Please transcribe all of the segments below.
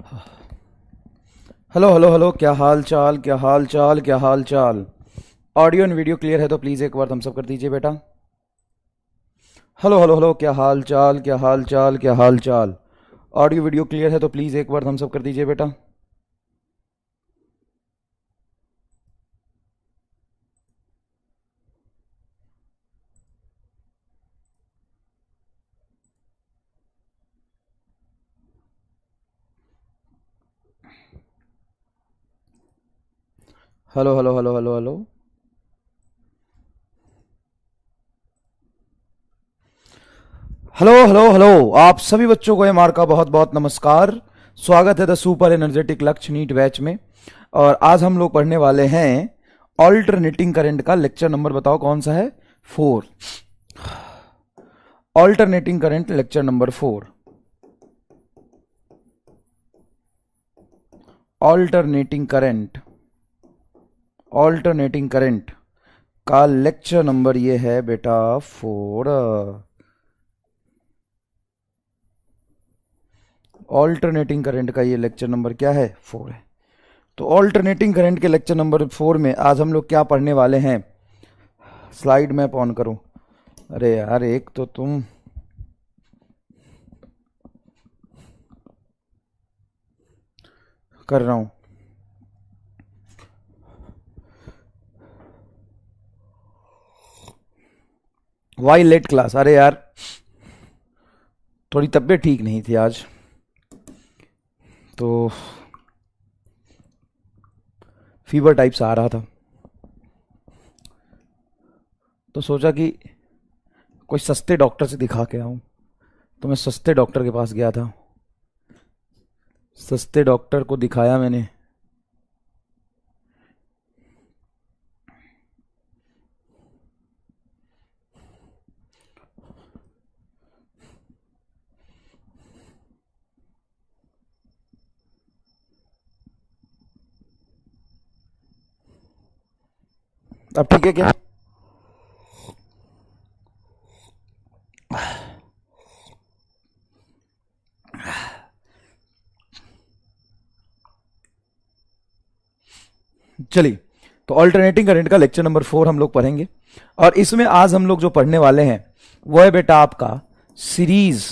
Hello hello hello, क्या हाल चाल, क्या हाल चाल, क्या हाल चाल। ऑडियो एंड वीडियो क्लियर है तो प्लीज़ एक बार थम्स अप कर दीजिए बेटा। हेलो हेलो हेलो, क्या हाल चाल, क्या हाल चाल, क्या हाल चाल। ऑडियो वीडियो क्लियर है तो प्लीज़ एक बार थम्स अप कर दीजिए बेटा। Hello hello hello hello hello. Hello hello hello, आप सभी बच्चों को एमआर का बहुत बहुत नमस्कार। स्वागत है द सुपर एनर्जेटिक लक्ष्य नीट बैच में। और आज हम लोग पढ़ने वाले हैं ऑल्टरनेटिंग करंट का लेक्चर नंबर, बताओ कौन सा है? 4। Alternating current lecture number 4। Alternating current, alternating current का लेक्चर नंबर ये है बेटा 4। ऑल्टरनेटिंग करंट का ये लेक्चर नंबर क्या है? 4 है। तो ऑल्टरनेटिंग करंट के लेक्चर नंबर 4 में आज हम लोग क्या पढ़ने वाले हैं? स्लाइड मैप ऑन करो। अरे यार, एक तो तुम कर रहा हूं। Why late class? अरे यार, थोड़ी तबीयत ठीक नहीं थी आज, तो फीवर टाइप से आ रहा था, तो सोचा कि कोई सस्ते डॉक्टर से दिखा के आऊं। तो मैं सस्ते डॉक्टर के पास गया था, सस्ते डॉक्टर को दिखाया मैंने। अब ठीक है क्या? चलिए, तो ऑल्टरनेटिंग करंट का लेक्चर नंबर 4 हम लोग पढ़ेंगे। और इसमें आज हम लोग जो पढ़ने वाले हैं वो है बेटा आपका series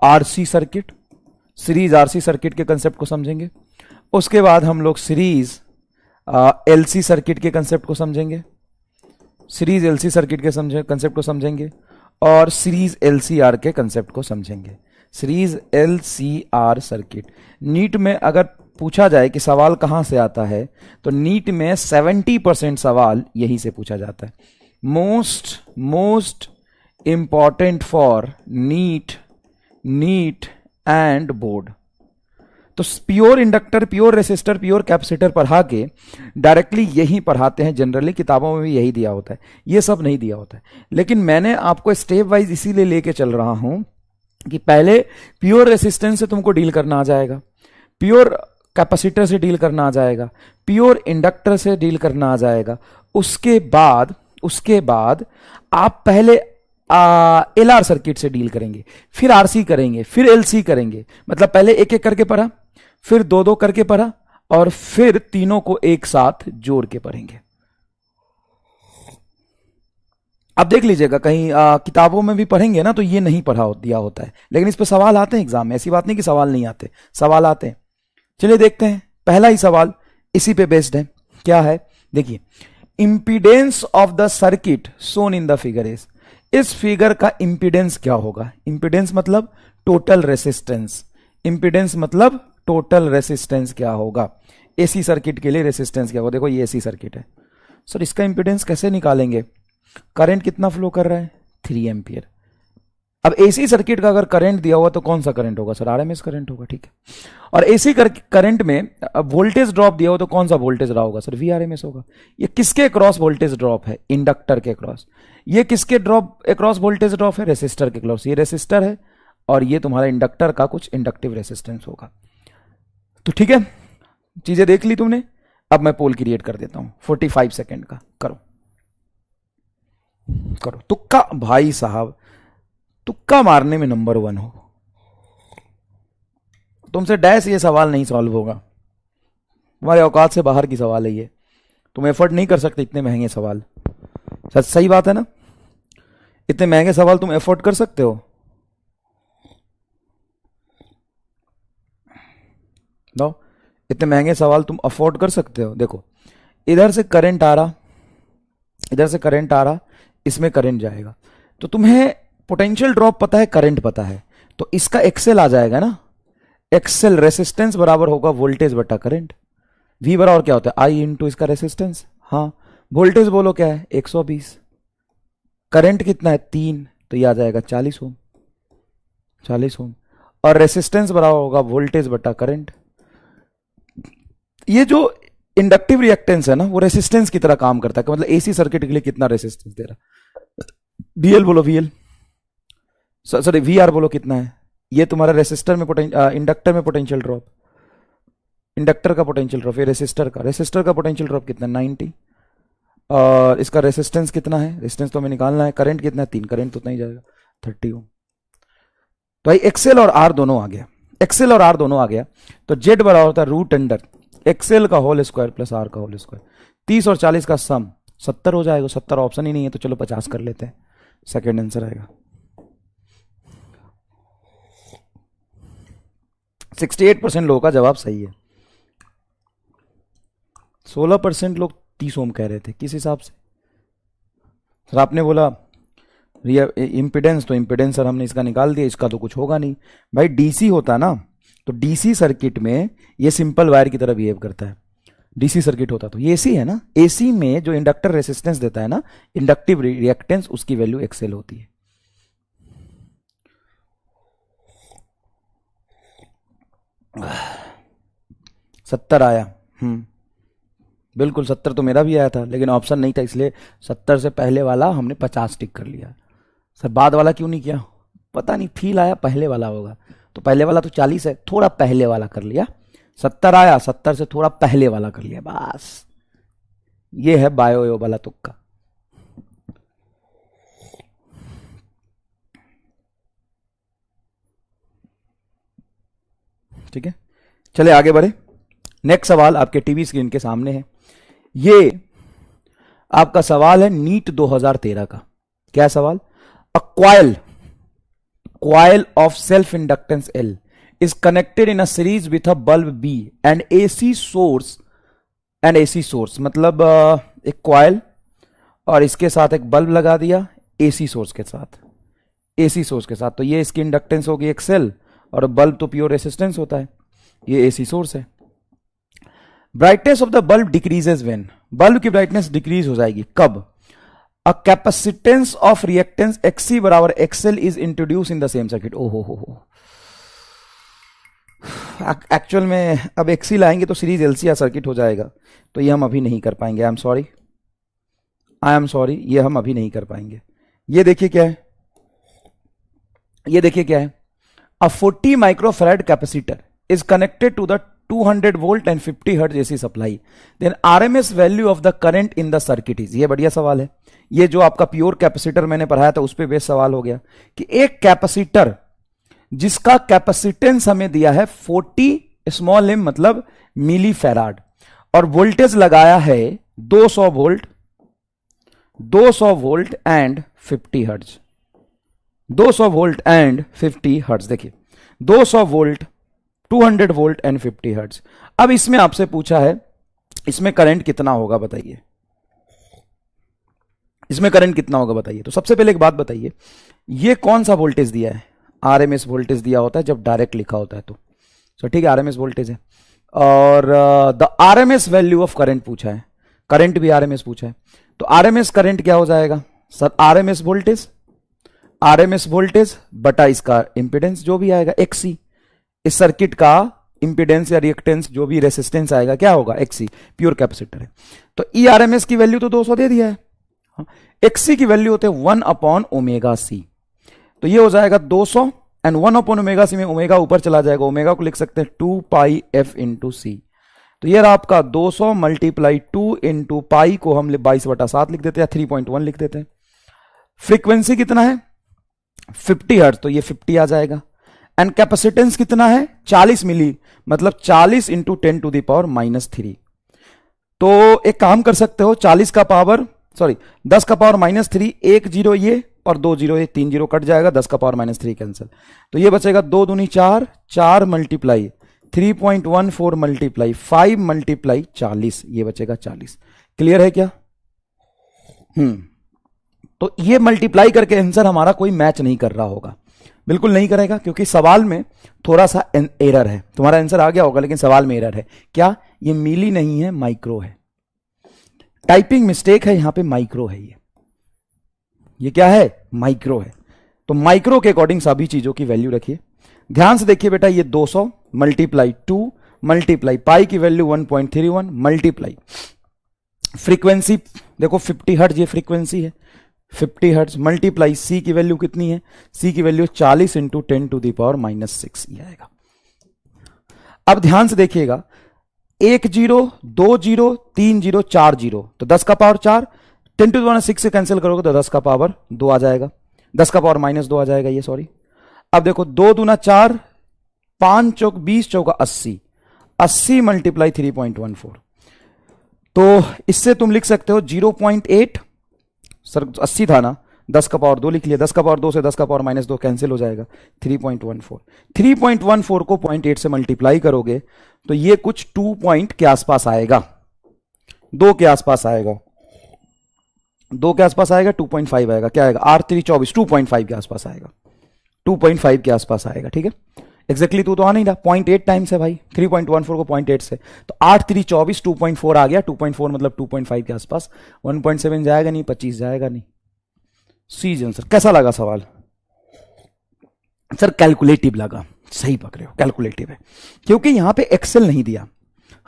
RC circuit. Series RC circuit के कंसेप्ट को समझेंगे। उसके बाद हम लोग सीरीज एलसी सर्किट के कंसेप्ट को समझेंगे। सीरीज एलसी सर्किट के समझे कंसेप्ट को समझेंगे। और सीरीज एलसीआर के कंसेप्ट को समझेंगे। Series LCR circuit. नीट में अगर पूछा जाए कि सवाल कहां से आता है, तो नीट में 70% सवाल यही से पूछा जाता है। Most most important for NEET, NEET and board. तो pure inductor, pure resistor, pure capacitor पढ़ा के डायरेक्टली यही पढ़ाते हैं। जनरली किताबों में भी यही दिया होता है, ये सब नहीं दिया होता है। लेकिन मैंने आपको स्टेप वाइज इसीलिए लेके चल रहा हूं कि पहले प्योर रेसिस्टेंस से तुमको डील करना आ जाएगा, प्योर कैपेसिटर से डील करना आ जाएगा, प्योर इंडक्टर से डील करना आ जाएगा। उसके बाद आप पहले एलआर सर्किट से डील करेंगे, फिर आरसी करेंगे, फिर एलसी करेंगे। मतलब पहले एक एक करके पढ़ा, फिर दो दो करके पढ़ा, और फिर तीनों को एक साथ जोड़ के पढ़ेंगे। अब देख लीजिएगा, कहीं किताबों में भी पढ़ेंगे ना तो ये नहीं पढ़ा दिया होता है, लेकिन इस पे सवाल आते हैं एग्जाम में। ऐसी बात नहीं कि सवाल नहीं आते, सवाल आते हैं। चलिए देखते हैं, पहला ही सवाल इसी पे बेस्ड है। क्या है? देखिए, impedance of the circuit Son in the figure इस फिगर का इंपीडेंस क्या होगा? इंपीडेंस मतलब टोटल रेसिस्टेंस। इंपीडेंस मतलब टोटल रेसिस्टेंस क्या होगा? एसी सर्किट के लिए रेसिस्टेंस क्या होगा? देखो ये एसी सर्किट है सर, इसका इंपीडेंस कैसे निकालेंगे? करंट कितना फ्लो कर रहा है? 3 एम्पियर। अब एसी सर्किट का अगर करंट दिया हुआ तो कौन सा करंट होगा सर? आरएमएस करंट होगा, ठीक है। और एसी करंट में वोल्टेज ड्रॉप दिया हुआ तो कौन सा वोल्टेज रहा होगा सर? वीआरएमएस होगा। ये किसके क्रॉस वोल्टेज ड्रॉप है? इंडक्टर के क्रॉस। ये किसके ड्रॉप क्रॉस वोल्टेज ड्रॉप है? रेसिस्टर के क्रॉस। ये रेसिस्टर है और ये तुम्हारा इंडक्टर का कुछ इंडक्टिव रेसिस्टेंस होगा। तो ठीक है, चीजें देख ली तुमने। अब मैं पोल क्रिएट कर देता हूं 45 सेकेंड का। करो करो तुक्का भाई साहब, तुक्का मारने में नंबर 1 हो। तुमसे डैश ये सवाल नहीं सॉल्व होगा, तुम्हारे औकात से बाहर की सवाल है ये, तुम एफर्ट नहीं कर सकते इतने महंगे सवाल। सच सही बात है ना, इतने महंगे सवाल तुम एफोर्ड कर सकते हो? नो, इतने महंगे सवाल तुम अफोर्ड कर सकते हो? देखो इधर से करंट आ रहा, इधर से करंट आ रहा, इसमें करंट जाएगा, तो तुम्हें पोटेंशियल ड्रॉप पता है, करंट पता है, तो इसका एक्सेल आ जाएगा ना। एक्सेल रेसिस्टेंस बराबर होगा वोल्टेज बटा करंट। वी बराबर क्या होता है, आई इंटू इसका रेसिस्टेंस। हाँ, वोल्टेज बोलो क्या है 120, करंट कितना है 3, तो ये आ जाएगा 40 ओम, 40 ओम। और रेसिस्टेंस बराबर होगा वोल्टेज बटा करंट। ये जो इंडक्टिव रिएक्टेंस है ना, वो रेसिस्टेंस की तरह काम करता है, मतलब एसी सर्किट के लिए कितना रेसिस्टेंस दे रहा। वीएल बोलो, वीएल सॉरी वीआर बोलो कितना है, ये तुम्हारा रेसिस्टर में इंडक्टर में पोटेंशियल ड्रॉप, इंडक्टर का पोटेंशियल ड्रॉप, ये रेसिस्टर का पोटेंशियल ड्रॉप कितना 90, और इसका रेसिस्टेंस कितना है, रेसिस्टेंस तो हमें निकालना है, करंट कितना है 3, करंट तो उतना ही जाएगा 30 ओम। तो भाई एक्सेल और आर दोनों आ गया, एक्सेल और आर दोनों आ गया, तो जेड बराबर होता है रूट अंडर एक्सेल का होल स्क्वायर प्लस आर का होल स्क्वायर। 30 और 40 का सम 70 हो जाएगा, 70 ऑप्शन ही नहीं है, तो चलो 50 कर लेते हैं, सेकेंड आंसर आएगा। 68% लोगों का जवाब सही है, 16% लोग 30 ओम कह रहे थे, किस हिसाब से सर? आपने बोला इंपिडेंस, तो इंपिडेंस सर हमने इसका निकाल दिया, इसका तो कुछ होगा नहीं भाई। डीसी होता ना, तो डीसी सर्किट में ये सिंपल वायर की तरह बिहेव करता है, डीसी सर्किट होता तो ये एसी है ना, एसी में जो इंडक्टर रेसिस्टेंस देता है ना, इंडक्टिव रिएक्टेंस, उसकी वैल्यू एक्सेल होती है। सत्तर आया, बिल्कुल 70 तो मेरा भी आया था, लेकिन ऑप्शन नहीं था, इसलिए 70 से पहले वाला हमने 50 टिक कर लिया। सर बाद वाला क्यों नहीं किया, पता नहीं, फील आया पहले वाला होगा, तो पहले वाला तो 40 है, थोड़ा पहले वाला कर लिया। 70 आया, 70 से थोड़ा पहले वाला कर लिया, बस ये है बायो वाला तुक्का। ठीक है, चले आगे बढ़े। नेक्स्ट सवाल आपके टीवी स्क्रीन के सामने है, ये आपका सवाल है नीट 2013 का। क्या सवाल, अ coil of self inductance L is connected in a series with a bulb B and AC source मतलब एक कॉयल और इसके साथ एक बल्ब लगा दिया AC सोर्स के साथ, तो ये इसकी इंडक्टेंस होगी एक्सेल, और बल्ब तो प्योर रेसिस्टेंस होता है, ये AC सोर्स है। Brightness of the bulb decreases when, bulb की ब्राइटनेस डिक्रीज हो जाएगी कब, अ कैपेसिटेंस ऑफ रिएक्टेंस XC बराबर XL is introduce in the same circuit. ओहो हो, एक्चुअल में अब XC लाएंगे तो सीरीज LCR सर्किट हो जाएगा, तो ये हम अभी नहीं कर पाएंगे, आई एम सॉरी, ये हम अभी नहीं कर पाएंगे। ये देखिए क्या है, अ 40 microfarad capacitor is connected to the 200 volt and 50 hertz AC supply, then RMS value of the current in the circuit is। ये बढ़िया सवाल है, ये जो आपका प्योर कैपेसिटर मैंने पढ़ाया था उस पे बेस सवाल हो गया कि एक कैपेसिटर जिसका कैपेसिटेंस हमें दिया है 40 स्मॉल m मतलब मिली फैराड, और वोल्टेज लगाया है 200 volt and 50 hertz, 200 volt and 50 hertz. देखिए 200 वोल्ट, 200 वोल्ट एंड 50 हर्ट्ज। अब इसमें आपसे पूछा है इसमें करंट कितना होगा बताइए, इसमें करंट कितना होगा बताइए। तो सबसे पहले एक बात बताइए, ये कौन सा वोल्टेज दिया है, आरएमएस वोल्टेज दिया होता है जब डायरेक्ट लिखा होता है, तो ठीक है आरएमएस वोल्टेज है, और the RMS value of current पूछा है, करंट भी आरएमएस पूछा है, तो आरएमएस करंट क्या हो जाएगा सर, आरएमएस वोल्टेज बटा इसका इंपीडेंस जो भी आएगा XC, इस सर्किट का इंपीडेंस या रिएक्टेंस जो भी रेसिस्टेंस आएगा क्या होगा XC, प्योर कैपेसिटर है। तो ERMS की वैल्यू तो 200 दे दिया है, XC की वैल्यू होते हैं 1/ωc, तो ये हो जाएगा 200 एंड 1/ωc में ओमेगा ऊपर चला जाएगा, ओमेगा को लिख सकते हैं 2πf इंटू सी, तो ये रहा आपका 200 मल्टीप्लाई 2 इंटू पाई को हम 22/7 लिख देते हैं, 3.1 लिख देते हैं। फ्रीक्वेंसी कितना है 50 हर्ट्ज, तो ये 50 आ जाएगा, एंड कैपेसिटेंस कितना है 40 मिली, मतलब 40 इंटू 10 टू द पावर -3। तो एक काम कर सकते हो, 40 का पावर 10 का पावर -3, 1 जीरो ये और 2 जीरो ये, 3 जीरो कट जाएगा, 10 का पावर -3 कैंसिल, तो ये बचेगा 2 दूनी 4, 4 मल्टीप्लाई 3.14 मल्टीप्लाई 5 मल्टीप्लाई 40, ये बचेगा 40। क्लियर है क्या? तो ये मल्टीप्लाई करके आंसर हमारा कोई मैच नहीं कर रहा होगा, बिल्कुल नहीं करेगा, क्योंकि सवाल में थोड़ा सा एरर है। तुम्हारा आंसर आ गया होगा लेकिन सवाल में एरर है। क्या? ये मिली नहीं है, माइक्रो है, टाइपिंग मिस्टेक है, यहां पे माइक्रो है। ये क्या है? माइक्रो है। तो माइक्रो के अकॉर्डिंग सभी चीजों की वैल्यू रखिए। ध्यान से देखिए बेटा, ये 200 मल्टीप्लाई 2 मल्टीप्लाई पाई की वैल्यू 1.31 मल्टीप्लाई फ्रीक्वेंसी देखो 50 हर्ट्ज, ये फ्रीक्वेंसी है 50 हर्ट्ज, मल्टीप्लाई सी की वैल्यू कितनी है? सी की value 40 into 10 to the power -6 ये आएगा। अब ध्यान से देखिएगा, 1 जीरो 2 जीरो 3 जीरो 4 जीरो, तो 10 का पावर 4, 10 टू द पावर 6 से कैंसिल करोगे तो 10 का पावर 2 आ जाएगा, 10 का पावर -2 आ जाएगा ये, सॉरी। अब देखो 2 दूना 4, 5 चौक 20 चौका 80, 80 मल्टीप्लाई 3.14, तो इससे तुम लिख सकते हो 0.8, सर 80 था ना, 10 का पावर 2 लिख लिया, 10 का पावर 2 से 10 का पावर -2 कैंसिल हो जाएगा, 3.14। 3.14 को 0.8 से मल्टीप्लाई करोगे तो ये कुछ 2 पॉइंट के आसपास आएगा, 2 के आसपास आएगा, 2 के आसपास आएगा, 2.5 आएगा, क्या आएगा? R3 24, 2.5 के आसपास आएगा, 2.5 के आसपास आएगा, ठीक है। एक्जैक्टली तो आ नहीं रहा, 0.8 टाइम्स है भाई, 3.14 को 0.8 से, तो 8 3 24, 2.4 आ गया, 2.4 मतलब 2.5 के आसपास, 1.7 जाएगा नहीं, 25 जाएगा नहीं। C answer. कैसा लगा सवाल? सर कैलकुलेटिव लगा, सही पकड़े हो, कैलकुलेटिव है, क्योंकि यहां पे एक्सेल नहीं दिया,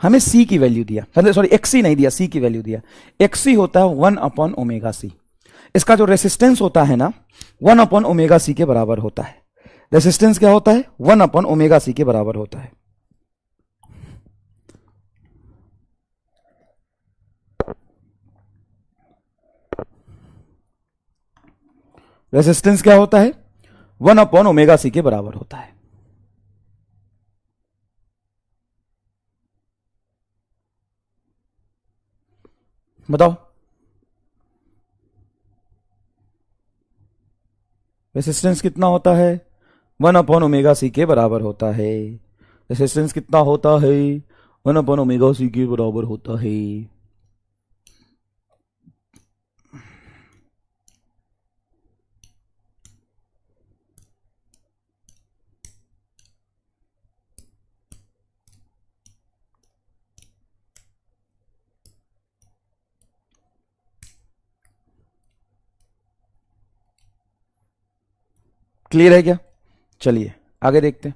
हमें सी की वैल्यू दिया, सॉरी एक्सी नहीं दिया, सी की वैल्यू दिया। एक्सी होता है 1/ω/c, इसका जो रेसिस्टेंस होता है ना 1/ω/c के बराबर होता है। रेसिस्टेंस क्या होता है? 1/ω/c के बराबर होता है। रेसिस्टेंस क्या होता है? 1/ω/c के बराबर होता है। बताओ, रेसिस्टेंस कितना होता है? 1/ω/c के बराबर होता है। रेसिस्टेंस कितना होता है? 1/ω/c के बराबर होता है। क्लियर है क्या? चलिए आगे देखते हैं।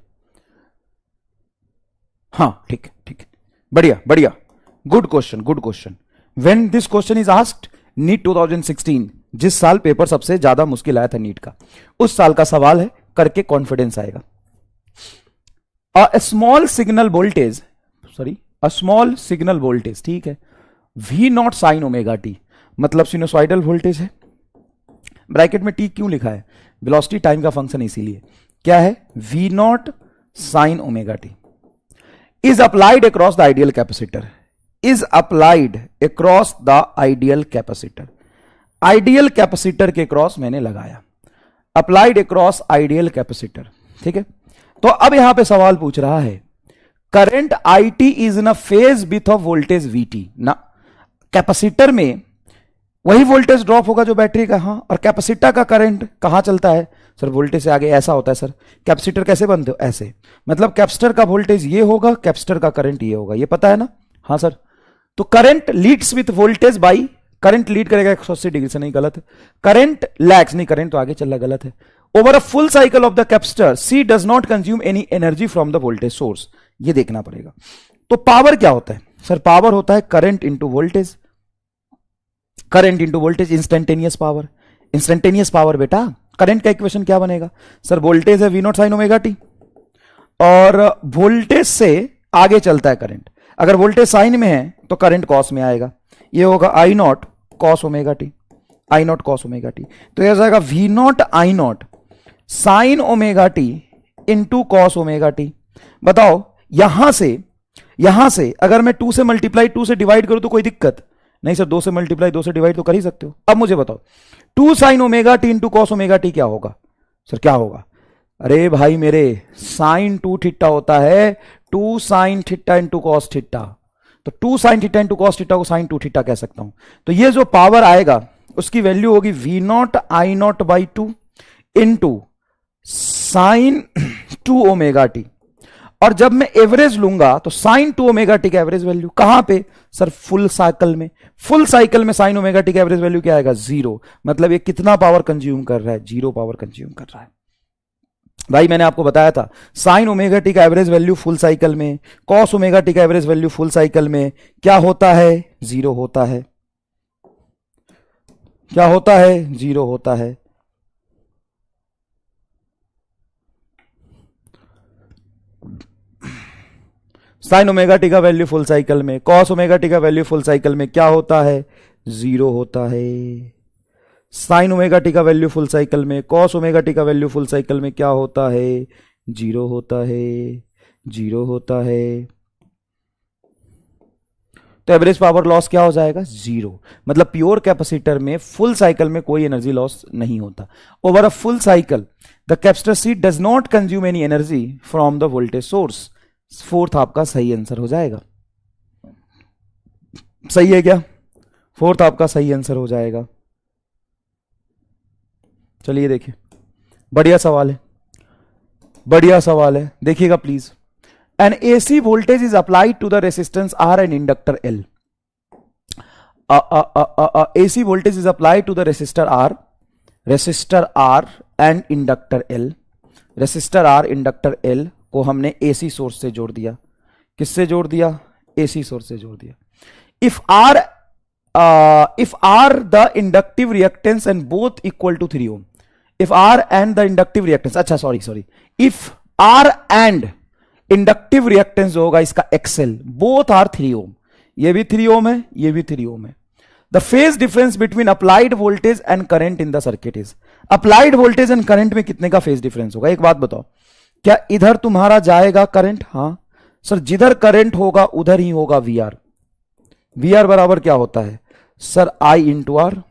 हाँ ठीक है, ठीक है, बढ़िया बढ़िया, good question, good question. When this question is asked, NEET 2016, जिस साल पेपर सबसे ज्यादा मुश्किल आया था नीट का, उस साल का सवाल है, करके कॉन्फिडेंस आएगा। A small signal voltage, a small signal voltage, ठीक है, V0 साइन ओमेगा टी, मतलब सिनुसॉइडल वोल्टेज है। ब्रैकेट में टी क्यों लिखा है? वेलोसिटी टाइम का फंक्शन, इसीलिए। क्या है? V0 sign omega t is applied across the ideal capacitor, is applied across the ideal capacitor. Ideal capacitor के क्रॉस मैंने लगाया, अप्लाइड अक्रॉस आइडियल कैपेसिटर, ठीक है। तो अब यहां पे सवाल पूछ रहा है, current IT is in a phase width of voltage VT ना, कैपेसिटर में वही वोल्टेज ड्रॉप होगा जो बैटरी का, हाँ, और कैपेसिटर का करंट कहां चलता है? सर वोल्टेज से आगे ऐसा होता है सर। कैपेसिटर कैसे बनते हो? ऐसे, मतलब कैपेसिटर का वोल्टेज ये होगा, कैपेसिटर का करंट ये होगा, ये पता है ना? हाँ सर। तो current Leeds with voltage by, current lead करेगा 180 डिग्री से, नहीं गलत है। करंट लैग्स, नहीं करंट तो आगे चल रहा, गलत है। Over a full cycle of the capacitor C does not consume any energy from the voltage source, ये देखना पड़ेगा। तो पावर क्या होता है? सर पावर होता है current into voltage, current into voltage, instantaneous power. Instantaneous power बेटा, करंट का इक्वेशन क्या बनेगा? सर वोल्टेज है V0 साइन ओमेगा टी, और वोल्टेज से आगे चलता है करंट। अगर वोल्टेज साइन में है तो करंट कॉस में आएगा, ये होगा I0 cos omega T, I0 cos omega t. तो यह जाएगा V0 I0 sign omega T into cos omega T. बताओ यहां से अगर मैं 2 से मल्टीप्लाई 2 से डिवाइड करूं तो कोई दिक्कत नहीं सर, 2 से मल्टीप्लाई 2 से डिवाइड तो कर ही सकते हो। अब मुझे बताओ 2 sign omega T into cos omega T क्या होगा? सर क्या होगा? अरे भाई मेरे, साइन 2 थीटा होता है, 2 sine theta into cos theta. तो 2 sine theta into cos theta को साइन 2 थीटा कह सकता हूं। तो ये जो पावर आएगा उसकी वैल्यू होगी V naught I naught by 2 into sine 2 omega t. और जब मैं एवरेज लूंगा तो साइन 2 ओमेगा टी का एवरेज वैल्यू कहां पे? सर फुल साइकिल में। फुल साइकिल में साइन ओमेगा टी का एवरेज वैल्यू क्या आएगा? 0। मतलब ये कितना पावर कंज्यूम कर रहा है? 0 पावर कंज्यूम कर रहा है। भाई मैंने आपको बताया था साइन ओमेगा टी का एवरेज वैल्यू फुल साइकिल में, कॉस ओमेगा टी का एवरेज वैल्यू फुल साइकिल में क्या होता है? 0 होता है। क्या होता है? 0 होता है। साइन ओमेगा टी का वैल्यू फुल साइकिल में, कॉस ओमेगा टी का वैल्यू फुल साइकिल में क्या होता है? 0 होता है। साइन ओमेगा टी का वैल्यू फुल साइकिल में, कॉस ओमेगा टी का वैल्यू फुल साइकिल में क्या होता है? 0 होता है। 0 होता है। तो एवरेज पावर लॉस क्या हो जाएगा? 0। मतलब प्योर कैपेसिटर में फुल साइकिल में कोई एनर्जी लॉस नहीं होता। Over a full cycle the capacitor C does not consume any energy from the voltage source. Fourth आपका सही आंसर हो जाएगा। सही है क्या? फोर्थ आपका सही आंसर हो जाएगा। चलिए देखिए, बढ़िया सवाल है, बढ़िया सवाल है, देखिएगा please. An AC voltage is applied to the resistance R and inductor L. AC voltage is applied to the resistor R and inductor L. Resistor R inductor L को हमने एसी सोर्स से जोड़ दिया। किससे जोड़ दिया? एसी सोर्स से जोड़ दिया। If R the inductive reactance and both equal to 3 ohm. If R and the inductive reactance, अच्छा sorry, if R and inductive reactance जो होगा इसका एक्सेल, बोथ आर 3 ओम। ये भी 3 ओम है, ये भी 3 ओम है। The phase difference between applied voltage and current in the circuit is. Applied voltage and current में कितने का फेज डिफरेंस होगा? एक बात बताओ, क्या इधर तुम्हारा जाएगा करंट? हाँ सर, जिधर करंट होगा उधर ही होगा वीआर। वीआर बराबर क्या होता है sir? I into R.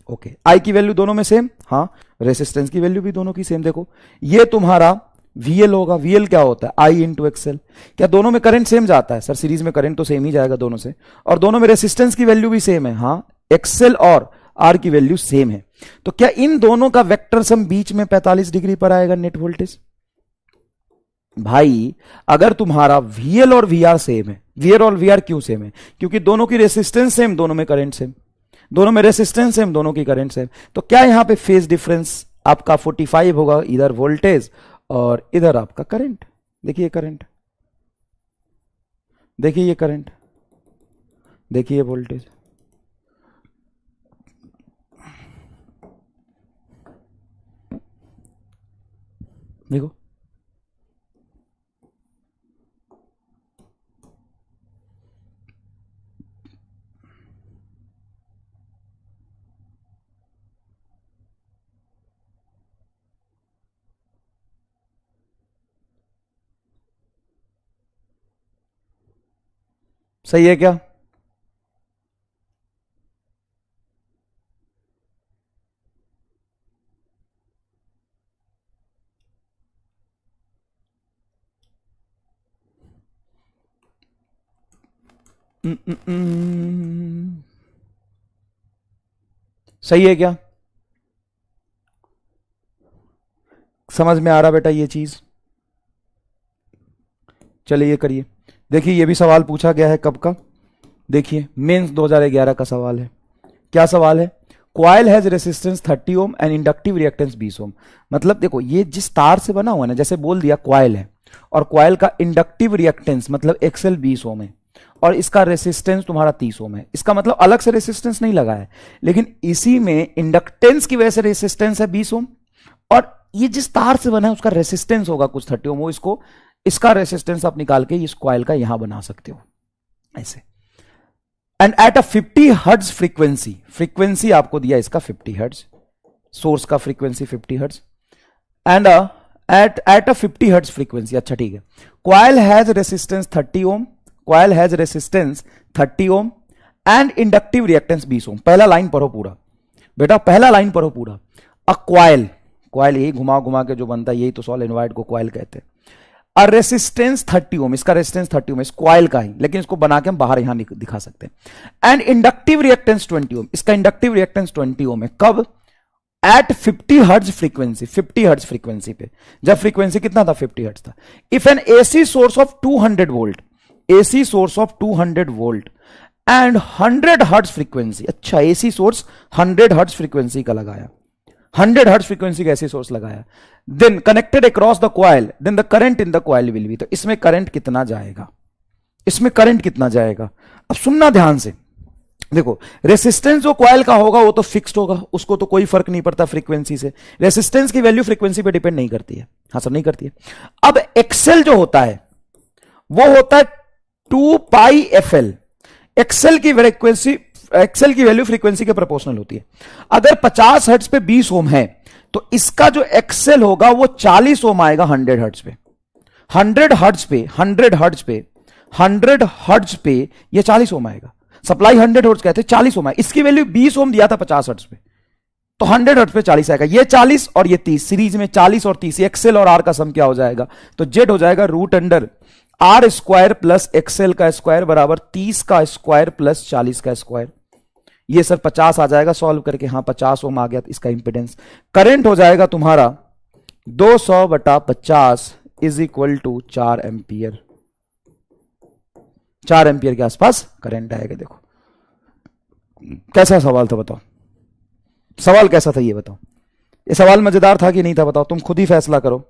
Okay, I की वैल्यू दोनों में सेम, हाँ, रेसिस्टेंस की वैल्यू भी दोनों की सेम। देखो ये तुम्हारा वीएल होगा, वीएल क्या होता है? आई इंटू एक्सएल। क्या दोनों में करंट सेम जाता है? सर सीरीज में करंट तो सेम ही जाएगा दोनों से, और दोनों में रेसिस्टेंस की वैल्यू भी सेम है, हाँ, एक्सएल और आर की वैल्यू सेम है। तो क्या इन दोनों का वेक्टर सम बीच में 45 डिग्री पर आएगा नेट वोल्टेज? भाई अगर तुम्हारा वीएल और वीआर सेम है, वीएल और वीआर क्यों सेम है? क्योंकि दोनों की रेसिस्टेंस सेम, दोनों में करंट सेम, दोनों में रेसिस्टेंस सेम, दोनों की करंट सेम। तो क्या यहां पे फेज डिफरेंस आपका 45 होगा, इधर वोल्टेज और इधर आपका करंट। देखिए करंट, देखिए ये करंट, देखिए वोल्टेज। देखो सही है क्या? सही है क्या? समझ में आ रहा बेटा ये चीज? चलिए ये करिए। देखिए ये भी सवाल पूछा गया है कब का? देखिए मेंस 2011 का सवाल है। क्या सवाल है? Coil has resistance 30 ohm and inductive reactance 20 ओम। मतलब देखो ये जिस तार से बना हुआ है ना, जैसे बोल दिया क्वाइल है, और क्वाइल का इंडक्टिव रिएक्टेंस मतलब एक्सएल 20 ओम है, और इसका रेसिस्टेंस तुम्हारा 30 ओम है। इसका मतलब अलग से रेसिस्टेंस नहीं लगा है, लेकिन इसी में इंडक्टेंस की वजह से रेसिस्टेंस है 20 ओम, और ये जिस तार से बना है उसका रेसिस्टेंस होगा कुछ 30 ओम। वो इसको, इसका रेसिस्टेंस आप निकाल के इस क्वाइल का यहां बना सकते हो ऐसे। And at a 50 hertz frequency, frequency आपको दिया इसका 50 हर्ट्ज, सोर्स का frequency 50 hertz, at a 50 hertz frequency. अच्छा ठीक है। Coil has resistance 30 ohm, coil has resistance 30 ohm and inductive reactance 20 ohm. पहला लाइन पढ़ो पूरा बेटा, पहला लाइन पढ़ो पूरा। अ कॉइल, कॉइल यही घुमा घुमा के जो बनता है, यही तो सोलेनोइड को कॉइल कहते हैं। अ रेसिस्टेंस 30 ओम, इसका रेसिस्टेंस 30 ओम, इस कॉइल का ही, लेकिन इसको बना के हम बाहर यहां दिखा सकते हैं। एंड इंडक्टिव रिएक्टेंस 20 ओम, इसका इंडक्टिव रिएक्टेंस 20 ओम है। कब? At 50 hertz frequency, 50 hertz frequency पे। जब फ्रीक्वेंसी कितना था? 50 हर्ट्ज था। If an AC source of 200 volt, AC source of 200 volt and 100 hertz frequency, अच्छा एसी सोर्स 100 हर्ट्ज फ्रीक्वेंसी का लगाया, 100 हर्ट्ज फ्रीक्वेंसी का एसी सोर्स लगाया, then connected across the coil, then the current in the coil will be, तो इसमें current कितना जाएगा? इसमें करंट कितना जाएगा? अब सुनना ध्यान से, देखो रेसिस्टेंस जो कॉइल का होगा वो तो फिक्स्ड होगा, उसको तो कोई फर्क नहीं पड़ता फ्रीक्वेंसी से। रेसिस्टेंस की वैल्यू फ्रीक्वेंसी पे डिपेंड नहीं करती है, हाँ सर नहीं करती है। अब एक्सेल जो होता है वो होता है 2 पाई एफ एल। एक्सेल की फ्रीक्वेंसी, एक्सेल की वैल्यू फ्रीक्वेंसी के प्रोपोर्शनल होती है। अगर 50 हर्ट्ज पे 20 ओम है तो इसका जो एक्सेल होगा वो 40 ओम आएगा 100 हर्ट्ज पे। 100 हर्ट्ज पे, 100 हर्ट्ज पे, 100 हर्ट्ज पे ये 40 ओम आएगा। सप्लाई 100 हर्ट्ज कहते हैं, 40 ओम है। इसकी वैल्यू 20 ओम दिया था 50 हर्ट्ज पे, तो 100 हर्ट्ज पे 40 आएगा। ये 40 और ये 30 सीरीज में, 40 और 30, एक्सेल और आर का सम क्या हो जाएगा? तो जेड हो जाएगा root under R square plus XL का स्क्वायर बराबर 30 का स्क्वायर प्लस 40 का स्क्वायर। ये सर 50 आ जाएगा सॉल्व करके, हाँ 50 ओम आ गया इसका इंपेडेंस। करंट हो जाएगा तुम्हारा 200/50 is equal to 4 ampere. 4 ampere के आसपास करंट आएगा। देखो कैसा सवाल था बताओ, सवाल कैसा था ये बताओ। ये सवाल मजेदार था कि नहीं था बताओ, तुम खुद ही फैसला करो।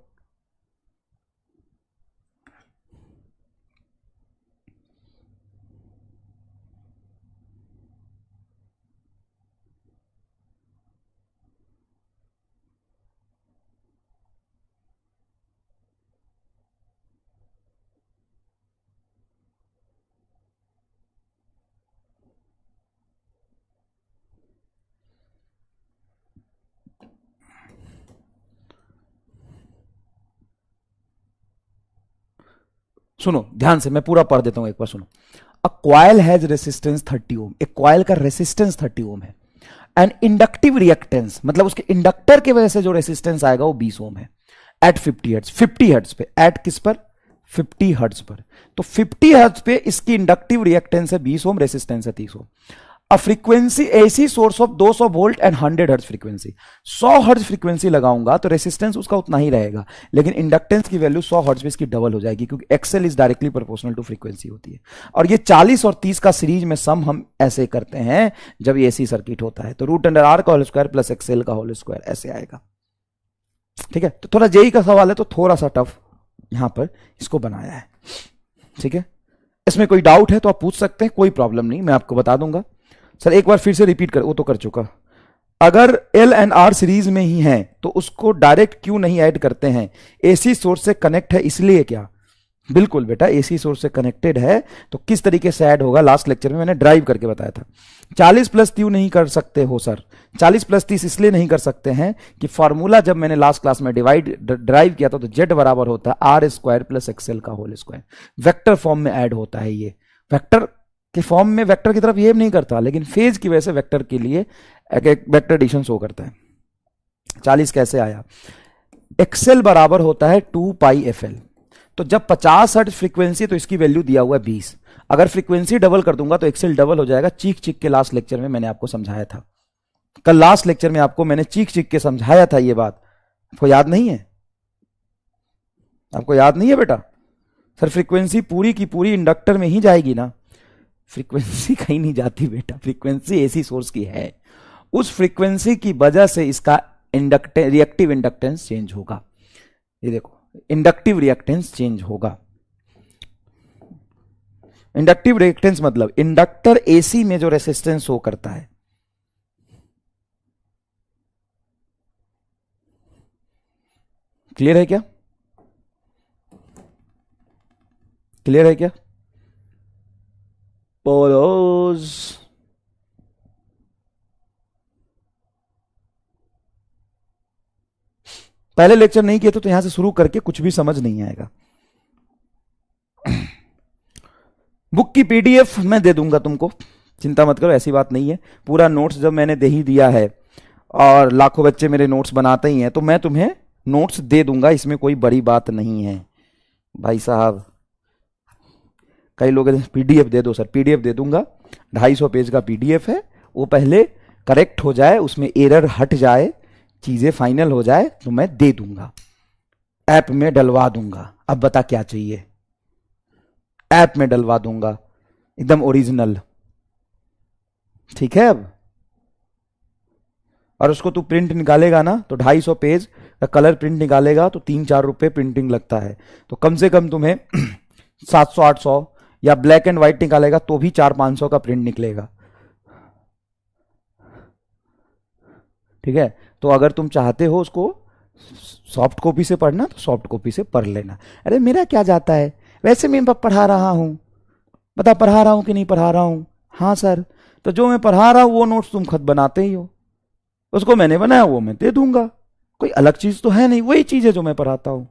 सुनो ध्यान से, मैं पूरा पढ़ देता हूं, एक बार सुनो। अ कॉइल हैज रेसिस्टेंस 30 ओम, एक कॉइल का रेसिस्टेंस 30 ओम है। एंड इंडक्टिव रिएक्टेंस मतलब उसके इंडक्टर की वजह से जो रेसिस्टेंस आएगा वो 20 ओम है। एट 50 हर्ट्ज, 50 हर्ट्ज पे, एट किस पर? 50 हर्ट्ज पर। तो 50 हर्ट्ज पे इसकी इंडक्टिव रिएक्टेंस है 20 ओम, रेसिस्टेंस है 30 ohm. A frequency AC source of 200 volt and 100 hertz frequency. 100 hertz frequency लगाऊंगा तो रेसिस्टेंस उसका उतना ही रहेगा, लेकिन इंडक्टेंस की वैल्यू 100 हर्ट्ज पे इसकी डबल हो जाएगी, क्योंकि XL is directly proportional to frequency होती है। और ये 40 और 30 का सीरीज में सम हम ऐसे करते हैं जब ये एसी सर्किट होता है, तो रूट अंडर आर का होल स्क्वायर प्लस एक्सेल का होल स्क्वायर ऐसे आएगा। ठीक है, तो थोड़ा जेई का सवाल है तो थोड़ा सा टफ यहां पर इसको बनाया है। ठीक है, इसमें कोई डाउट है तो आप पूछ सकते हैं, कोई प्रॉब्लम नहीं, मैं आपको बता दूंगा। सर एक बार फिर से रिपीट कर, वो तो कर चुका। अगर एल एंड आर सीरीज में ही है तो उसको डायरेक्ट क्यों नहीं ऐड करते हैं? एसी सोर्स से कनेक्ट है इसलिए क्या? बिल्कुल बेटा, एसी सोर्स से कनेक्टेड है तो किस तरीके से ऐड होगा लास्ट लेक्चर में मैंने ड्राइव करके बताया था। 40 प्लस क्यों नहीं कर सकते हो सर? 40 प्लस 30 इसलिए नहीं कर सकते हैं कि फॉर्मूला जब मैंने लास्ट क्लास में ड्राइव किया था तो जेड बराबर होता है आर स्क्वायर प्लस एक्सएल का होल स्क्वायर। वेक्टर फॉर्म में ऐड होता है, ये वेक्टर के फॉर्म में वेक्टर की तरफ ये नहीं करता, लेकिन फेज की वजह से वेक्टर के लिए एक वेक्टर एडिशन शो करता है। 40 कैसे आया? एक्सएल बराबर होता है 2 पाई एफ एल। तो जब 50 हर्ट्ज फ्रीक्वेंसी तो इसकी वैल्यू दिया हुआ है 20। अगर फ्रीक्वेंसी डबल कर दूंगा तो एक्सएल डबल हो जाएगा। चीख चीख के लास्ट लेक्चर में मैंने आपको समझाया था, कल लास्ट लेक्चर में आपको मैंने चीख चीख के समझाया था ये बात, आपको याद नहीं है? आपको याद नहीं है बेटा? सर फ्रीक्वेंसी पूरी की पूरी इंडक्टर में ही जाएगी ना, फ्रीक्वेंसी कहीं नहीं जाती बेटा, फ्रीक्वेंसी एसी सोर्स की है। उस फ्रीक्वेंसी की वजह से इसका रिएक्टिव इंडक्टेंस चेंज होगा। ये देखो, इंडक्टिव रिएक्टेंस चेंज होगा। इंडक्टिव रिएक्टेंस मतलब इंडक्टर एसी में जो रेसिस्टेंस शो करता है। क्लियर है क्या? क्लियर है क्या? पोलोज पहले लेक्चर नहीं किए तो यहां से शुरू करके कुछ भी समझ नहीं आएगा। बुक की पीडीएफ मैं दे दूंगा तुमको, चिंता मत करो, ऐसी बात नहीं है। पूरा नोट्स जब मैंने दे ही दिया है और लाखों बच्चे मेरे नोट्स बनाते ही हैं, तो मैं तुम्हें नोट्स दे दूंगा, इसमें कोई बड़ी बात नहीं है भाई साहब। कई लोग पीडीएफ दे दो सर, पीडीएफ दे दूंगा, 250 पेज का पीडीएफ है, वो पहले करेक्ट हो जाए, उसमें एरर हट जाए, चीजें फाइनल हो जाए तो मैं दे दूंगा, ऐप में डलवा दूंगा। अब बता क्या चाहिए, ऐप में डलवा दूंगा एकदम ओरिजिनल, ठीक है। अब और उसको तू प्रिंट निकालेगा ना तो 250 पेज का कलर प्रिंट निकालेगा तो 3-4 रुपए प्रिंटिंग लगता है, तो कम से कम तुम्हें 700-800, या ब्लैक एंड व्हाइट निकालेगा तो भी 400-500 का प्रिंट निकलेगा, ठीक है। तो अगर तुम चाहते हो उसको सॉफ्ट कॉपी से पढ़ना तो सॉफ्ट कॉपी से पढ़ लेना। अरे मेरा क्या जाता है, वैसे मैं पढ़ा रहा हूं, बता पढ़ा रहा हूं कि नहीं पढ़ा रहा हूं? हाँ सर, तो जो मैं पढ़ा रहा हूं वो नोट्स तुम खुद बनाते ही हो, उसको मैंने बनाया वो मैं दे दूंगा, कोई अलग चीज तो है नहीं, वही चीज है जो मैं पढ़ाता हूं,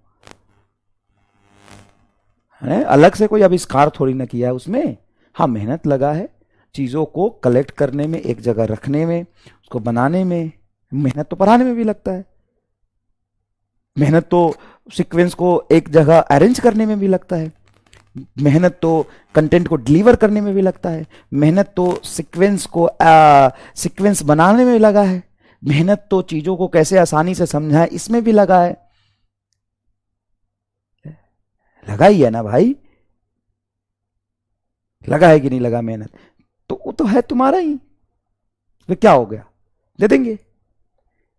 है अलग से कोई आविष्कार थोड़ी ना किया है उसमें। हाँ मेहनत लगा है, चीजों को कलेक्ट करने में, एक जगह रखने में, उसको बनाने में, मेहनत तो पढ़ाने में भी लगता है, मेहनत तो सीक्वेंस को एक जगह अरेंज करने में भी लगता है, मेहनत तो कंटेंट को डिलीवर करने में भी लगता है, मेहनत तो सीक्वेंस बनाने में लगा है, मेहनत तो चीजों को कैसे आसानी से समझाए इसमें भी लगा है, लगा ही है ना भाई, लगा है कि नहीं लगा मेहनत, तो वो तो है तुम्हारा ही, तो क्या हो गया, दे देंगे।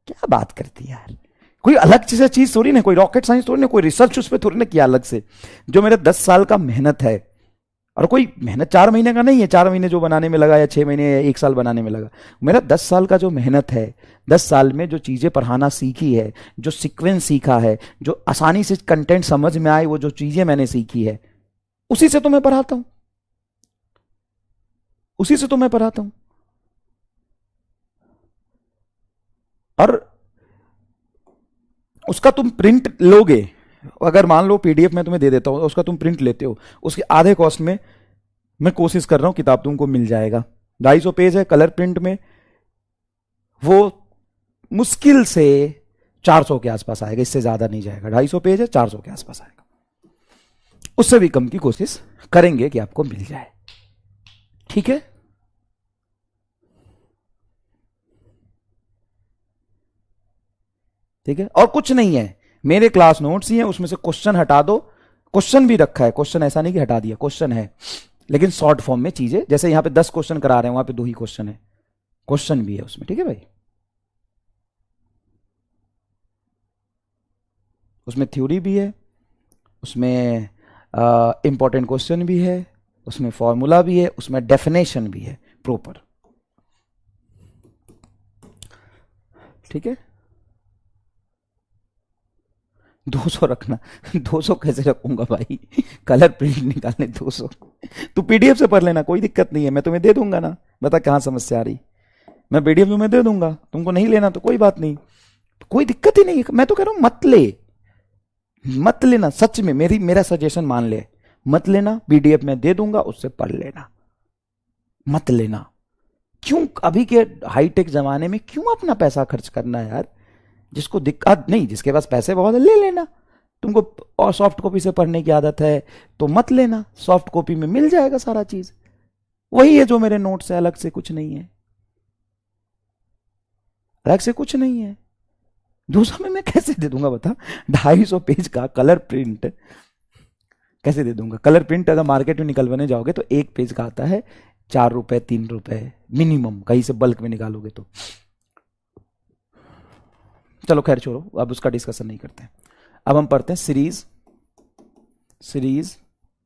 क्या बात करती है यार, कोई अलग चीज थोड़ी ना, कोई रॉकेट साइंस थोड़ी ना, कोई रिसर्च उस पर थोड़ी ना किया अलग से, जो मेरे 10 साल का मेहनत है, और कोई मेहनत 4 महीने का नहीं है, 4 महीने जो बनाने में लगा या 6 महीने या 1 साल बनाने में लगा, मेरा 10 साल का जो मेहनत है, 10 साल में जो चीजें पढ़ाना सीखी है, जो सीक्वेंस सीखा है, जो आसानी से कंटेंट समझ में आए, वो जो चीजें मैंने सीखी है, उसी से तो मैं पढ़ाता हूं, उसी से तो मैं पढ़ाता हूं। और उसका तुम प्रिंट लोगे, अगर मान लो पीडीएफ में तुम्हें दे देता हूं, उसका तुम प्रिंट लेते हो, उसके आधे कॉस्ट में मैं कोशिश कर रहा हूं किताब तुमको मिल जाएगा। 250 पेज है कलर प्रिंट में, वो मुश्किल से 400 के आसपास आएगा, इससे ज्यादा नहीं जाएगा। 250 पेज है, 400 के आसपास आएगा, उससे भी कम की कोशिश करेंगे कि आपको मिल जाए, ठीक है। ठीक है, और कुछ नहीं है, मेरे क्लास नोट्स ही हैं, उसमें से क्वेश्चन हटा दो, क्वेश्चन भी रखा है, क्वेश्चन ऐसा नहीं कि हटा दिया, क्वेश्चन है, लेकिन शॉर्ट फॉर्म में चीजें, जैसे यहां पे 10 क्वेश्चन करा रहे हैं, वहां पे 2 ही क्वेश्चन है, क्वेश्चन भी है उसमें, ठीक है भाई। उसमें थ्योरी भी है, उसमें इंपॉर्टेंट क्वेश्चन भी है, उसमें फॉर्मूला भी है, उसमें डेफिनेशन भी है प्रॉपर, ठीक है। 200 रखना, 200 कैसे रखूंगा भाई, कलर प्रिंट निकालने 200, तू पीडीएफ से पढ़ लेना, कोई दिक्कत नहीं है, मैं तुम्हें दे दूंगा ना, बता कहां समस्या आ रही, मैं पीडीएफ तुम्हें दे दूंगा, तुमको नहीं लेना तो कोई बात नहीं, कोई दिक्कत ही नहीं, मैं तो कह रहा हूं मत लेना, सच में मेरा सजेशन मान ले, मत लेना, पीडीएफ में दे दूंगा, उससे पढ़ लेना, मत लेना। क्यों अभी के हाईटेक जमाने में क्यों अपना पैसा खर्च करना है यार, जिसको दिक्कत नहीं, जिसके पास पैसे बहुत है ले लेना, तुमको और सॉफ्ट कॉपी से पढ़ने की आदत है तो मत लेना, सॉफ्ट कॉपी में मिल जाएगा सारा चीज, वही है जो मेरे नोट्स है, अलग से कुछ नहीं है, अलग से कुछ नहीं है। 200 में मैं कैसे दे दूंगा बता, 250 पेज का कलर प्रिंट कैसे दे दूंगा? कलर प्रिंट अगर मार्केट में निकलवाने जाओगे तो एक पेज का आता है 4 रुपए 3 रुपए मिनिमम, कहीं से बल्क में निकालोगे तो। चलो खैर छोड़ो, अब उसका डिस्कशन नहीं करते हैं। अब हम पढ़ते हैं series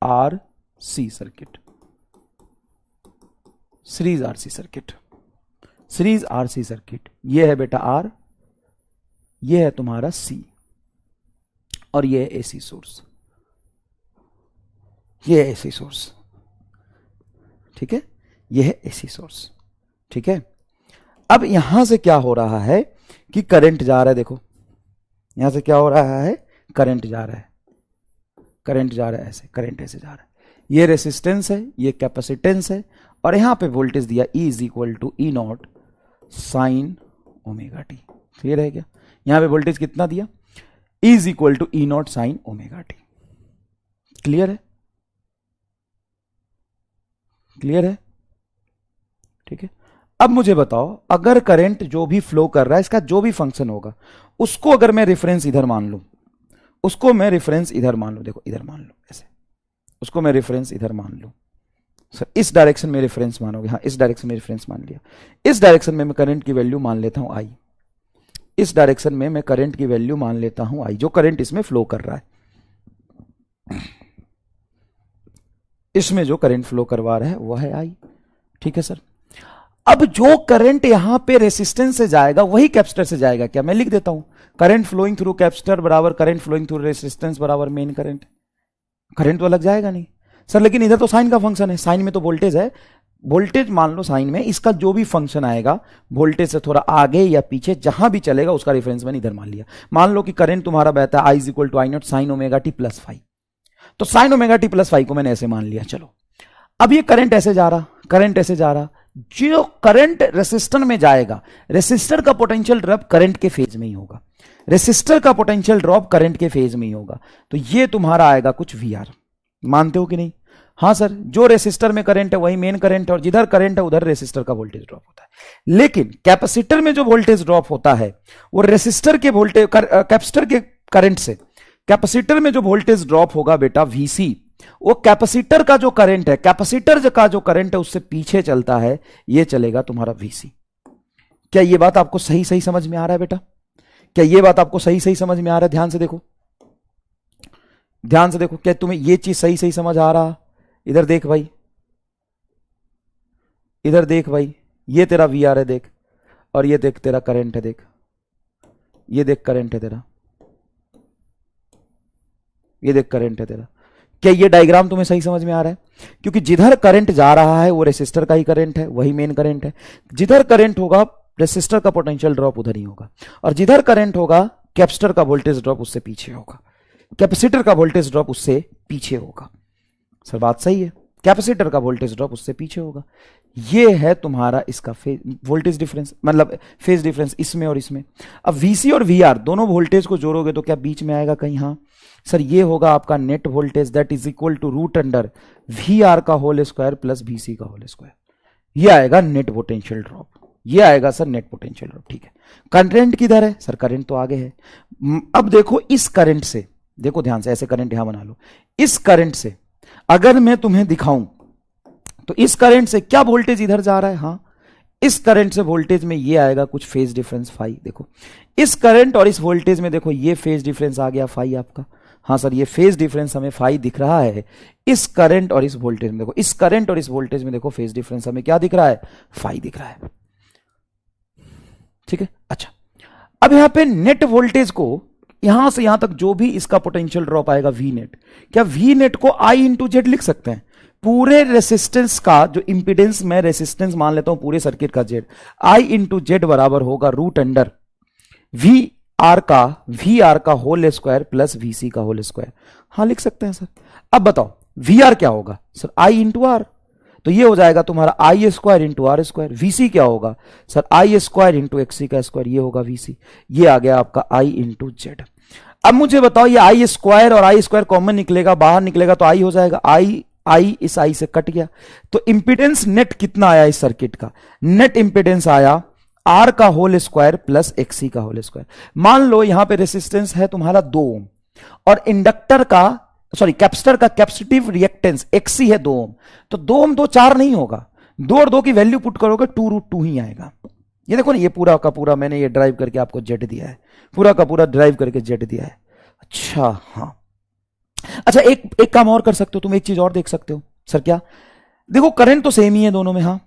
R C circuit, series R C circuit, series R C circuit, ये है बेटा आर, ये है तुम्हारा सी, और ये है एसी सोर्स, ये है एसी सोर्स, ठीक है, ये है एसी सोर्स, ठीक है। अब यहां से क्या हो रहा है कि करंट जा रहा है, देखो यहां से क्या हो रहा है, करंट जा रहा है, करंट जा रहा है, ऐसे करंट ऐसे जा रहा है, ये रेसिस्टेंस है, ये कैपेसिटेंस है, और यहां पे वोल्टेज दिया E is equal to E naught sine omega t. Clear है क्या? यहां पे वोल्टेज कितना दिया, E is equal to E naught sine omega t. Clear है? क्लियर है? ठीक है। अब मुझे बताओ, अगर करंट जो भी फ्लो कर रहा है, इसका जो भी फंक्शन होगा, उसको अगर मैं रेफरेंस इधर मान लूं, उसको मैं रेफरेंस इधर मान लूं, देखो इधर मान लूं ऐसे, उसको मैं रेफरेंस इधर मान लूं, सर इस डायरेक्शन में रेफरेंस मानोगे, हाँ इस डायरेक्शन में रेफरेंस मान लिया, इस डायरेक्शन में मैं करंट की वैल्यू मान लेता हूं आई, इस डायरेक्शन में मैं करंट की वैल्यू मान लेता हूं आई, जो करंट इसमें फ्लो कर रहा है, इसमें जो करंट फ्लो करवा रहा है वह है आई। ठीक है सर। अब जो करंट यहां पे रेसिस्टेंस से जाएगा वही कैपेसिटर से जाएगा क्या? मैं लिख देता हूं, करंट फ्लोइंग थ्रू कैपेसिटर बराबर करंट फ्लोइंग थ्रू रेसिस्टेंस बराबर मेन करंट। करंट तो अलग जाएगा नहीं सर, लेकिन इधर तो साइन का फंक्शन है, साइन में तो वोल्टेज है, वोल्टेज मान लो साइन में, इसका जो भी फंक्शन आएगा वोल्टेज से थोड़ा आगे या पीछे जहां भी चलेगा उसका रेफरेंस मैंने इधर मान लिया। मान लो कि करंट तुम्हारा बहता है I is equal to I not sine omega T plus 5, तो साइन ओमेगा टी प्लस 5 को मैंने ऐसे मान लिया। चलो अब ये करंट ऐसे जा रहा, करंट ऐसे जा रहा, जो करंट रेसिस्टर में जाएगा, रेसिस्टर का पोटेंशियल ड्रॉप करंट के फेज में ही होगा, रेसिस्टर का पोटेंशियल ड्रॉप करंट के फेज में ही होगा, तो ये तुम्हारा आएगा कुछ वी आर। मानते हो कि नहीं? हाँ सर, जो रेसिस्टर में करंट है वही मेन करंट है, और जिधर करंट है उधर रेसिस्टर का वोल्टेज ड्रॉप होता है। लेकिन कैपेसिटर में जो वोल्टेज ड्रॉप होता है वो रेसिस्टर के वोल्टेज, कैपेसिटर के करंट से, कैपेसिटर में जो वोल्टेज ड्रॉप होगा बेटा वीसी, वो कैपेसिटर का जो करंट है, कैपेसिटर का जो करंट है उससे पीछे चलता है, ये चलेगा तुम्हारा वीसी। क्या ये बात आपको सही सही समझ में आ रहा है बेटा? क्या ये बात आपको सही सही समझ में आ रहा है? ध्यान से देखो, ध्यान से देखो, क्या तुम्हें ये चीज सही सही समझ आ रहा? इधर देख भाई, इधर देख भाई, ये तेरा वी आर है देख, और ये देख तेरा करंट है देख, ये देख करंट है तेरा, ये देख करंट है तेरा। क्या ये डायग्राम तुम्हें सही समझ में आ रहा है? क्योंकि जिधर करंट जा रहा है वो रेसिस्टर का ही करंट है, वही मेन करंट है, जिधर करंट होगा रेसिस्टर का पोटेंशियल ड्रॉप उधर ही होगा, और जिधर करंट होगा कैपेसिटर का वोल्टेज ड्रॉप उससे पीछे होगा, कैपेसिटर का वोल्टेज ड्रॉप उससे पीछे होगा। सर बात सही है, कैपेसिटर का वोल्टेज ड्रॉप उससे पीछे होगा। ये है तुम्हारा इसका फेज वोल्टेज डिफरेंस, मतलब फेज डिफरेंस इसमें और इसमें। अब वीसी और वीआर दोनों वोल्टेज को जोड़ोगे तो क्या बीच में आएगा कहीं? हाँ सर, ये होगा आपका net voltage, that is equal to root under V R का होल स्क्वायर प्लस वीसी का होल स्क्वायर। ये आएगा नेट पोटेंशियल ड्रॉप, ये आएगा सर नेट पोटेंशियल ड्रॉप। ठीक है, करंट किधर है सर? करंट तो आगे है। अब देखो इस करंट से, देखो ध्यान से, ऐसे करंट यहां बना लो, इस करंट से अगर मैं तुम्हें दिखाऊं तो इस करंट से क्या वोल्टेज इधर जा रहा है? हाँ, इस करंट से वोल्टेज में ये आएगा कुछ फेज डिफरेंस फाई। देखो इस करंट और इस वोल्टेज में देखो ये फेज डिफरेंस आ गया फाई आपका। हाँ सर, ये फेज डिफरेंस हमें फाई दिख रहा है इस करंट और इस वोल्टेज में। देखो इस करंट और इस वोल्टेज में देखो फेज डिफरेंस हमें क्या दिख रहा है? फाई दिख रहा है। ठीक है, अच्छा अब यहां पे नेट वोल्टेज को यहां से यहां तक जो भी इसका पोटेंशियल ड्रॉप आएगा वी नेट, क्या वी नेट को आई इंटू जेड लिख सकते हैं? पूरे रेसिस्टेंस का जो इंपीडेंस, मैं रेसिस्टेंस मान लेता हूं पूरे सर्किट का जेड, आई इंटू जेड बराबर होगा रूट अंडर वी आर का होल स्क्वायर प्लस वीसी का होल स्क्वायर। हाँ लिख सकते हैं सर। अब बताओ वी आर क्या होगा सर? आई इंटू आर, तो ये हो जाएगा तुम्हारा I square into R square. VC क्या होगा sir? I square into XC का स्क्वायर, ये होगा वीसी। ये आ गया आपका आई इंटू जेड। अब मुझे बताओ, ये आई स्क्वायर और आई स्क्वायर कॉमन निकलेगा, बाहर निकलेगा तो आई हो जाएगा, आई इस आई से कट गया, तो इंपीडेंस नेट कितना आया इस सर्किट का? नेट इंपीडेंस आया आर का होल स्क्वायर प्लस एक्सी का होल स्क्वायर। मान लो यहां पे रेसिस्टेंस है तुम्हारा 2 ओम और इंडक्टर का, सॉरी कैपेसिटर का कैपेसिटिव रिएक्टेंस एक्सी है 2 ओम, तो 2 ओम 2 4 नहीं होगा, 2 और 2 की वैल्यू पुट करोगे 2√2 ही आएगा। ये देखो ना, ये पूरा का पूरा मैंने ये ड्राइव करके आपको जेड दिया है, पूरा का पूरा ड्राइव करके जेड दिया है। अच्छा हाँ, अच्छा एक काम और कर सकते हो तुम, एक चीज और देख सकते हो सर। क्या? देखो करंट तो सेम ही है दोनों में, हाँ,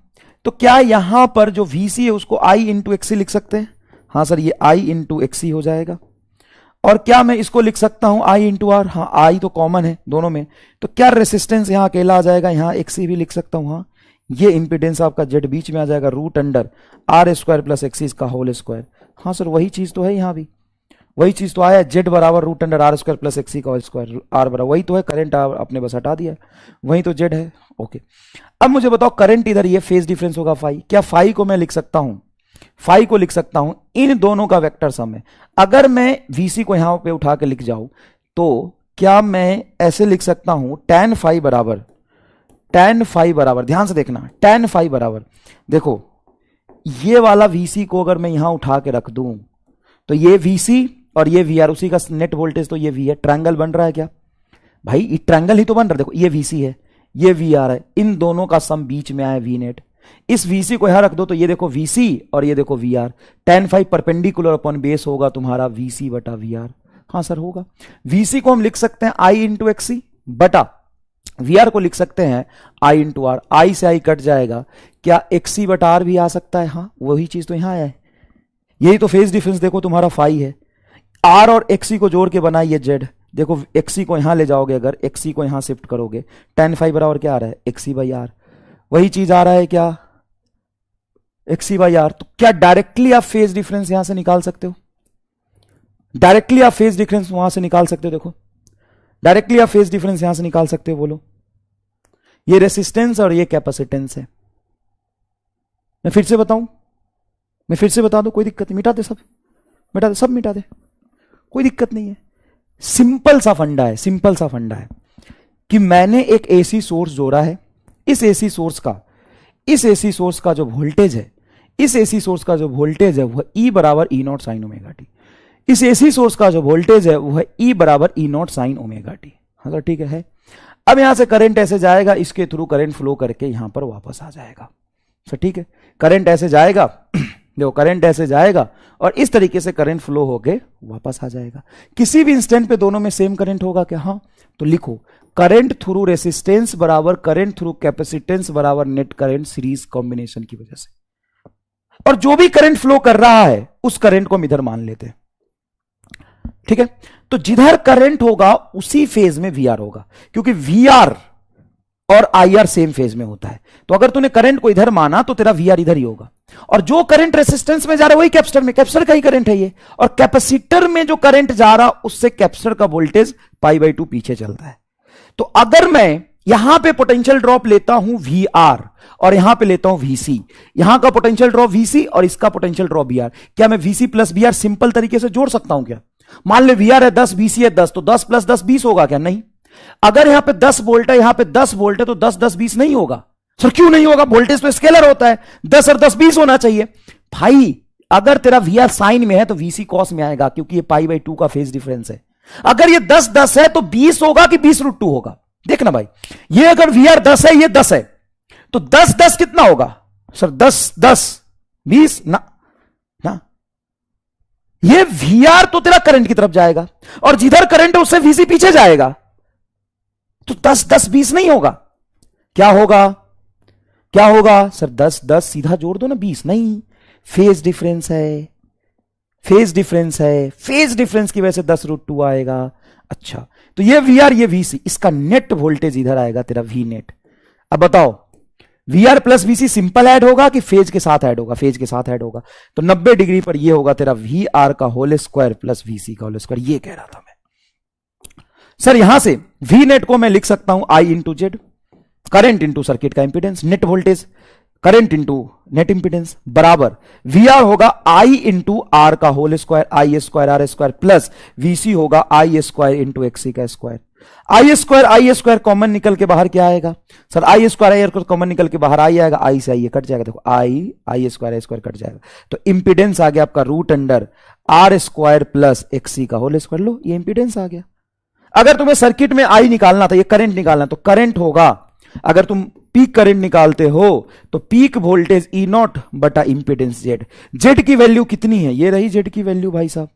तो क्या यहां पर जो वीसी है उसको आई इंटू एक्सी लिख सकते हैं? हाँ सर, ये आई इंटू एक्सी हो जाएगा। और क्या मैं इसको लिख सकता हूं आई इंटू आर? हाँ, आई तो कॉमन है दोनों में, तो क्या रेसिस्टेंस यहां अकेला आ जाएगा? यहां एक्सी भी लिख सकता हूं। हाँ, ये इंपीडेंस आपका जेड बीच में आ जाएगा root under R square plus XC का होल स्क्वायर। हाँ सर, वही चीज तो है यहां भी, वही चीज तो आया, जेड बराबर root under R square plus XC का होल स्क्वायर, आर बराबर वही तो है, करंट आपने बस हटा दिया, वही तो जेड है। ओके, अब मुझे बताओ करंट इधर ये फेज डिफरेंस होगा फाई, क्या फाई को मैं लिख सकता हूं, फाई को लिख सकता हूं इन दोनों का वेक्टर सम है। अगर मैं वीसी को यहां पे उठा के लिख जाऊं तो क्या मैं ऐसे लिख सकता हूं tan फाई बराबर, tan फाई बराबर, ध्यान से देखना, tan फाई बराबर, देखो ये वाला वीसी को अगर मैं यहां उठा के रख दूं तो ये वीसी और ये वी आर, उसी का नेट वोल्टेज तो ये वी है, ट्रायंगल बन रहा है क्या भाई, ये ट्रायंगल ही तो बन रहा है। देखो ये वीसी है, ये वी आर है, इन दोनों का सम बीच में आया वी नेट, इस वीसी को यहां रख दो तो ये देखो वीसी और ये देखो V R, tan phi perpendicular upon base होगा तुम्हारा वीसी बटा वी आर। हाँ सर होगा, वीसी को हम लिख सकते हैं आई इंटू एक्सी बटा वी आर को लिख सकते हैं आई इंटू आर, आई से आई कट जाएगा, क्या एक्सी बटा आर भी आ सकता है, हाँ वही चीज तो यहां आया है, यही तो फेज डिफरेंस देखो तुम्हारा फाई है, आर और एक्सी को जोड़ के बनाइए जेड, देखो एक्सी को यहां ले जाओगे, अगर एक्सी को यहां शिफ्ट करोगे tan फाई बराबर क्या आ रहा है, एक्सी बाई आर, वही चीज आ रहा है क्या, एक्सी बाई आर। तो क्या डायरेक्टली आप फेज डिफरेंस यहां से निकाल सकते हो, डायरेक्टली आप फेज डिफरेंस वहां से निकाल सकते हो, देखो डायरेक्टली आप फेज डिफरेंस यहां से निकाल सकते हो, बोलो ये रेसिस्टेंस और ये कैपेसिटेंस है। मैं फिर से बताऊं, मैं फिर से बता दूं, कोई दिक्कत नहीं, मिटा दे सब, मिटा दे सब, मिटा दे, कोई दिक्कत नहीं है, सिंपल सा फंडा है, सिंपल सा फंडा है कि मैंने एक एसी सोर्स जोड़ा है, इस एसी सोर्स का, इस एसी सोर्स का जो वोल्टेज है, इस एसी सोर्स का जो वोल्टेज है वह ई बराबर ई नॉट साइन ओमेगा टी, इस एसी सोर्स का जो वोल्टेज है वह ई बराबर ई नॉट साइन ओमेगा टी। हाँ सर ठीक है। अब यहां से करंट ऐसे जाएगा, इसके थ्रू करंट फ्लो करके यहां पर वापस आ जाएगा, सर ठीक है, करंट ऐसे जाएगा देखो करंट ऐसे जाएगा और इस तरीके से करंट फ्लो होके वापस आ जाएगा। किसी भी इंस्टेंट पे दोनों में सेम करंट होगा क्या, हाँ तो लिखो करंट थ्रू रेसिस्टेंस बराबर करंट थ्रू कैपेसिटेंस बराबर नेट करंट सीरीज कॉम्बिनेशन की वजह से, और जो भी करंट फ्लो कर रहा है उस करंट को हम इधर मान लेते हैं, ठीक है। तो जिधर करंट होगा उसी फेज में वीआर होगा, क्योंकि वीआर और आईआर सेम फेज में होता है, तो अगर तूने करंट को इधर माना तो तेरा वीआर इधर ही होगा, और जो करंट रेसिस्टेंस में जा रहा है वही कैपेसिटर में, कैपेसिटर का ही करंट है ये, और कैपेसिटर में जो करंट जा रहा उससे कैपेसिटर का वोल्टेज पाई बाई 2 पीछे चलता है। तो अगर मैं यहां पे पोटेंशियल ड्रॉप लेता हूं वी आर और यहां पे लेता हूं वीसी, यहां का पोटेंशियल ड्रॉप वीसी और इसका पोटेंशियल ड्रॉप वी आर, क्या मैं VC plus V R simple तरीके से जोड़ सकता हूं क्या? मान ले वी आर है 10, वीसी है 10, तो 10 प्लस 10 20 होगा क्या? नहीं। अगर यहां पे 10 वोल्ट है, यहां पे 10 वोल्ट है, तो 10 10 20 नहीं होगा। सर क्यों नहीं होगा? वोल्टेज तो स्केलर होता है, 10 और 10 20 होना चाहिए। भाई अगर तेरा वी आर साइन में है तो वीसी कॉस में आएगा, क्योंकि ये पाई बाई 2 का फेज डिफरेंस है। अगर ये 10 10 है तो 20 होगा कि 20√2 होगा? देखना भाई, ये अगर वी आर 10 है, ये 10 है, तो 10 10 कितना होगा? सर 10 10 20 ना, ये वी आर तो तेरा करंट की तरफ जाएगा, और जिधर करंट है उससे वीसी पीछे जाएगा, तो 10 10 20 नहीं होगा। क्या होगा? क्या होगा? सर 10 10 सीधा जोड़ दो ना, 20 नहीं, फेज डिफरेंस है, फेज डिफरेंस है, फेज डिफरेंस की वजह से 10√2 आएगा। अच्छा, तो ये वी आर, ये वीसी, इसका नेट वोल्टेज इधर आएगा तेरा वी नेट। अब बताओ V R plus VC simple add होगा कि फेज के साथ ऐड होगा? फेज के साथ ऐड होगा, तो 90 डिग्री पर ये होगा तेरा वी आर का होल स्क्वायर प्लस वीसी का होल स्क्वायर। ये कह रहा था मैं। सर यहां से वी नेट को मैं लिख सकता हूं I into Z, current into circuit का impedance, net voltage current into net impedance बराबर वी आर होगा आई इंटू आर का whole square, I square R square, plus VC होगा आई स्क्वायर इंटू एक्सी का स्क्वायर। आई स्क्वायर कॉमन निकल के बाहर क्या आएगा? सर आई स्क्वायर कॉमन निकल के बाहर आई आएगा, आई से आई कट जाएगा, देखो आई स्क्वायर कट जाएगा, तो इंपीडेंस आ गया आपका root under R square plus XC का होल स्क्वायर। लो ये इंपीडेंस आ गया। अगर तुम्हें सर्किट में आई निकालना था, ये करंट निकालना, तो करंट होगा, अगर तुम पीक करंट निकालते हो तो पीक वोल्टेज ई नॉट बटा इंपीडेंस जेड। जेड की वैल्यू कितनी है? ये रही जेड की वैल्यू भाई साहब।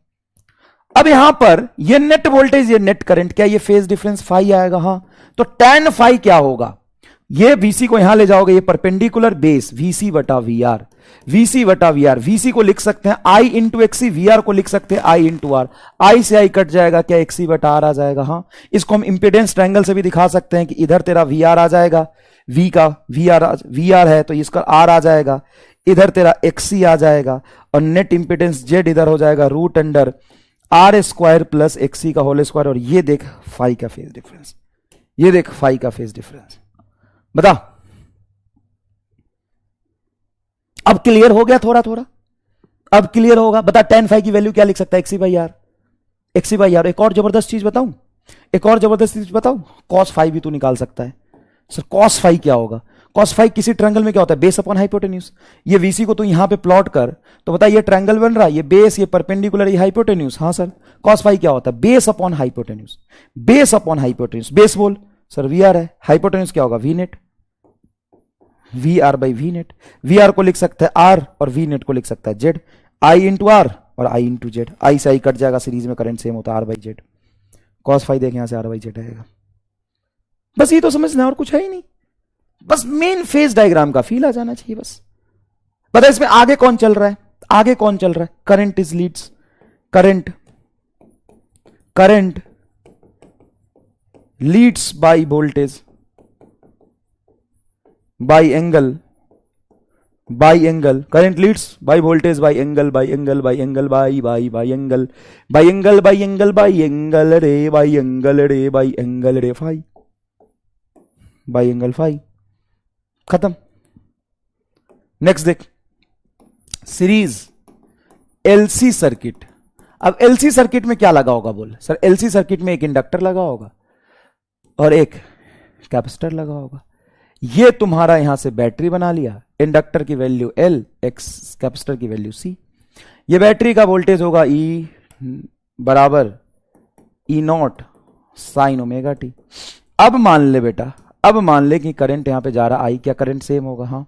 अब यहां पर ये नेट वोल्टेज, ये नेट करंट, क्या ये फेज डिफरेंस फाई आएगा? हां, तो tan फाई क्या होगा? ये वीसी को यहां ले जाओगे, ये परपेंडिकुलर बेस वीसी बटा वी आर, वीसी बटा वी आर। वीसी को लिख सकते हैं I into XC, we R को लिख सकते हैं आई इंटू आर। आई से आई कट जाएगा, क्या एक्सी बटा आर आ जाएगा? हाँ, इसको हम इंपीडेंस ट्रायंगल से भी दिखा सकते हैं कि इधर तेरा वी आर आ जाएगा, वी का वी आर है तो इसका आर आ जाएगा, इधर तेरा एक्सी आ जाएगा, और नेट इंपीडेंस जेड इधर हो जाएगा root under R square plus XC का होल स्क्वायर, और ये देख फाई का फेज डिफरेंस, ये देख फाई का फेज डिफरेंस। बता, अब क्लियर हो गया थोड़ा थोड़ा, अब क्लियर होगा। बता tan फाई की वैल्यू क्या लिख सकता है, XC by R, XC by R. एक और जबरदस्त चीज बताऊं, एक और जबरदस्त चीज बताऊं, कॉस फाई भी तू निकाल सकता है। सर कॉस फाई क्या होगा, कॉस फाई किसी ट्रायंगल में क्या होता है, बेस अपॉन हाइपोटेन्यूज। ये वीसी को तू यहां पे प्लॉट कर तो बता, ये ट्रायंगल बन रहा है, ये बेस, ये परपेंडिकुलर, ये हाइपोटेन्यूज। हाँ सर, कॉस फाई क्या होता है, base upon hypotenuse, base upon hypotenuse. Base बोल सर वी आर है, हाइपोटेन्यूज क्या होगा, V net, V R by V net. V R को लिख सकता है आर और वी नेट को लिख सकता है जेड, आई इंटू आर और आई इंटू जेड। आई से आई कट जाएगा, सीरीज में करंट सेम होता है, R by Z. Cos phi देख, यहां से आर बाई जेड आएगा। बस ये तो समझना, और कुछ है ही नहीं, बस मेन फेज डायग्राम का फील आ जाना चाहिए बस। पता है इसमें आगे कौन चल रहा है, आगे कौन चल रहा है, current is leads, current, current leads by voltage by angle, by angle, current leads by voltage by angle, by angle, by angle, by by by angle, by angle, by angle, by angle रे, by angle रे, by angle रे phi, by angle phi. खत्म। Next देख, series LC circuit. अब LC circuit में क्या लगा होगा बोल, सर एलसी सर्किट में एक इंडक्टर लगा होगा और एक कैपेसिटर लगा होगा। ये तुम्हारा यहां से बैटरी बना लिया, इंडक्टर की वैल्यू एल, एक्स कैपेसिटर की वैल्यू सी। ये बैटरी का वोल्टेज होगा ई बराबर ई नॉट साइन ओमेगा टी। अब मान ले बेटा, अब मान ले कि करंट यहां पे जा रहा आई, क्या करंट सेम होगा, हाँ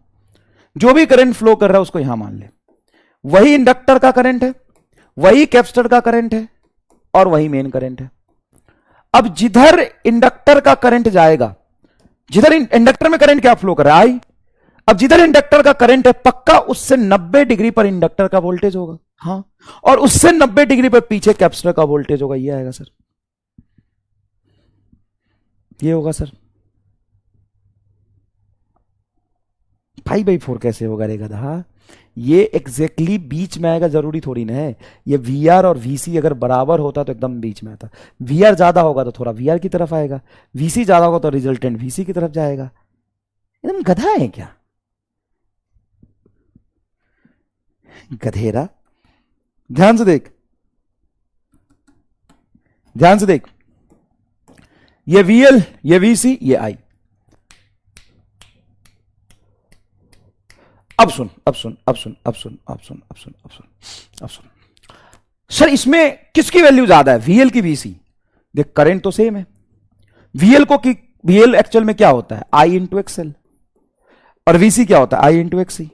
जो भी करंट फ्लो कर रहा है उसको यहां मान ले, वही इंडक्टर का करंट है, वही कैपेसिटर का करंट है और वही मेन करंट है। अब जिधर इंडक्टर का करंट जाएगा, जिधर इंडक्टर में करंट क्या फ्लो कर रहा है आई, अब जिधर इंडक्टर का करंट है पक्का उससे 90 डिग्री पर इंडक्टर का वोल्टेज होगा, हाँ, और उससे 90 डिग्री पर पीछे कैपेसिटर का वोल्टेज होगा। ये आएगा सर, ये होगा सर। 5/4 कैसे होगा रे गधा, ये एग्जैक्टली बीच में आएगा, जरूरी थोड़ी ना है। ये वी आर और वीसी अगर बराबर होता तो एकदम बीच में आता, वी आर ज्यादा होगा तो थोड़ा वी आर की तरफ आएगा, वीसी ज्यादा होगा तो रिजल्टेंट वीसी की तरफ जाएगा। एकदम गधा है क्या, गधेरा। ध्यान से देख, ध्यान से देख, ये वीएल, ये वीसी, ये आई। अब सुन, अब सुन, अब सुन, अब सुन, अब सुन, अब सुन, अब सुन, अब सुन। सर इसमें किसकी वैल्यू ज्यादा है, वीएल की वीसी? देख करंट तो सेम है, वीएल को की वीएल एक्चुअल में क्या होता है, आई इंटू एक्सएल, और वीसी क्या होता है, आई इंटू एक्सी।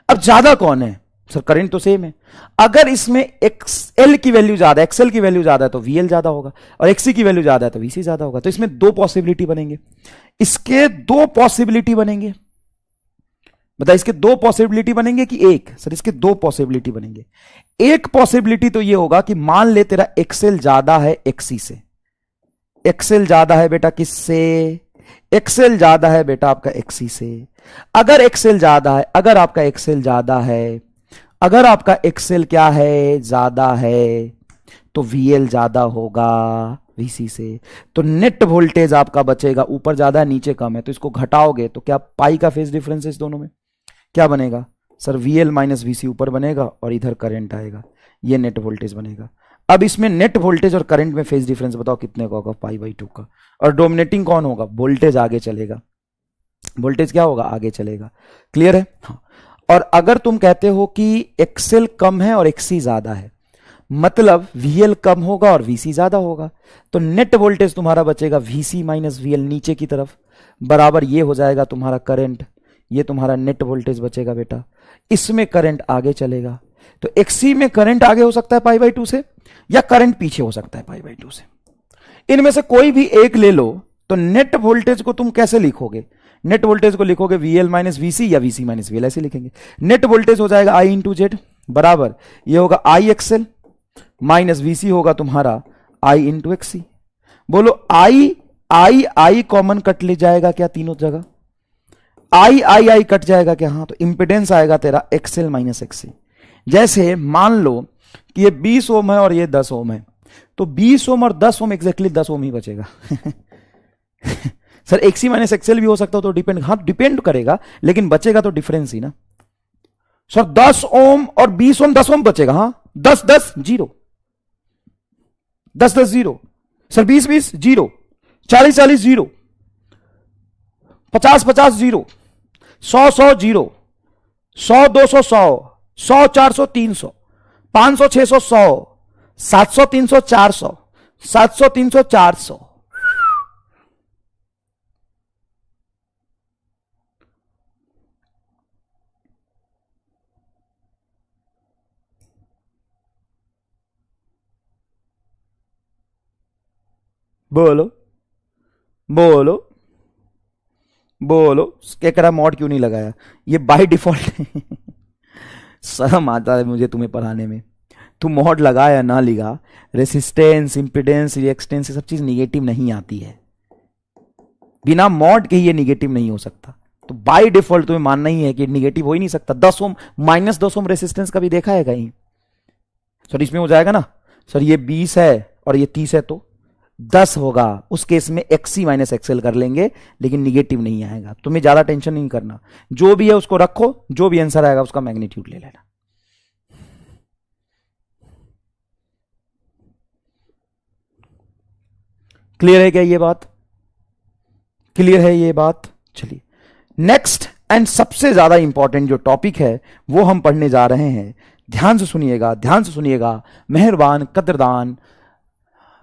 अब ज्यादा कौन है, सर करंट तो सेम है। अगर इसमें एक्सएल की वैल्यू ज्यादा, एक्सएल की वैल्यू ज्यादा है तो वीएल ज्यादा होगा, और एक्सी की वैल्यू ज्यादा है तो वीसी ज्यादा होगा। तो इसमें दो पॉसिबिलिटी बनेंगे, इसके दो पॉसिबिलिटी बनेंगे। बता, इसके दो पॉसिबिलिटी बनेंगे कि एक? सर इसके दो पॉसिबिलिटी बनेंगे। एक पॉसिबिलिटी तो ये होगा कि मान ले तेरा एक्सएल ज्यादा है एक्सी से, एक्सएल ज्यादा है बेटा किससे, एक्सएल ज्यादा है बेटा आपका एक्सी से। अगर एक्सएल ज्यादा है, अगर आपका एक्सएल ज्यादा है, अगर आपका एक्सएल क्या है, ज्यादा है, तो वीएल ज्यादा होगा वीसी से। तो नेट वोल्टेज आपका बचेगा, ऊपर ज्यादा है नीचे कम है, तो इसको घटाओगे तो क्या पाई का फेज डिफरेंस है इस दोनों में, क्या बनेगा सर, वीएल माइनस वीसी ऊपर बनेगा और इधर करंट आएगा, ये नेट वोल्टेज बनेगा। अब इसमें नेट वोल्टेज और करंट में फेज डिफरेंस बताओ कितने का होगा, पाई/2 का। और डोमिनेटिंग कौन होगा, वोल्टेज आगे चलेगा, वोल्टेज क्या होगा, आगे चलेगा। क्लियर है, हाँ। और अगर तुम कहते हो कि एक्सएल कम है और एक्सी ज्यादा है, मतलब वीएल कम होगा और वीसी ज्यादा होगा, तो नेट वोल्टेज तुम्हारा बचेगा वीसी माइनस वीएल नीचे की तरफ, बराबर ये हो जाएगा तुम्हारा करंट, ये तुम्हारा नेट वोल्टेज बचेगा बेटा। इसमें करंट आगे चलेगा, तो एक्सी में करंट आगे हो सकता है पाई/2 से, या करंट पीछे हो सकता है पाई/2 से। इनमें से कोई भी एक ले लो, तो नेट वोल्टेज को तुम कैसे लिखोगे, नेट वोल्टेज को लिखोगे वीएल माइनस वीसी या वीसी माइनस वीएल, ऐसे लिखेंगे। नेट वोल्टेज हो जाएगा आई इंटू जेड, बराबर ये होगा आई एक्सएल माइनस वीसी होगा तुम्हारा आई इंटू एक्सी। बोलो आई आई आई कॉमन कट ले जाएगा क्या, तीनों जगह आई आई आई कट जाएगा क्या, हाँ, तो इंपेडेंस आएगा तेरा एक्सएल माइनस एक्सी। जैसे मान लो कि ये 20 ओम है और ये 10 ओम है, तो 20 ओम और 10 ओम एग्जैक्टली 10 ओम ही बचेगा। सर एक्सी माइनस एक्सएल भी हो सकता हो, तो डिपेंड, हाँ डिपेंड करेगा, लेकिन बचेगा तो डिफरेंस ही ना। सर 10 ओम और 20 ओम, 10 ओम बचेगा, हाँ 10 10 zero, 10 10 zero, sir 20 20 zero, 40 40 zero, 50 50 zero, 100 100 zero, 100 200 100, 100 400 300, 500 600 100, 700 300 400, 700 300 400। बोलो बोलो बोलो, क्या करा, मॉड क्यों नहीं लगाया? ये बाय डिफॉल्ट है। शर्म आता है मुझे तुम्हें पढ़ाने में। तू मॉड लगा या ना लगा, रेसिस्टेंस इंपिडेंस रिएक्टेंस सब चीज निगेटिव नहीं आती है, बिना मॉड के ही ये निगेटिव नहीं हो सकता। तो बाय डिफॉल्ट तुम्हें मानना ही है कि निगेटिव हो ही नहीं सकता। 10 ओम माइनस 10 ओम रेसिस्टेंस का भी देखा है कहीं? सर इसमें हो जाएगा ना, सर ये 20 है और ये 30 है तो 10 होगा, उस केस में एक्सी माइनस एक्सएल कर लेंगे, लेकिन निगेटिव नहीं आएगा। तुम्हें ज्यादा टेंशन नहीं करना, जो भी है उसको रखो, जो भी आंसर आएगा उसका मैग्नीट्यूड ले लेना। क्लियर है क्या ये बात? क्लियर है ये बात? चलिए नेक्स्ट एंड सबसे ज्यादा इंपॉर्टेंट जो टॉपिक है वो हम पढ़ने जा रहे हैं। ध्यान से सुनिएगा, ध्यान से सुनिएगा, मेहरबान, कदरदान,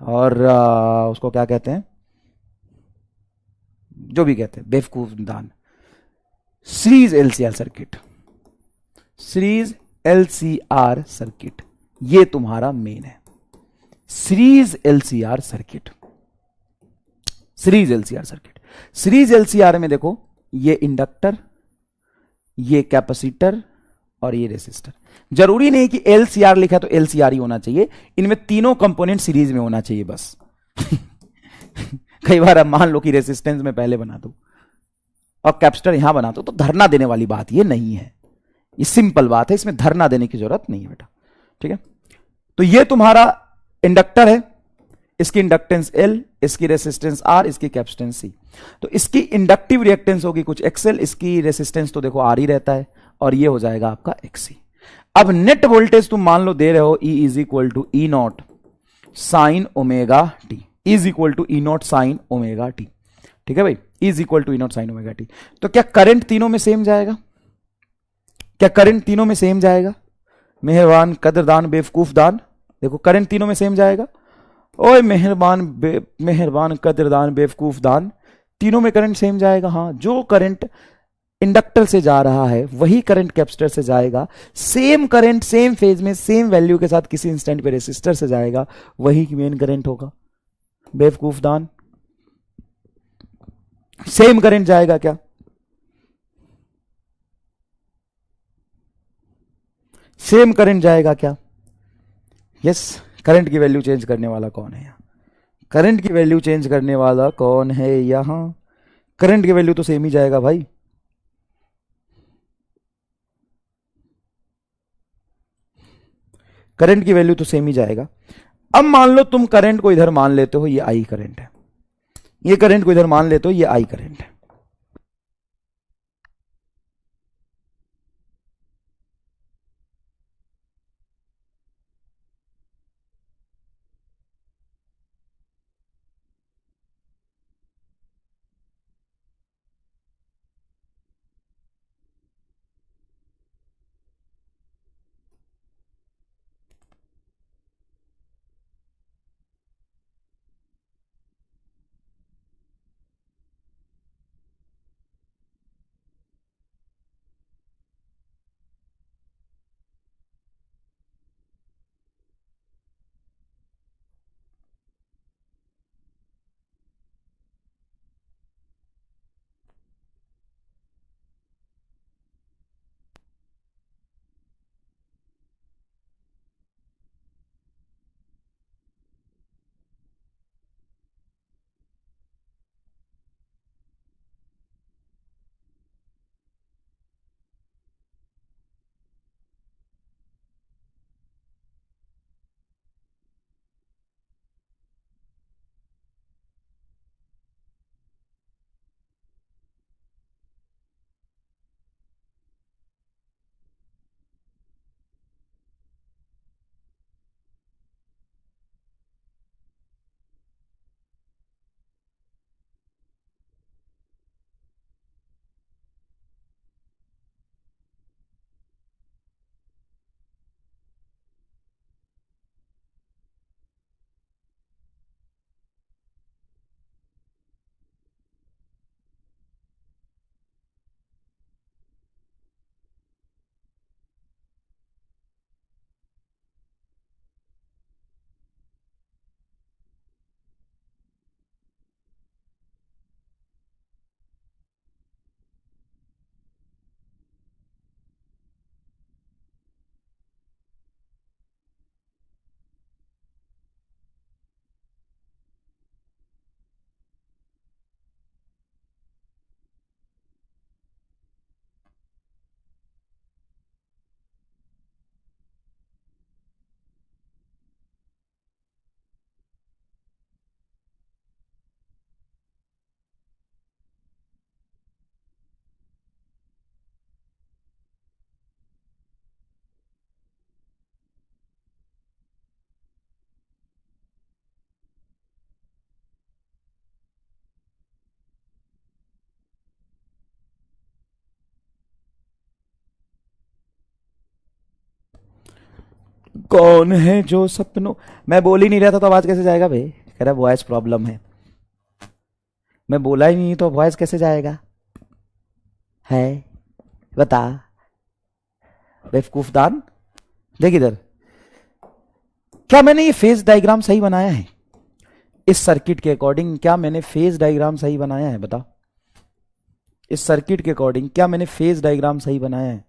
और उसको क्या कहते हैं, जो भी कहते हैं, बेवकूफ दान। Series LCR circuit, series LCR circuit, ये तुम्हारा मेन है। Series LCR circuit, series LCR circuit. Series LCR में देखो, ये इंडक्टर, ये कैपेसिटर और ये रेसिस्टर। जरूरी नहीं कि एलसीआर लिखा तो एलसीआर ही होना चाहिए, इनमें तीनों कंपोनेंट सीरीज में होना चाहिए बस। कई बार अब मान लो कि रेसिस्टेंस में पहले बना दो और कैपेसिटर यहां बना दो, तो धरना देने वाली बात ये नहीं है, ये सिंपल बात है, इसमें धरना देने की जरूरत नहीं है बेटा। ठीक है, तो ये तुम्हारा इंडक्टर है, इसकी इंडक्टेंस L, इसकी रेसिस्टेंस R, इसकी कैपेसिटेंस C। तो इसकी इंडक्टिव रिएक्टेंस होगी कुछ XL, इसकी रेसिस्टेंस तो देखो R ही रहता है, और ये हो जाएगा आपका XC। अब नेट वोल्टेज तुम मान लो दे रहे हो E is equal to E naught sine omega t, is equal to E naught sine omega t. ठीक है भाई, is equal to E naught sine omega t. तो क्या करंट तीनों में सेम जाएगा? क्या करंट तीनों में सेम जाएगा? मेहरबान, कदरदान, बेवकूफ दान, देखो करंट तीनों में सेम जाएगा। ओए मेहरबान, मेहरबान, कदरदान, बेवकूफ दान, तीनों में करंट सेम जाएगा। हाँ, जो करंट इंडक्टर से जा रहा है वही करंट कैपेसिटर से जाएगा, सेम करंट सेम फेज में सेम वैल्यू के साथ किसी इंस्टेंट पे रेसिस्टर से जाएगा, वही मेन करंट होगा। बेवकूफ दान, सेम करंट जाएगा क्या? सेम करंट जाएगा क्या? यस, करंट की वैल्यू चेंज करने वाला कौन है यहां? करंट की वैल्यू चेंज करने वाला कौन है यहां? करंट की वैल्यू तो सेम ही जाएगा भाई। करंट की वैल्यू तो सेम ही जाएगा। अब मान लो तुम करंट को इधर मान लेते हो, ये आई करंट है, ये करंट को इधर मान लेते हो, ये आई करंट है। कौन है जो सपनों, मैं बोल ही नहीं रहा था तो आवाज कैसे जाएगा भाई? कह रहा वॉइस प्रॉब्लम है। मैं बोला ही नहीं तो वॉइस कैसे जाएगा? है बता बेवकूफदान। देख इधर, क्या मैंने ये फेज डायग्राम सही बनाया है? इस सर्किट के अकॉर्डिंग क्या मैंने फेज डायग्राम सही बनाया है? बता, इस सर्किट के अकॉर्डिंग क्या मैंने फेज डायग्राम सही बनाया है?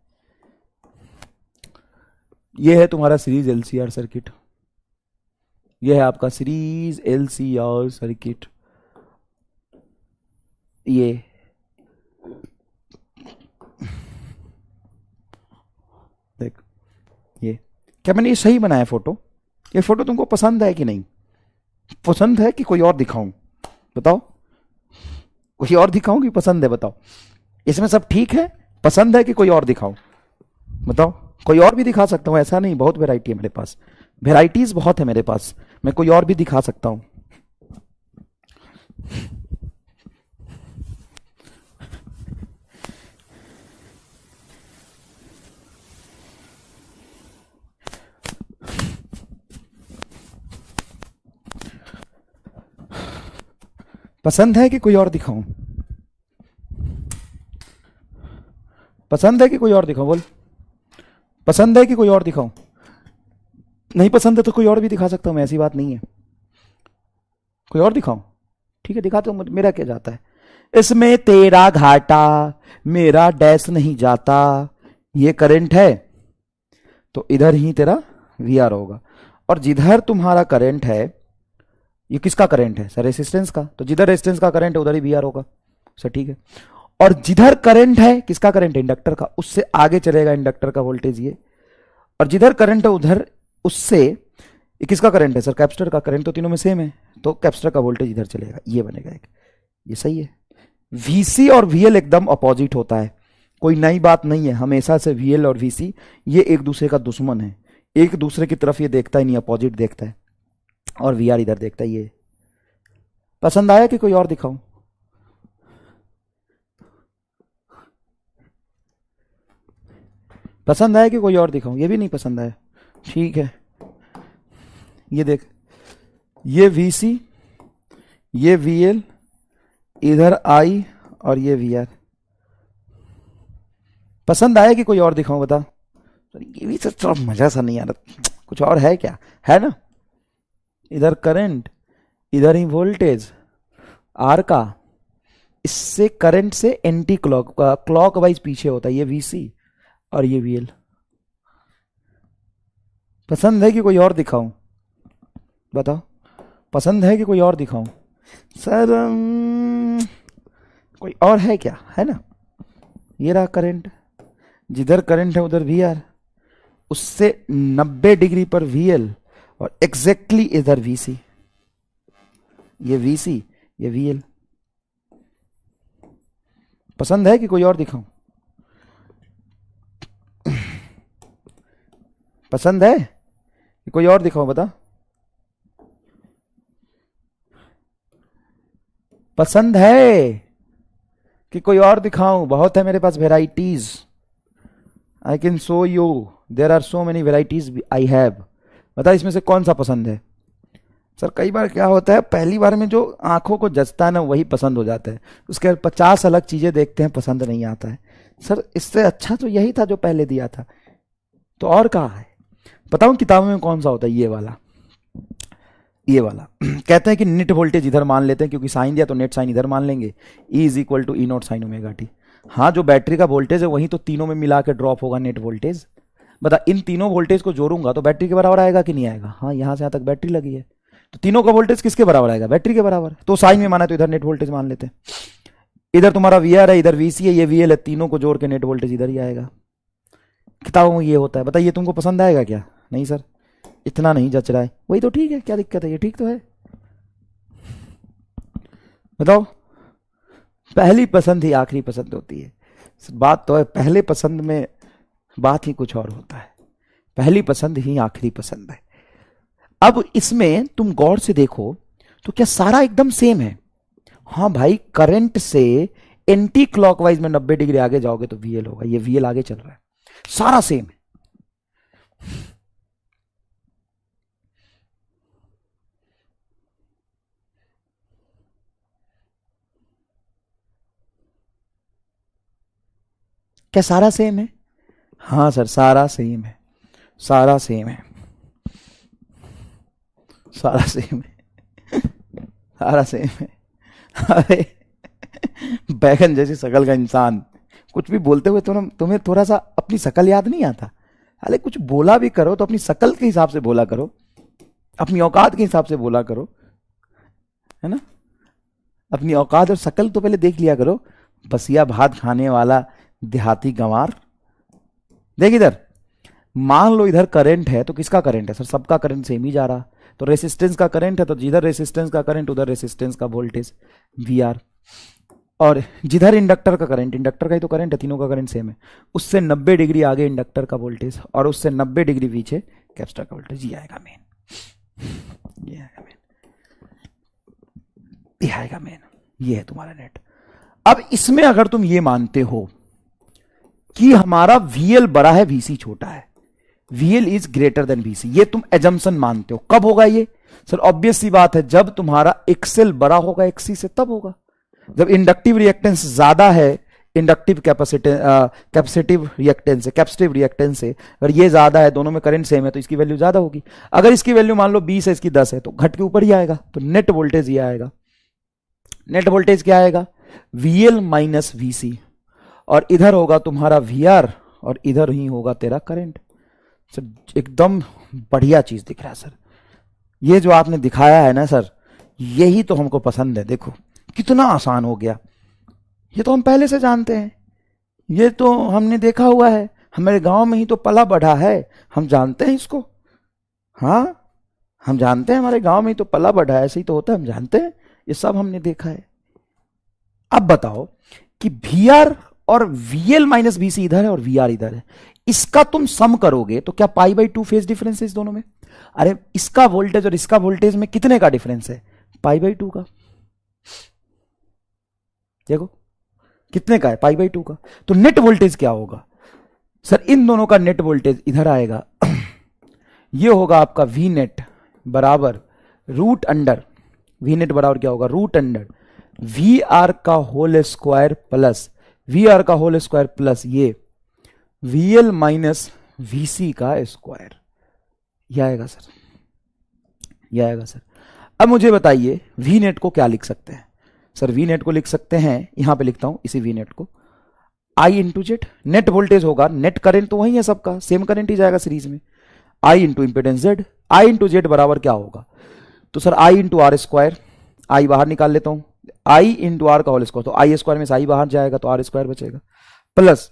ये है तुम्हारा सीरीज एलसीआर सर्किट, ये है आपका सीरीज एलसीआर सर्किट। ये देख, ये क्या मैंने ये सही बनाया फोटो? ये फोटो तुमको पसंद है कि नहीं? पसंद है कि कोई और दिखाऊं? बताओ, कोई और दिखाऊं कि पसंद है? बताओ, इसमें सब ठीक है, पसंद है कि कोई और दिखाऊं? बताओ, कोई और भी दिखा सकता हूं, ऐसा नहीं, बहुत वैरायटी है मेरे पास, वैरायटीज बहुत है मेरे पास, मैं कोई और भी दिखा सकता हूं। पसंद है कि कोई और दिखाऊं? पसंद है कि कोई और दिखाऊं? बोल, पसंद है कि कोई और दिखाऊं? नहीं पसंद है तो कोई और भी दिखा सकता हूं मैं, ऐसी बात नहीं है। कोई और दिखाऊं? ठीक है, दिखा तो, मेरा क्या जाता है इसमें? तेरा घाटा मेरा डैश नहीं जाता। ये करंट है तो इधर ही तेरा वीआर होगा, और जिधर तुम्हारा करंट है, ये किसका करंट है सर? रेसिस्टेंस का, तो जिधर रेसिस्टेंस का करंट है उधर ही वीआर होगा सर, ठीक है। और जिधर करंट है, किसका करंट है? इंडक्टर का, उससे आगे चलेगा इंडक्टर का वोल्टेज ये, और जिधर करंट है उधर उससे, ये किसका करंट है सर? कैपेसिटर का। करंट तो तीनों में सेम है, तो कैपेसिटर का वोल्टेज इधर चलेगा, ये बनेगा एक, ये सही है। वीसी और वीएल एकदम अपोजिट होता है, कोई नई बात नहीं है, हमेशा से वीएल और वीसी ये एक दूसरे का दुश्मन है, एक दूसरे की तरफ ये देखता ही नहीं, अपोजिट देखता है, और वीआर इधर देखता है। ये पसंद आया कि कोई और दिखाऊं? पसंद आया कि कोई और दिखाऊं? ये भी नहीं पसंद आया, ठीक है। ये देख, ये वीसी, ये वीएल, इधर आई, और ये वीआर। पसंद आया कि कोई और दिखाऊं? बता। ये भी तो थोड़ा मजा सा नहीं आ रहा, कुछ और है क्या? है ना, इधर करंट, इधर ही वोल्टेज आर का, इससे करंट से एंटी क्लॉक, क्लॉक वाइज पीछे होता है, ये वीसी और ये वीएल। पसंद है कि कोई और दिखाऊं? बताओ, पसंद है कि कोई और दिखाऊं? सर कोई और है क्या? है ना, ये रहा करंट, जिधर करंट है उधर वीआर, उससे 90 डिग्री पर वीएल, और एग्जैक्टली इधर वीसी, ये वीसी ये वीएल। पसंद है कि कोई और दिखाऊं? पसंद है कि कोई और दिखाऊं? बता, पसंद है कि कोई और दिखाऊं? बहुत है मेरे पास varieties, I can show you, there are so many varieties I have. बता, इसमें से कौन सा पसंद है? सर कई बार क्या होता है, पहली बार में जो आंखों को जचता है ना वही पसंद हो जाता है, उसके बाद 50 अलग चीजें देखते हैं, पसंद नहीं आता है। सर इससे अच्छा तो यही था जो पहले दिया था, तो और कहा है? बताऊं किताबों में कौन सा होता है? ये वाला, ये वाला कहते हैं कि नेट वोल्टेज इधर मान लेते हैं, क्योंकि साइन दिया तो नेट साइन इधर मान लेंगे, E is equal to E naught sine omega t. हाँ, जो बैटरी का वोल्टेज है वही तो तीनों में मिला के ड्रॉप होगा नेट वोल्टेज। बता, इन तीनों वोल्टेज को जोड़ूंगा तो बैटरी के बराबर आएगा कि नहीं आएगा? हाँ, यहां से यहां तक बैटरी लगी है, तो तीनों का वोल्टेज किसके बराबर आएगा? बैटरी के बराबर। तो साइन में माना तो इधर नेट वोल्टेज मान लेते हैं, इधर तुम्हारा वीआर है, इधर वीसी है, ये वीएल है, तीनों को जोड़ के नेट वोल्टेज इधर ही आएगा। किताबों में ये होता है। बताइए तुमको पसंद आएगा क्या? नहीं सर, इतना नहीं जच रहा है, वही तो ठीक है, क्या दिक्कत है? ये ठीक तो है। बताओ, पहली पसंद ही आखिरी पसंद होती है, बात तो है, पहले पसंद में बात ही कुछ और होता है, पहली पसंद ही आखिरी पसंद है। अब इसमें तुम गौर से देखो तो क्या सारा एकदम सेम है? हाँ भाई, करंट से एंटी क्लॉकवाइज में 90 डिग्री आगे जाओगे तो वीएल होगा, ये वीएल आगे चल रहा है, सारा सेम है। क्या सारा सेम है? हाँ सर, सारा सेम है, सारा सेम है, सारा सेम है, सारा सेम है। अरे बैगन जैसी शकल का इंसान, कुछ भी बोलते हुए तुम्हें थोड़ा सा अपनी शकल याद नहीं आता? अरे कुछ बोला भी करो तो अपनी शकल के हिसाब से बोला करो, अपनी औकात के हिसाब से बोला करो, है ना? अपनी औकात और शकल तो पहले देख लिया करो। बसिया भात खाने वाला देहाती गंवार। देख इधर, मान लो इधर करंट है, तो किसका करंट है सर? सबका करंट सेम ही जा रहा, तो रेसिस्टेंस का करंट है, तो जिधर रेसिस्टेंस का करंट उधर रेसिस्टेंस का वोल्टेज वी आर, और जिधर इंडक्टर का करंट, इंडक्टर का ही तो करंट है, तीनों का करंट सेम है, उससे 90 डिग्री आगे इंडक्टर का वोल्टेज और उससे 90 डिग्री पीछे कैपेसिटर का वोल्टेज। ये आएगा मेन, ये आएगा मेन, ये आएगा मेन, ये है तुम्हारा नेट। अब इसमें अगर तुम ये मानते हो कि हमारा VL बड़ा है, VC छोटा है, VL is greater than VC, ये तुम एजम्पशन मानते हो, कब होगा ये? सर ऑब्वियस सी बात है, जब तुम्हारा XL बड़ा होगा XC से, तब होगा। जब इंडक्टिव रिएक्टेंस ज्यादा है, इंडक्टिव कैपेसिटिव रिएक्टेंस से, कैपेसिटिव रिएक्टेंस से अगर ये ज्यादा है, दोनों में करंट सेम है, तो इसकी वैल्यू ज्यादा होगी। अगर इसकी वैल्यू मान लो 20 है, इसकी 10 है, तो घट के ऊपर ही आएगा, तो नेट वोल्टेज ये आएगा। नेट वोल्टेज क्या आएगा? VL माइनस VC, और इधर होगा तुम्हारा VR, और इधर ही होगा तेरा करंट। सर एकदम बढ़िया चीज दिख रहा है सर, ये जो आपने दिखाया है ना सर, यही तो हमको पसंद है। देखो कितना आसान हो गया, ये तो हम पहले से जानते हैं, ये तो हमने देखा हुआ है, हमारे गांव में ही तो पला बढ़ा है, हम जानते हैं इसको। हाँ हम जानते हैं, हमारे गांव में ही तो पला बढ़ा है, ऐसे ही तो होता है, हम जानते हैं, ये सब हमने देखा है। अब बताओ कि VR और VL माइनस VC इधर है और VR इधर है, इसका तुम सम करोगे तो क्या π/2 फेज डिफरेंस है इस दोनों में? अरे इसका वोल्टेज और इसका वोल्टेज में कितने का डिफरेंस है? π/2 का। देखो कितने का है? π/2 का। तो नेट वोल्टेज क्या होगा सर? इन दोनों का नेट वोल्टेज इधर आएगा, ये होगा आपका V नेट बराबर रूट अंडर, V नेट बराबर क्या होगा? रूट अंडर VR का होल स्क्वायर प्लस VR का होल स्क्वायर प्लस ये VL माइनस VC का स्क्वायर। यह आएगा सर, यह आएगा सर। अब मुझे बताइए V नेट को क्या लिख सकते हैं? सर V नेट को लिख सकते हैं, यहां पे लिखता हूं इसी V नेट को, I into Z. Net voltage होगा, नेट करंट तो वही है सबका, सेम करंट ही जाएगा सीरीज में, I into impedance Z. I into Z बराबर क्या होगा? तो sir I into R square, I बाहर निकाल लेता हूं, I इंटू आर का होल स्क्वायर, तो I स्क्वायर में से I बाहर जाएगा तो आर स्क्वायर बचेगा, प्लस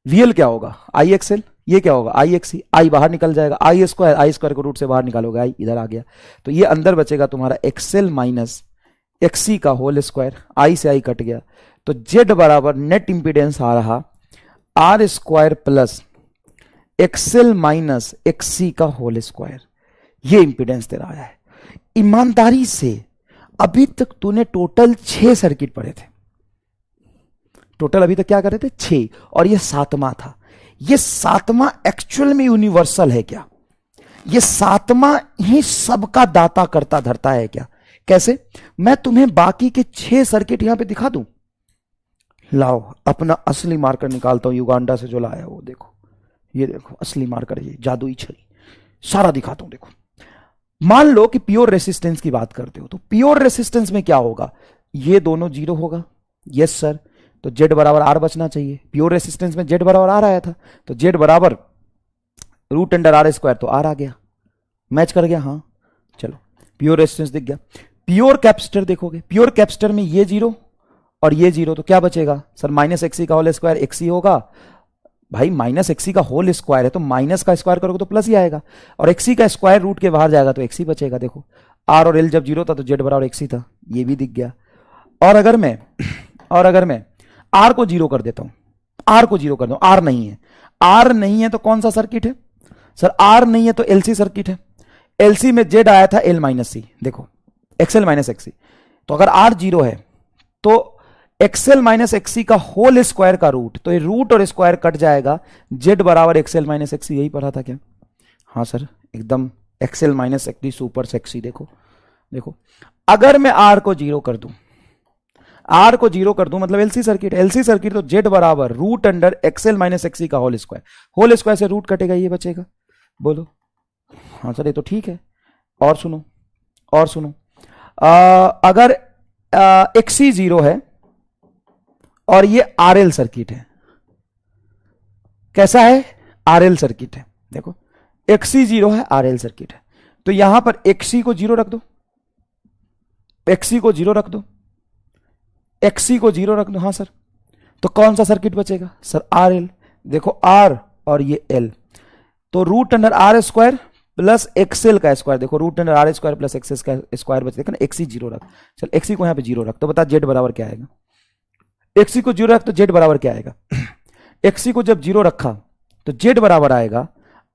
VL क्या होगा? IXL, ये क्या होगा? IXC, I बाहर निकल जाएगा, I स्क्वायर को रूट से बाहर निकालोगे, I इधर आ गया, तो ये अंदर बचेगा तुम्हारा XL माइनस XC का होल स्क्वायर, I से I कट गया, तो Z बराबर नेट इंपीडेंस आ रहा R square plus XL minus XC का होल स्क्वायर। ये इंपीडेंस तेरा आया है। ईमानदारी से अभी तक तूने टोटल 6 सर्किट पढ़े थे, टोटल अभी तक क्या कर रहे थे? 6, और ये 7वां था। ये 7वां एक्चुअल में यूनिवर्सल है क्या? ये 7वां ही सबका दाता करता धरता है क्या? कैसे? मैं तुम्हें बाकी के 6 सर्किट यहां पे दिखा दूं। लाओ अपना असली मार्कर निकालता हूं, युगांडा से जो लाया वो देखो, ये देखो असली मार्कर, ये जादुई छड़ी, सारा दिखाता हूं। देखो मान लो कि प्योर रेसिस्टेंस की बात करते हो, तो प्योर रेसिस्टेंस में क्या होगा? ये दोनों 0 होगा, यस सर, तो Z बराबर R बचना चाहिए। प्योर रेसिस्टेंस में Z बराबर R आया था, तो Z बराबर रूट अंडर R स्क्वायर, तो R आ गया, मैच कर गया। हाँ चलो प्योर रेसिस्टेंस दिख गया। प्योर कैपेसिटर देखोगे, प्योर कैपेसिटर में ये 0 और ये 0, तो क्या बचेगा सर? माइनस XC का होल स्क्वायर, XC होगा भाई, माइनस XC का होल स्क्वायर है तो माइनस का स्क्वायर करोगे तो प्लस ही आएगा, और XC का स्क्वायर रूट के बाहर जाएगा तो XC बचेगा। देखो R और L जब 0 था तो Z बराबर XC था, ये भी दिख गया। और अगर मैं R को 0 कर देता हूं, R को 0 कर दूं, R नहीं है, R नहीं है तो कौन सा सर्किट है सर? R नहीं है तो LC सर्किट है। LC में Z आया था L माइनस C, देखो XL माइनस XC, तो अगर R 0 है तो XL माइनस XC का होल स्क्वायर का रूट, तो ये रूट और स्क्वायर कट जाएगा, Z बराबर XL माइनस XC, यही पढ़ा था क्या? हाँ सर एकदम, XL minus XC super sexy. देखो देखो अगर मैं R को 0 कर दूं, आर को जीरो कर दूं मतलब एलसी सर्किट, एलसी सर्किट तो जेड बराबर root under XL minus XC का होल स्क्वायर से रूट कटेगा, ये बचेगा। बोलो हाँ सर ये तो ठीक है। और सुनो, और सुनो, अगर एक्सी जीरो है और ये आरएल सर्किट है, कैसा है? आरएल सर्किट है। देखो एक्सी जीरो है, आरएल सर्किट है, तो यहां पर एक्सी को जीरो रख दो, एक्सी को जीरो रख दो, एक्सी को जीरो रख दो। हाँ सर, तो कौन सा सर्किट बचेगा सर? आरएल। देखो आर और ये एल, तो root under R square plus XL का स्क्वायर, देखो root under R square plus XL का स्क्वायर बचे, देखो ना एक्सी जीरो रख। चल एक्सी को यहां पे जीरो रख, तो बता जेड बराबर क्या आएगा? एक्सी को जीरो रख तो जेड बराबर क्या आएगा? एक्सी को जब जीरो रखा तो जेड बराबर आएगा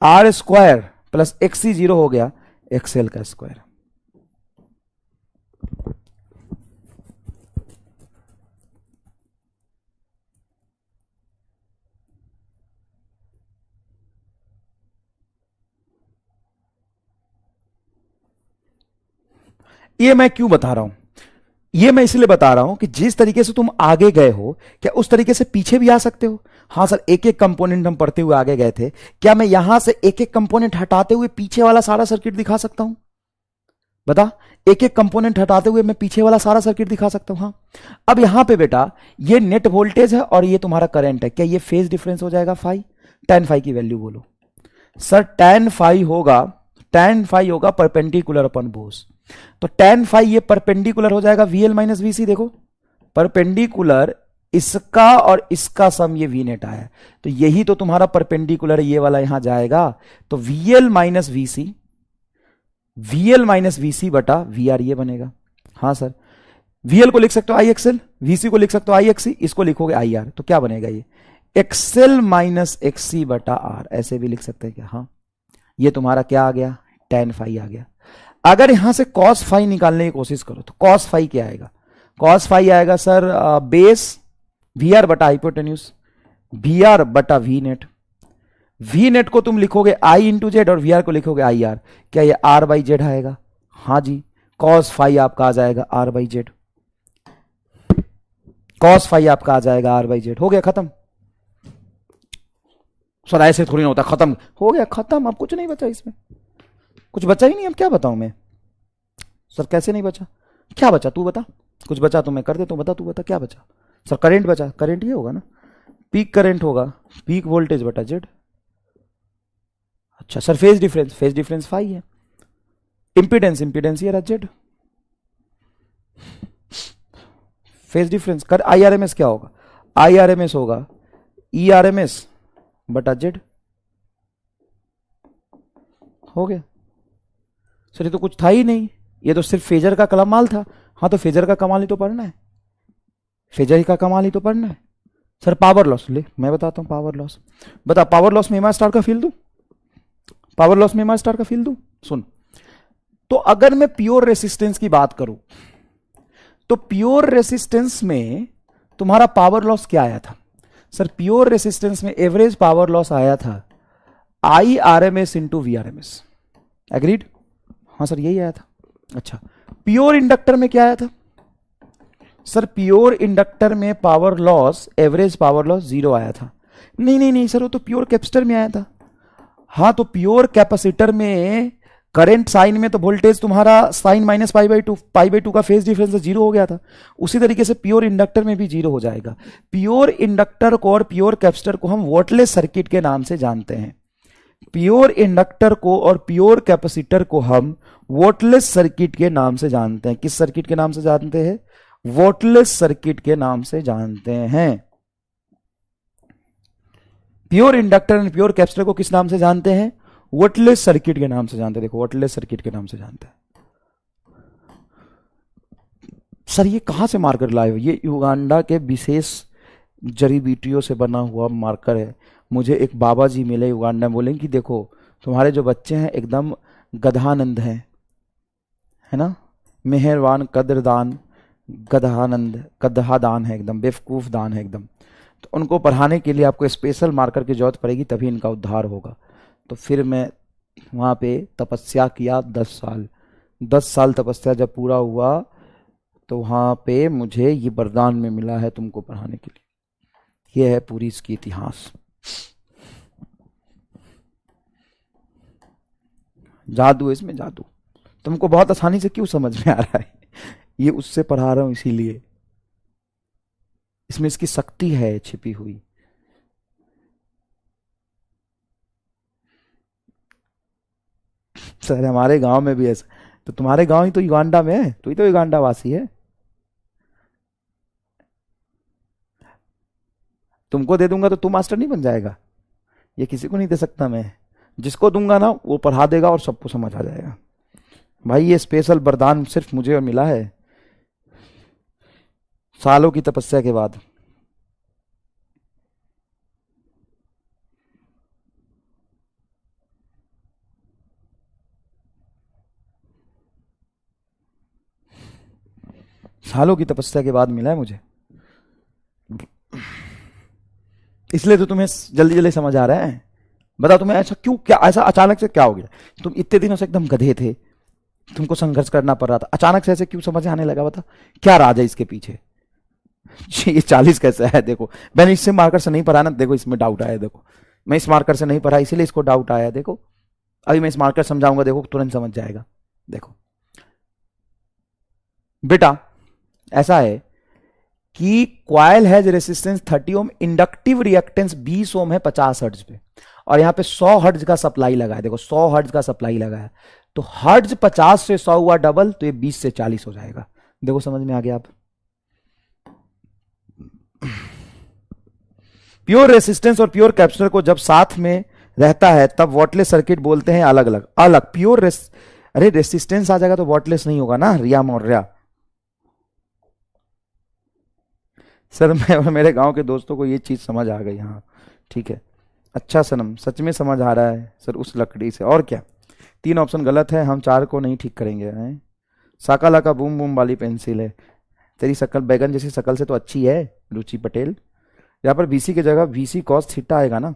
R square plus XC zero हो गया एक्सएल का स्क्वायर। ये मैं क्यों बता रहा हूं? ये मैं इसलिए बता रहा हूं कि जिस तरीके से तुम आगे गए हो, क्या उस तरीके से पीछे भी आ सकते हो? हाँ सर, एक एक कंपोनेंट हम पढ़ते हुए आगे गए थे, क्या मैं यहां से एक एक कंपोनेंट हटाते हुए पीछे वाला सारा सर्किट दिखा सकता हूं? बता, एक एक कंपोनेंट हटाते हुए मैं पीछे वाला सारा सर्किट दिखा सकता हूं। हाँ, अब यहां पे बेटा ये नेट वोल्टेज है और ये तुम्हारा करंट है, क्या ये फेज डिफरेंस हो जाएगा फाई? tan फाई की वैल्यू बोलो सर। tan फाई होगा, tan फाई होगा परपेंडिकुलर अपन बोस, तो tan फाई ये परपेंडिकुलर हो जाएगा VL माइनस VC। देखो परपेंडिकुलर इसका और इसका सम ये V नेट आया, तो यही तो तुम्हारा परपेंडिकुलर ये वाला यहां जाएगा, तो VL minus VC, VL minus VC बटा VR ये बनेगा। हाँ सर, VL को लिख सकते हो IXL, VC को लिख सकते हो IXC, इसको लिखोगे IR, तो क्या बनेगा ये XL माइनस XC बटा R, ऐसे भी लिख सकते हैं क्या? हाँ, ये तुम्हारा क्या आ गया? tan फाई आ गया। अगर यहां से cos फाई निकालने की कोशिश करो तो cos फाई क्या आएगा? cos फाई आएगा सर बेस VR बटा हाइपोटेन्यूज, VR बटा V नेट। V नेट को तुम लिखोगे I इंटू जेड और VR को लिखोगे IR, क्या ये R बाई जेड आएगा? हाँ जी, cos फाई आपका आ जाएगा R by Z, cos phi आपका आ जाएगा R बाई जेड। हो गया खत्म सर, ऐसे थोड़ी ना होता, खत्म हो गया, खत्म, अब कुछ नहीं बचा इसमें, कुछ बचा ही नहीं। अब क्या बताऊं मैं सर? कैसे नहीं बचा? क्या बचा तू बता, कुछ बचा तो मैं कर देता हूं, बता तू बता क्या बचा सर? करंट बचा, करंट ये होगा ना, पीक करंट होगा, पीक वोल्टेज बटा जेड। अच्छा sir, phase difference, phase difference phi है, इंपीडेंस, इंपीडेंस ये रहा जेड, फेज डिफरेंस कर IRMS क्या होगा? IRMS होगा ERMS बटा जेड। हो गया सर, ये तो कुछ था ही नहीं, ये तो सिर्फ फेजर का कमाल था। हाँ, तो फेजर का कमाल ही तो पढ़ना है, फेजर का कमाल ही तो पढ़ना है सर। पावर लॉस ले, मैं बताता हूं पावर लॉस। बता, पावर लॉस में एमआर स्टार का फील दूं? पावर लॉस में एमआर स्टार का फील दूं? सुन, तो अगर मैं प्योर रेसिस्टेंस की बात करूं तो प्योर रेसिस्टेंस में तुम्हारा पावर लॉस क्या आया था सर? प्योर रेसिस्टेंस में एवरेज पावर लॉस आया था IRMS इंटू VRMS। एग्रीड? हाँ सर, यही आया था। अच्छा, प्योर इंडक्टर में क्या आया था सर? प्योर इंडक्टर में power loss, average power loss 0 आया था। नहीं नहीं नहीं सर, वो तो प्योर कैपेसिटर में आया था। हाँ, तो प्योर कैपेसिटर में करंट साइन में तो वोल्टेज तुम्हारा sine minus pi by two का फेज डिफरेंस 0 हो गया था। उसी तरीके से प्योर इंडक्टर में भी 0 हो जाएगा। प्योर इंडक्टर को और प्योर कैपेसिटर को हम वोल्टलेस सर्किट के नाम से जानते हैं। प्योर इंडक्टर को और प्योर कैपेसिटर को हम वोल्टलेस सर्किट के नाम से जानते हैं। किस सर्किट के नाम से जानते हैं? वोल्टलेस सर्किट के नाम से जानते हैं। Pure inductor and pure capacitor को किस नाम से जानते हैं? वोल्टलेस सर्किट के नाम से जानते हैं। देखो, वोल्टलेस सर्किट के नाम से जानते हैं। सर ये कहां से मार्कर लाए हो? ये युगांडा के विशेष जड़ी बूटियों से बना हुआ मार्कर है। मुझे एक बाबा जी मिले युगांडा, बोले कि देखो तुम्हारे जो बच्चे हैं एकदम गधानंद हैं, है ना, मेहरबान, कदरदान, गधानंद, गधादान है, एकदम बेवकूफ दान है एकदम। तो उनको पढ़ाने के लिए आपको स्पेशल मार्कर की जरूरत पड़ेगी, तभी इनका उद्धार होगा। तो फिर मैं वहाँ पे तपस्या किया 10 साल। 10 साल तपस्या जब पूरा हुआ तो वहां पे मुझे ये वरदान में मिला है तुमको पढ़ाने के लिए। ये है पूरी इसकी इतिहास। जादू है इसमें, जादू। तुमको बहुत आसानी से क्यों समझ में आ रहा है? ये उससे पढ़ा रहा हूं इसीलिए। इसमें इसकी शक्ति है छिपी हुई। सर हमारे गांव में भी ऐसा। तो तुम्हारे गांव ही तो युगांडा में है, तू ही तो युगांडा वासी है। तुमको दे दूंगा तो तू मास्टर नहीं बन जाएगा? ये किसी को नहीं दे सकता मैं। जिसको दूंगा ना वो पढ़ा देगा और सबको समझ आ जाएगा। भाई ये स्पेशल वरदान सिर्फ मुझे मिला है सालों की तपस्या के बाद। सालों की तपस्या के बाद मिला है मुझे, इसलिए तो तुम्हें जल्दी जल्दी समझ आ रहा है। बताओ तुम्हें ऐसा क्यों, क्या ऐसा अचानक से क्या हो गया? तुम इतने दिनों से एकदम गधे थे, तुमको संघर्ष करना पड़ रहा था, अचानक से ऐसे क्यों समझ आने लगा? बता क्या राज है इसके पीछे? ये 40 कैसे है? देखो मैंने इससे मार्कर से नहीं पढ़ा ना, देखो इसमें डाउट आया। देखो मैं इस मार्कर से नहीं पढ़ा इसीलिए इसको डाउट आया। देखो अभी मैं इस मार्कर समझाऊंगा, देखो तुरंत समझ जाएगा। देखो बेटा ऐसा है कि coil has resistance 30 ohm, inductive reactance 20 ohm है 50 हर्ट्ज पे, और यहां पे 100 हर्ट्ज का सप्लाई लगा है। देखो 100 हर्ट्ज का सप्लाई लगा है, तो हर्ट्ज 50 से 100 हुआ डबल, तो ये 20 से 40 हो जाएगा। देखो समझ में आ गया आप? प्योर रेसिस्टेंस और प्योर कैपेसिटर को जब साथ में रहता है तब वॉटलेस सर्किट बोलते हैं अलग अलग। अलग प्योर अरे रेसिस्टेंस आ जाएगा तो वॉटलेस नहीं होगा ना, रिया मौर्या। सर मैं मेरे गांव के दोस्तों को ये चीज समझ आ गई। हाँ ठीक है, अच्छा सनम सच में समझ आ रहा है सर। उस लकड़ी से और क्या? 3 ऑप्शन गलत है, हम 4 को नहीं ठीक करेंगे। हैं साकाला का बूम बूम वाली पेंसिल है। तेरी शक्ल बैगन जैसी शक्ल से तो अच्छी है रुचि पटेल। यहाँ पर बीसी की जगह वीसी कॉस थीटा आएगा ना।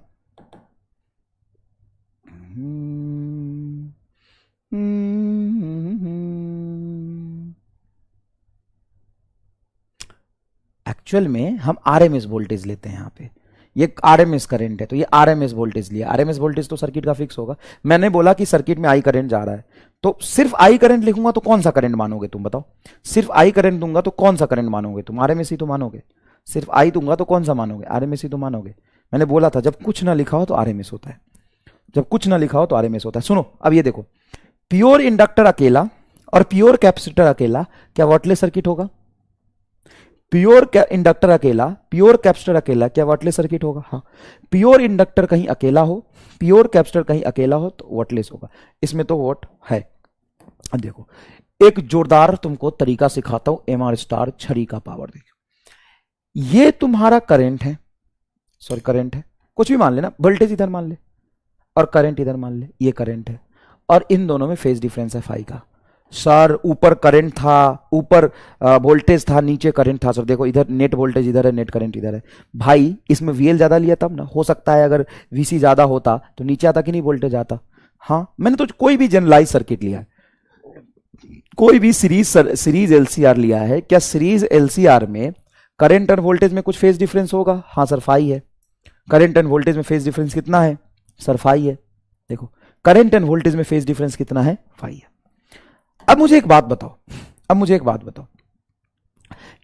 एक्चुअल में हम आरएमएस वोल्टेज लेते हैं यहाँ पे। ये आरएमएस करंट है तो ये आरएमएस वोल्टेज लिया। आरएमएस वोल्टेज तो सर्किट का फिक्स होगा। मैंने बोला कि सर्किट में आई करंट जा रहा है, तो सिर्फ आई करंट लिखूंगा तो कौन सा करंट मानोगे तुम? बताओ, सिर्फ आई करंट दूंगा तो कौन सा करंट मानोगे तुम? आरएमएस ही तो मानोगे। सिर्फ आई दूंगा तो कौन सा मानोगे? आरएमएस ही तो मानोगे। मैंने बोला था जब कुछ ना लिखा हो तो आरएमएस होता है, जब कुछ ना लिखा हो तो आरएमएस होता है। सुनो अब ये देखो, प्योर इंडक्टर अकेला और प्योर कैपेसिटर अकेला क्या वॉटलेस सर्किट होगा? प्योर इंडक्टर अकेला, प्योर कैपेसिटर अकेला क्या वॉटलेस सर्किट होगा? हाँ। प्योर इंडक्टर कहीं अकेला हो, प्योर कैपेसिटर कहीं अकेला हो तो वॉटलेस होगा। इसमें तो वॉट है। अब देखो एक जोरदार तुमको तरीका सिखाता हूं, एमआर स्टार छड़ी का पावर। देखो ये तुम्हारा करंट है, सॉरी करंट है, कुछ भी मान लेना, वोल्टेज इधर मान ले और करंट इधर मान ले, ये करंट है, और इन दोनों में फेज डिफरेंस है फाई का। सर ऊपर करंट था, ऊपर वोल्टेज था, नीचे करंट था। सर देखो इधर नेट वोल्टेज इधर है, नेट करंट इधर है। भाई इसमें वीएल ज्यादा लिया तब ना, हो सकता है अगर वीसी ज्यादा होता तो नीचे आता कि नहीं वोल्टेज आता। हाँ मैंने तो कोई भी जनरलाइज सर्किट लिया है, कोई भी सीरीज एलसीआर लिया है, क्या सीरीज एलसीआर में करंट और वोल्टेज में कुछ फेज डिफरेंस होगा? हाँ सर फाई है। करंट एंड वोल्टेज में फेज डिफरेंस कितना है? सर फाई है। देखो करंट एंड वोल्टेज में फेज डिफरेंस कितना है? फाई है। अब मुझे एक बात बताओ,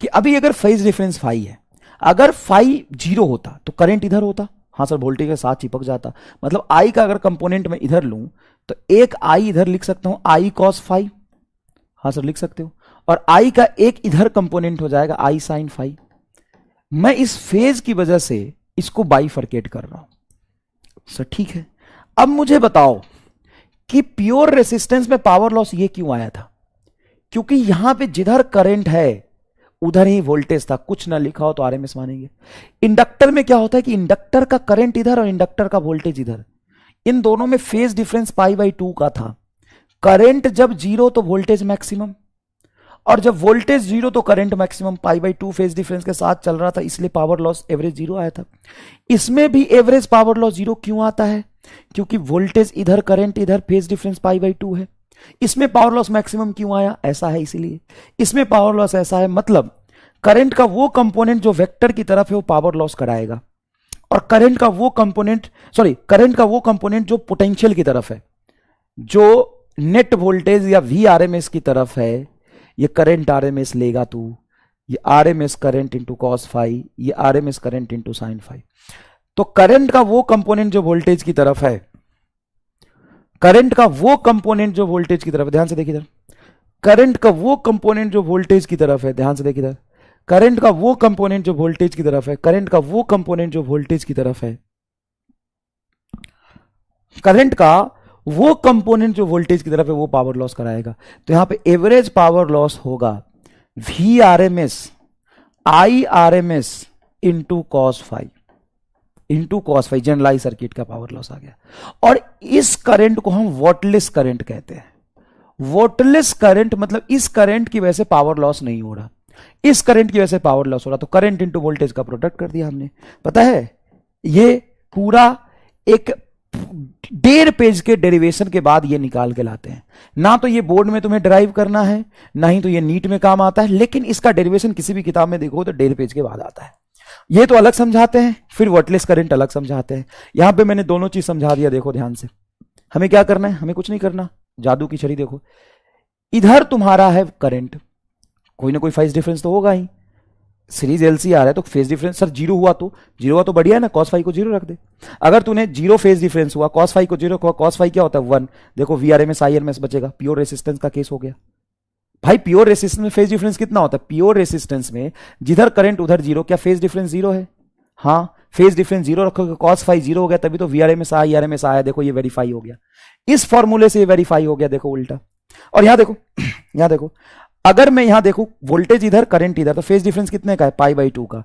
कि अभी अगर फेज डिफरेंस फाई है, अगर फाई 0 होता तो करंट इधर होता। हाँ सर वोल्टेज के साथ चिपक जाता। मतलब आई का अगर कंपोनेंट में इधर लूं तो एक आई इधर लिख सकता हूं, आई कॉस फाई। हाँ सर लिख सकते हो। और आई का एक इधर कंपोनेंट हो जाएगा आई साइन फाई। मैं इस फेज की वजह से इसको बाइफरकेट कर रहा हूं। सर ठीक है, अब मुझे बताओ कि प्योर रेसिस्टेंस में पावर लॉस ये क्यों आया था? क्योंकि यहां पे जिधर करंट है उधर ही वोल्टेज था। कुछ ना लिखा हो तो आरएमएस मानेंगे। इंडक्टर में क्या होता है कि इंडक्टर का करंट इधर और इंडक्टर का वोल्टेज इधर, इन दोनों में फेज डिफरेंस π/2 का था। करंट जब 0 तो वोल्टेज मैक्सिमम, और जब वोल्टेज 0 तो करंट मैक्सिमम। π/2 फेज डिफरेंस के साथ चल रहा था, इसलिए पावर लॉस एवरेज 0 आया था। इसमें भी एवरेज पावर लॉस 0 क्यों आता है? क्योंकि वोल्टेज इधर करंट इधर, फेज डिफरेंस π/2 है। इसमें पावर लॉस मैक्सिमम क्यों आया, ऐसा है इसीलिए। इसमें पावर लॉस ऐसा है, मतलब करंट का वो कंपोनेंट जो वेक्टर की तरफ है वो पावर लॉस कराएगा, और करंट का वो कंपोनेंट जो पोटेंशियल की तरफ है, जो नेट वोल्टेज या वी आरएमएस की तरफ है, ये करंट आरएमएस लेगा तू, ये RMS current into cos phi, ये RMS current into sine phi. तो करंट का वो कंपोनेंट जो वोल्टेज की तरफ है, करंट का वो कंपोनेंट जो वोल्टेज की तरफ है, ध्यान से देखिए इधर, करंट का वो कंपोनेंट जो वोल्टेज की तरफ है, ध्यान से देखिए इधर, करंट का वो कंपोनेंट जो वोल्टेज की तरफ है, करंट का वो कंपोनेंट जो वोल्टेज की तरफ है, करंट का वो कंपोनेंट जो वोल्टेज की तरफ है वो पावर लॉस कराएगा। तो यहां पे एवरेज पावर लॉस होगा V RMS I RMS into cos phi, generalize circuit का पावर लॉस आ गया। और इस करंट को हम वॉटलेस करंट कहते हैं। वॉटलेस करंट मतलब इस करंट की वजह से पावर लॉस नहीं हो रहा, इस करंट की वजह से पावर लॉस हो रहा, तो करंट इंटू वोल्टेज का प्रोडक्ट कर दिया हमने। पता है ये पूरा एक 1.5 पेज के डेरिवेशन के बाद ये निकाल के लाते हैं। ना तो ये बोर्ड में तुम्हें ड्राइव करना है, ना ही तो ये नीट में काम आता है, लेकिन इसका डेरिवेशन किसी भी किताब में देखो तो 1.5 पेज के बाद आता है। ये तो अलग समझाते हैं, फिर वॉटलेस करंट अलग समझाते हैं। यहां पे मैंने दोनों चीज समझा दिया, देखो ध्यान से। हमें क्या करना है, हमें कुछ नहीं करना, जादू की छड़ी देखो। इधर तुम्हारा है करंट, कोई ना कोई फेज डिफरेंस तो होगा ही, सीरीज एलसी आ रहा है तो फेज डिफरेंस सर जीरो हुआ तो बढ़िया है ना, कॉस फाई को जीरो रख दे। अगर तूने जीरो फेज डिफरेंस हुआ, कॉस फाई को जीरो, कॉस फाई क्या होता है 1, देखो वीआरएमएस आईआरएमएस बचेगा, प्योर रेसिस्टेंस का केस हो गया। भाई प्योर रेसिस्टेंस में फेज डिफरेंस कितना होता है, प्योर रेसिस्टेंस में जिधर करंट उधर जीरो, क्या फेज डिफरेंस जीरो है, हाँ फेज डिफरेंस जीरो रखोगे, कॉस फाई जीरो हो गया, तभी तो वीआरएमएस आईआरएमएस आया, देखो ये वेरीफाई हो गया, इस फॉर्मूले से ये वेरीफाई हो गया, देखो उल्टा। और यहां देखो, यहां देखो, अगर मैं यहां देखूं वोल्टेज इधर करंट इधर, तो फेज डिफरेंस कितने का है, π/2 का,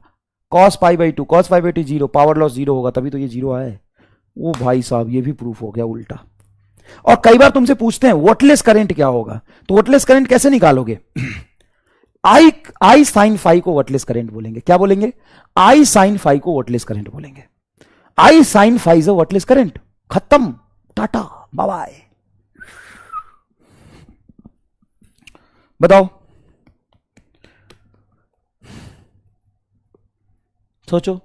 cos π/2, cos π/2 zero, power loss zero होगा, तभी तो ये जीरो आया है। ओ भाई साहब ये भी प्रूफ हो गया उल्टा। और कई बार तुमसे पूछते हैं वोटलेस करंट क्या होगा, तो वोटलेस करंट कैसे निकालोगे, आई साइन फाई को वोटलेस करंट बोलेंगे, क्या बोलेंगे, आई साइन फाई को वोटलेस करंट बोलेंगे। I sine phi is a wattless current, खत्म, टाटा बाय बाय। बताओ, सोचो,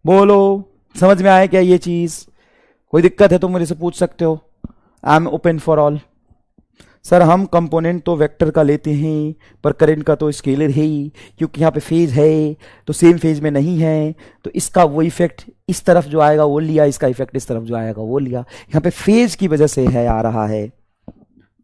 बोलो, समझ में आया क्या ये चीज, कोई दिक्कत है तो मुझे से पूछ सकते हो, I am open for all. Sir हम कंपोनेंट तो वेक्टर का लेते हैं, पर करंट का तो स्केलर है ही, क्योंकि यहाँ पे फेज है तो सेम फेज में नहीं है, तो इसका वो इफेक्ट इस तरफ जो आएगा वो लिया, इसका इफेक्ट इस तरफ जो आएगा वो लिया, यहाँ पे फेज की वजह से है आ रहा है।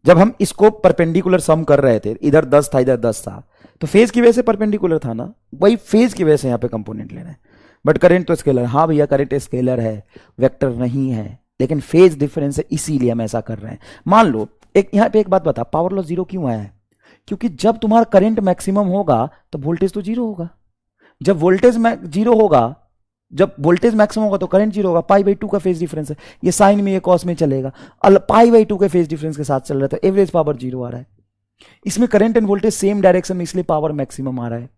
जब हम इसको परपेंडिकुलर सम कर रहे थे, इधर 10 था इधर 10 था, तो फेज की वजह से परपेंडिकुलर था ना, वही फेज की वजह से यहाँ पे कंपोनेंट लेना है। बट करंट तो स्केलर, हाँ भैया करंट स्केलर है, वेक्टर नहीं है, लेकिन फेज डिफरेंस है, इसीलिए हम ऐसा कर रहे हैं। मान लो एक यहां पे एक बात बता, पावर लॉस जीरो क्यों आया है, क्योंकि जब तुम्हारा करंट मैक्सिमम होगा तो वोल्टेज तो जीरो होगा, जब वोल्टेज जीरो होगा, जब वोल्टेज मैक्सिमम होगा तो करंट जीरो होगा, π/2 का फेज डिफरेंस है, ये साइन में ये कॉस में चलेगा, π/2 के फेज डिफरेंस के साथ चल रहा है, तो एवरेज पावर जीरो आ रहा है। इसमें current end voltage same direction में, इसलिए पावर मैक्सिमम आ रहा है।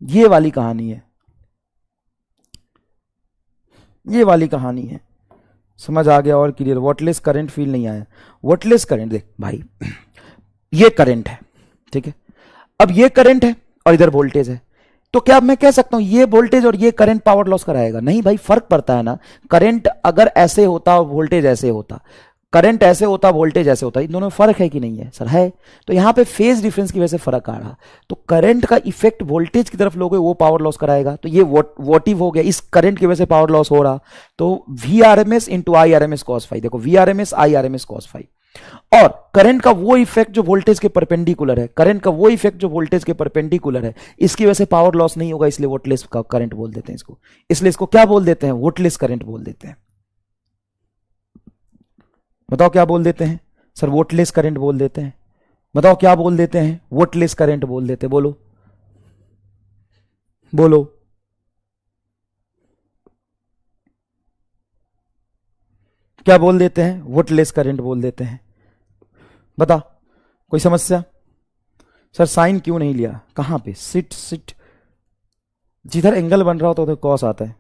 ये वाली कहानी है, ये वाली कहानी है, समझ आ गया और क्लियर। वॉटलेस करंट फील नहीं आया, वॉटलेस करंट देख भाई, ये करंट है, ठीक है, अब ये करंट है और इधर वोल्टेज है, तो क्या मैं कह सकता हूं ये वोल्टेज और ये करंट पावर लॉस कराएगा, नहीं भाई फर्क पड़ता है ना। करंट अगर ऐसे होता और वोल्टेज ऐसे होता, करंट ऐसे होता वोल्टेज ऐसे होता, इन दोनों में फर्क है कि नहीं है, सर है। तो यहां पे फेज डिफरेंस की वजह से फर्क आ रहा, तो करंट का इफेक्ट वोल्टेज की तरफ लोगे वो पावर लॉस कराएगा, तो ये वोटिव हो गया, इस करंट की वजह से पावर लॉस हो रहा, तो V R M S into I R M S cos phi, देखो V R M S I R M S cos phi. और करंट का वो इफेक्ट जो वोल्टेज के परपेंडिकुलर है, करंट का वो इफेक्ट जो वोल्टेज के परपेंडिकुलर है, इसकी वजह से पावर लॉस नहीं होगा, इसलिए वोटलेस करंट बोल देते हैं इसको, इसलिए इसको क्या बोल देते हैं, वोटलेस करंट बोल देते हैं। बताओ क्या बोल देते हैं, सर वोटलेस करंट बोल देते हैं, बताओ क्या बोल देते हैं, वोटलेस करंट बोल देते हैं, बोलो बोलो, क्या बोल देते हैं, वोटलेस करंट बोल देते हैं, बता कोई समस्या। सर साइन क्यों नहीं लिया? कहां पे? सिट सिट, जिधर एंगल बन रहा होता है उधर कॉस आता है।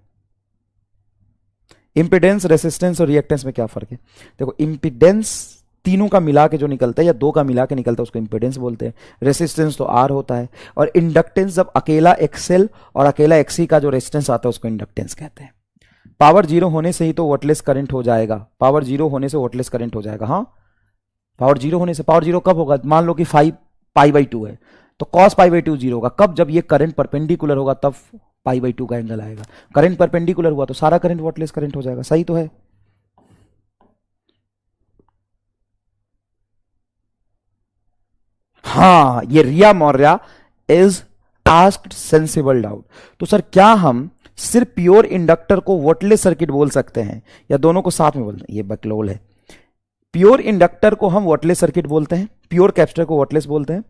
इंपिडेंस, रेसिस्टेंस और रिएक्टेंस में क्या फर्क है? देखो, इंपिडेंस तीनों का मिला के जो निकलता है या दो का मिला के निकलता है उसको इंपिडेंस बोलते हैं। रेसिस्टेंस तो आर होता है, और इंडक्टेंस जब अकेला एक्सएल और अकेला एक्सी का जो रेसिस्टेंस आता है उसको इंडक्टेंस कहते हैं। पावर जीरो होने से ही तो वोल्टलेस करंट हो जाएगा, पावर जीरो होने से वोल्टलेस करंट हो जाएगा। हाँ, पावर जीरो होने से। पावर जीरो कब होगा? मान लो कि 5 पाई/2 है, तो कॉस पाई/2 जीरो होगा। कब? जब ये करंट परपेंडिकुलर होगा तब पाई/2 का एंगल आएगा। करंट परपेंडिकुलर हुआ तो सारा करंट वोल्टलेस करंट हो जाएगा। सही तो है? हाँ, ये Riya Maurya is asked sensible doubt. तो सर क्या हम सिर्फ प्योर इंडक्टर को वोल्टलेस सर्किट बोल सकते हैं या दोनों को साथ में बोलते हैं? ये बकलोल है। प्योर इंडक्टर को हम वोल्टलेस सर्किट बोलते हैं, प्योर कैपेसिटर को वोल्टलेस बोलते हैं।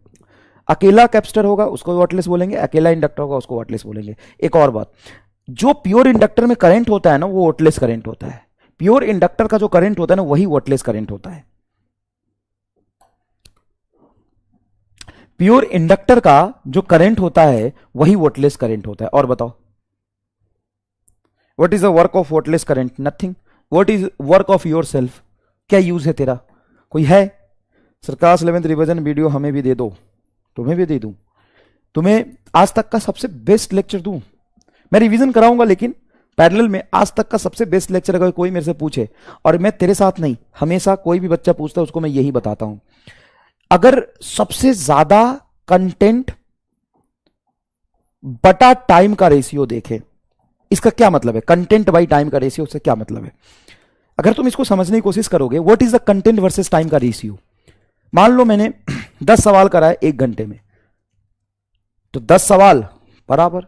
अकेला कैपेसिटर होगा उसको वोल्टलेस बोलेंगे, अकेला इंडक्टर होगा उसको वोल्टलेस बोलेंगे। एक और बात, जो प्योर इंडक्टर में करंट होता है ना वो वोल्टलेस करंट होता है। प्योर इंडक्टर का जो करंट होता है ना वही वोल्टलेस करंट होता है। प्योर इंडक्टर का जो करंट होता है वही वोल्टलेस करंट होता है। और बताओ, what is the work of voltless current? Nothing. What is work of your self? क्या यूज है तेरा? कोई है? सरकार 11th रिवीजन वीडियो हमें भी दे दो, तुम्हें भी दे दूं। तुम्हें आज तक का सबसे बेस्ट लेक्चर दूं। मैं रिवीजन कराऊंगा लेकिन पैरेलल में आज तक का सबसे बेस्ट लेक्चर अगर कोई मेरे से पूछे, और मैं तेरे साथ नहीं, हमेशा कोई भी बच्चा पूछता है उसको मैं यही बताता हूं, अगर सबसे ज्यादा कंटेंट बटा टाइम का रेशियो देखे, इसका क्या मतलब है? कंटेंट बाई टाइम का रेशियो से क्या मतलब है? अगर तुम इसको समझने की कोशिश करोगे, what is the content versus time का रेशियो। मान लो मैंने 10 सवाल कराए 1 घंटे में, तो 10 सवाल बराबर।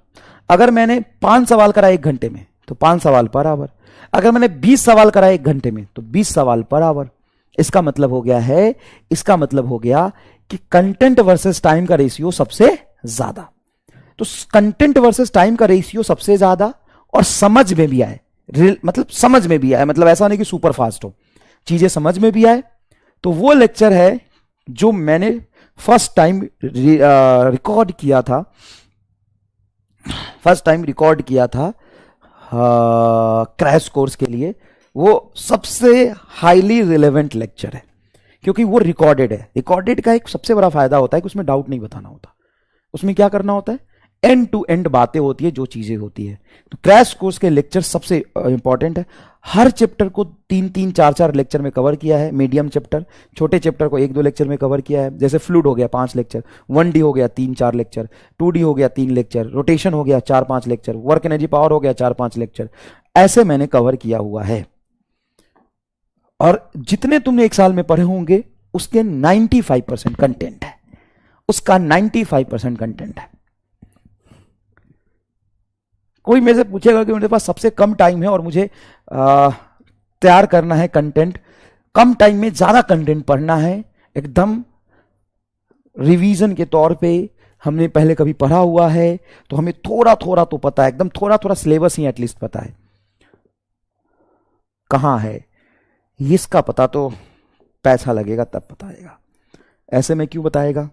अगर मैंने 5 सवाल कराए 1 घंटे में तो 5 सवाल बराबर। अगर मैंने 20 सवाल कराए 1 घंटे में तो 20 सवाल बराबर। इसका मतलब हो गया है, इसका मतलब हो गया कि कंटेंट वर्सेस टाइम का रेशियो सबसे ज्यादा। तो कंटेंट वर्सेस टाइम का रेशियो सबसे ज्यादा, और समझ में भी आए, मतलब समझ में भी आए, मतलब ऐसा नहीं कि सुपर फास्ट हो, चीजें समझ में भी आए, तो वो लेक्चर है जो मैंने फर्स्ट टाइम रिकॉर्ड किया था, क्रैश कोर्स के लिए। वो सबसे हाईली रिलेवेंट लेक्चर है क्योंकि वो रिकॉर्डेड है। रिकॉर्डेड का एक सबसे बड़ा फायदा होता है कि उसमें डाउट नहीं बताना होता। उसमें क्या करना होता है? एंड टू एंड बातें होती है, जो चीजें होती है। तो क्रैश कोर्स के लेक्चर सबसे इंपॉर्टेंट है। हर चैप्टर को 3-3, 4-4 लेक्चर में कवर किया है। मीडियम चैप्टर, छोटे चैप्टर को 1-2 लेक्चर में कवर किया है। जैसे फ्लूइड हो गया 5 लेक्चर, 1D हो गया 3-4 लेक्चर, 2D हो गया 3 लेक्चर, रोटेशन हो गया 4-5 लेक्चर, वर्क एनर्जी पावर हो गया 4-5 लेक्चर। ऐसे मैंने कवर किया हुआ है। और जितने तुमने एक साल में पढ़े होंगे उसके 95% कंटेंट है, उसका 95% कंटेंट है। कोई मेरे से पूछेगा कि मेरे पास सबसे कम टाइम है और मुझे तैयार करना है कंटेंट, कम टाइम में ज्यादा कंटेंट पढ़ना है, एकदम रिवीजन के तौर पे हमने पहले कभी पढ़ा हुआ है तो हमें थोड़ा थोड़ा तो पता है, एकदम थोड़ा थोड़ा सिलेबस ही एटलीस्ट पता है कहां है। इसका पता तो पैसा लगेगा तब बताएगा, ऐसे में क्यों बताएगा?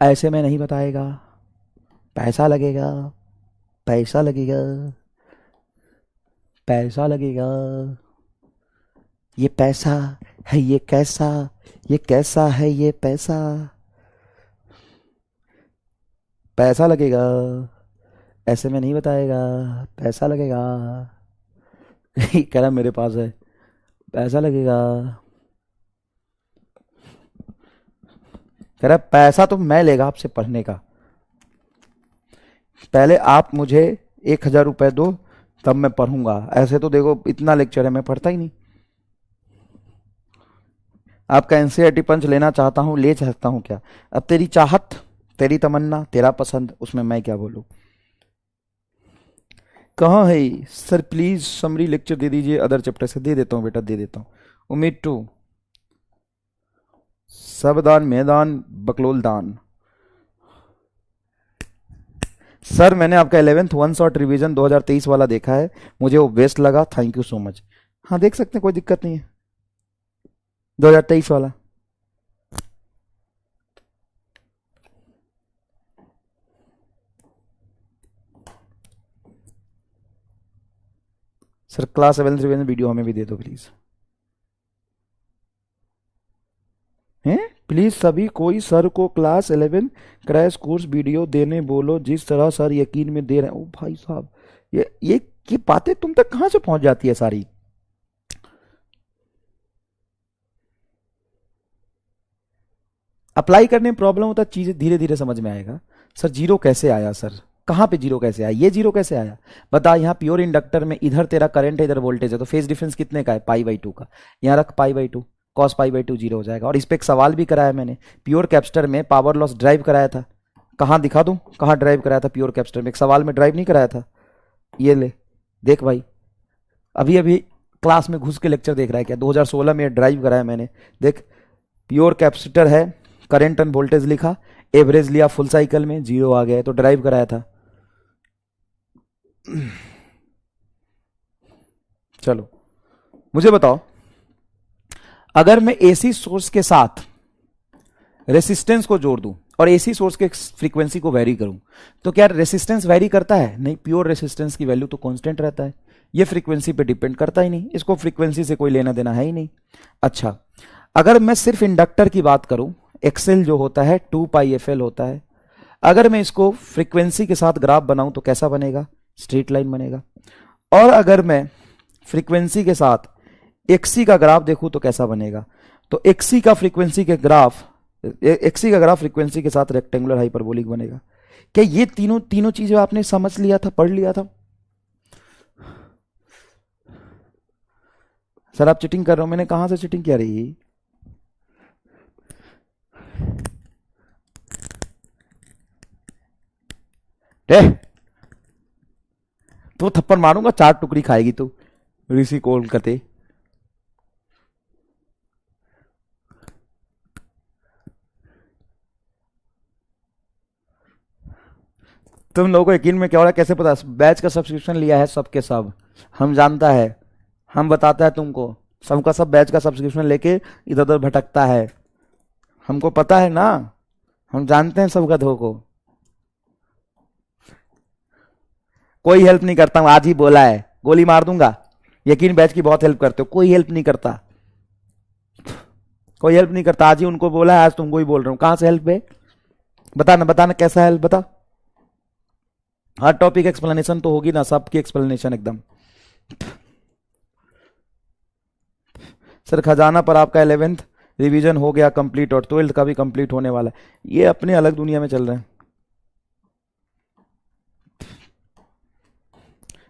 ऐसे में नहीं बताएगा, पैसा लगेगा, पैसा लगेगा, पैसा लगेगा। ये पैसा है, ये कैसा, ये कैसा है, ये पैसा, पैसा लगेगा। ऐसे में नहीं बताएगा, पैसा लगेगा। कह रहा मेरे पास है, पैसा लगेगा। कह रहा पैसा तो मैं लेगा आपसे पढ़ने का, पहले आप मुझे 1000 रुपए दो तब मैं पढ़ूंगा। ऐसे तो देखो इतना लेक्चर है, मैं पढ़ता ही नहीं। आपका एनसीईआरटी पंच लेना चाहता हूं, ले सकता हूं क्या? अब तेरी चाहत, तेरी तमन्ना, तेरा पसंद, उसमें मैं क्या बोलूं? कहाँ है सर? प्लीज समरी लेक्चर दे दीजिए अदर चैप्टर से। दे देता हूँ बेटा, दे देता हूँ। उम्मीद टू सबदान मैदान बकलोल दान। सर मैंने आपका 11th वन शॉट रिवीजन 2023 वाला देखा है, मुझे वो बेस्ट लगा, थैंक यू सो मच। हाँ देख सकते हैं, कोई दिक्कत नहीं है। 2023 वाला सर क्लास 11 रिवीजन वीडियो हमें भी दे दो प्लीज। हैं प्लीज सभी कोई सर को क्लास 11 क्रैश कोर्स वीडियो देने बोलो, जिस तरह सर यकीन में दे रहे हैं। ओ भाई साहब, ये बातें तुम तक कहां से पहुंच जाती है सारी। अप्लाई करने में प्रॉब्लम होता, चीजें धीरे धीरे समझ में आएगा। सर जीरो कैसे आया, सर कहां पे जीरो कैसे आया, ये जीरो कैसे आया बता। यहाँ प्योर इंडक्टर में इधर तेरा करंट है, इधर वोल्टेज है, तो फेज डिफरेंस कितने का है, π/2 का। यहाँ रख π/2, cos π/2 जीरो हो जाएगा। और इस पे एक सवाल भी कराया मैंने, प्योर कैपेसिटर में पावर लॉस ड्राइव कराया था। कहां दिखा दूं, कहां ड्राइव कराया था प्योर कैपेसिटर में, एक सवाल में ड्राइव नहीं कराया था। ये ले देख भाई, अभी अभी क्लास में घुस के लेक्चर देख रहा है क्या, 2016 में ड्राइव कराया मैंने। देख प्योर कैपेसिटर है, करंट एंड वोल्टेज लिखा, एवरेज लिया फुल साइकिल में, जीरो आ गया, तो ड्राइव कराया था। चलो मुझे बताओ, अगर मैं एसी सोर्स के साथ रेसिस्टेंस को जोड़ दूं और एसी सोर्स के फ्रीक्वेंसी को वेरी करूं, तो क्या रेसिस्टेंस वेरी करता है? नहीं, प्योर रेसिस्टेंस की वैल्यू तो कांस्टेंट रहता है, ये फ्रीक्वेंसी पे डिपेंड करता ही नहीं, इसको फ्रीक्वेंसी से कोई लेना देना है ही नहीं। अच्छा, अगर मैं सिर्फ इंडक्टर की बात करूं, एक्सएल जो होता है 2πfl होता है। अगर मैं इसको फ्रीक्वेंसी के साथ ग्राफ बनाऊं तो कैसा बनेगा, स्ट्रेट लाइन बनेगा। और अगर मैं फ्रीक्वेंसी के साथ एक्सी का ग्राफ देखूं तो कैसा बनेगा, तो एक्सी का फ्रीक्वेंसी फ्रीक्वेंसी के साथ रेक्टेंगुलर हाइपरबोलिक बनेगा। क्या ये तीनों चीजें आपने समझ लिया था, पढ़ लिया था? सर आप चीटिंग कर रहे हो, मैंने कहां से चीटिंग किया रही? तो थप्पड़ मारूंगा, 4 टुकड़ी खाएगी तू ऋषि कॉल करते। तुम लोगों को यकीन में क्या हो रहा है, कैसे पता? बैच का सब्सक्रिप्शन लिया है सबके सब, हम जानता है, हम बताता है तुमको, सबका सब बैच का सब्सक्रिप्शन लेके इधर उधर भटकता है, हमको पता है ना, हम जानते हैं सब गधों को। कोई हेल्प नहीं करता हूं, आज ही बोला है, गोली मार दूंगा। यकीन बैच की बहुत हेल्प करते हो, कोई हेल्प नहीं करता, कोई हेल्प नहीं करता। आज ही उनको बोला है, आज तुमको ही बोल रहा हूं। कहां से हेल्प है, बताना बताना कैसा हेल्प बता। हर टॉपिक एक्सप्लेनेशन तो होगी ना, सबकी एक्सप्लेनेशन एकदम। सर खजाना पर आपका 11th रिवीजन हो गया कंप्लीट और 12th का भी कंप्लीट होने वाला है। ये अपने अलग दुनिया में चल रहे हैं।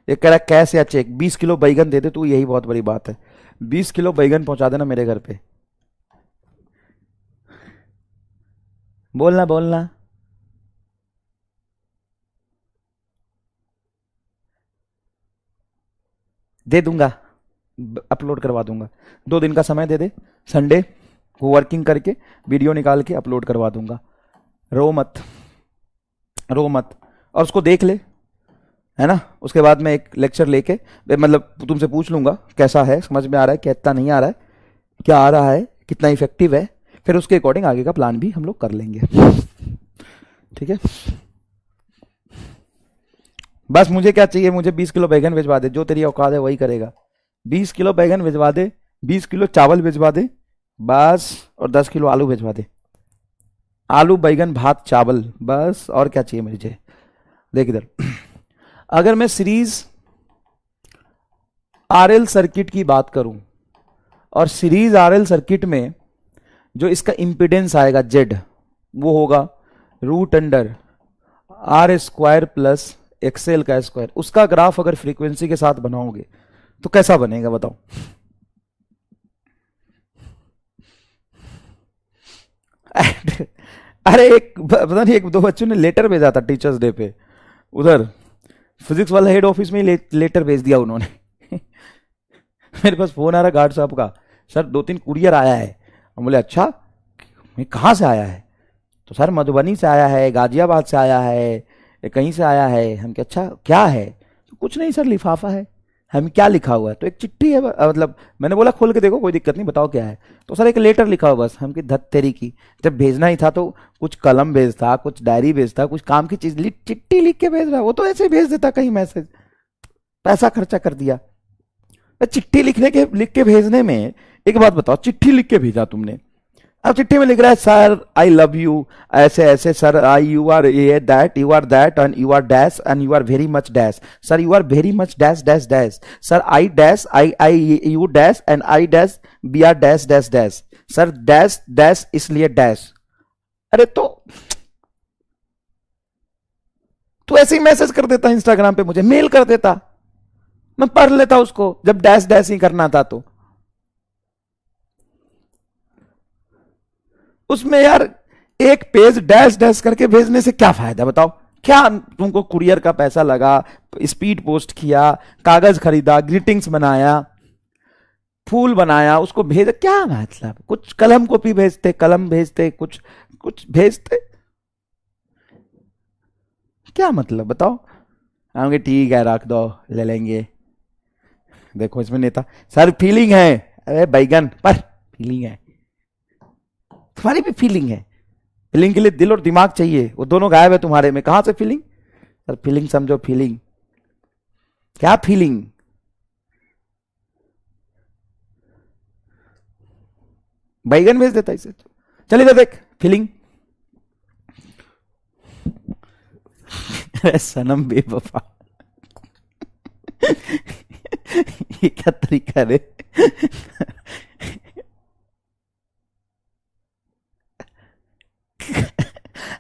ये कह रहा है कैश या चेक, 20 किलो बैगन दे दे तू, यही बहुत बड़ी बात है। 20 किलो बैगन पहुंचा देना मेरे घर पे, बोलना बोलना। दे दूंगा, अपलोड करवा दूंगा, 2 दिन का समय दे दे, संडे को वर्किंग करके वीडियो निकाल के अपलोड करवा दूंगा। रो मत, रो मत, और उसको देख ले, है ना। उसके बाद में एक लेक्चर लेके, मतलब तुमसे पूछ लूंगा कैसा है, समझ में आ रहा है, कितना नहीं आ रहा है, क्या आ रहा है, कितना इफेक्टिव है, फिर उसके अकॉर्डिंग आगे का प्लान भी हम लोग कर लेंगे। ठीक है, बस मुझे क्या चाहिए, मुझे 20 किलो बैगन भिजवा दे, जो तेरी औकात है वही करेगा। 20 किलो बैगन भिजवा दे, 20 किलो चावल भिजवा दे बस, और 10 किलो आलू भिजवा दे। आलू बैगन भात चावल बस, और क्या चाहिए मुझे। देख इधर, अगर मैं सीरीज आरएल सर्किट की बात करूं, और सीरीज आरएल सर्किट में जो इसका इंपिडेंस आएगा जेड, वो होगा √R² प्लस एक्सएल का स्क्वायर। उसका ग्राफ अगर फ्रीक्वेंसी के साथ बनाओगे तो कैसा बनेगा बताओ। अरे एक पता नहीं, 1-2 बच्चों ने लेटर भेजा था टीचर्स डे पे, उधर फिजिक्स वाला हेड ऑफिस में ही लेटर भेज दिया उन्होंने। मेरे पास फोन आ रहा गार्ड साहब का, सर 2-3 कुरियर आया है। हम बोले अच्छा, कहाँ से आया है? तो सर मधुबनी से आया है, गाजियाबाद से आया है, कहीं से आया है। हम क्या, अच्छा क्या है? तो कुछ नहीं सर, लिफाफा है। हम क्या लिखा हुआ है? तो एक चिट्ठी है, मतलब मैंने बोला खोल के देखो, कोई दिक्कत नहीं, बताओ क्या है। तो सर एक लेटर लिखा हुआ बस। हम की धत तेरी की, जब भेजना ही था तो कुछ कलम भेजता, कुछ डायरी भेजता, कुछ काम की चीज चिट्ठी लिख के भेज रहा, वो तो ऐसे भेज देता कहीं मैसेज। पैसा खर्चा कर दिया। चिट्ठी लिख के भेजने में एक बात बताओ, चिट्ठी लिख के भेजा तुमने, अब चिट्ठी में लिख रहा है सर आई लव यू, ऐसे ऐसे सर आई यू आर ये that, you are that and you are dash and you are very much dash, sir you are very much dash dash dash, sir I dash I you dash and I dash be are dash dash dash, sir dash dash इसलिए dash. अरे तो तू ऐसे ही message कर देता Instagram पे, मुझे mail कर देता, मैं पढ़ लेता उसको, जब डैश डैश ही करना था तो। उसमें यार एक पेज डैश डैश करके भेजने से क्या फायदा बताओ? क्या तुमको कुरियर का पैसा लगा, स्पीड पोस्ट किया, कागज खरीदा, ग्रीटिंग्स बनाया, फूल बनाया, उसको भेजा, क्या मतलब? कुछ कलम कॉपी भेजते, कलम भेजते, कुछ कुछ भेजते, क्या मतलब बताओ? हम ठीक है रख दो, ले लेंगे। देखो इसमें नेता सर फीलिंग है, अरे बैगन पर फीलिंग है, तुम्हारी भी फीलिंग है, फीलिंग के लिए दिल और दिमाग चाहिए, वो दोनों गायब है तुम्हारे में, कहां से फीलिंग? सर फीलिंग समझो, फीलिंग क्या फीलिंग? बैगन भेज देता इसे, चलिए देख फीलिंग। अरे सनम बेवफा ये क्या तरीका रे?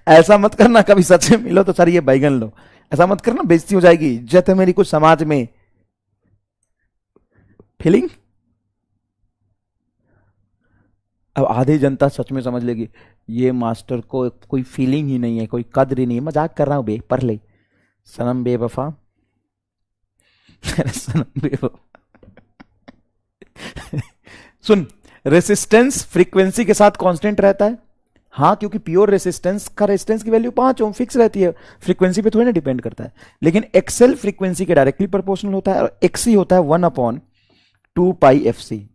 ऐसा मत करना, कभी सच में मिलो तो सर ये बैगन लो, ऐसा मत करना, बेइज्जती हो जाएगी, इज्जत है मेरी कुछ समाज में। फीलिंग अब आधी जनता सच में समझ लेगी ये मास्टर को कोई फीलिंग ही नहीं है, कोई कद्र ही नहीं है, मजाक कर रहा हूं बे, पढ़ ले। सनम बेवफा सनम बेवफा सुन, रेसिस्टेंस फ्रीक्वेंसी के साथ कांस्टेंट रहता है, हाँ, क्योंकि प्योर रेसिस्टेंस का रेसिस्टेंस की वैल्यू 5 ओम फिक्स रहती है, फ्रीक्वेंसी पे थोड़ी ना डिपेंड करता है। लेकिन एक्सएल फ्रीक्वेंसी के डायरेक्टली प्रोपोर्शनल होता है और एक्सी होता है 1/2 पाई एफ सी।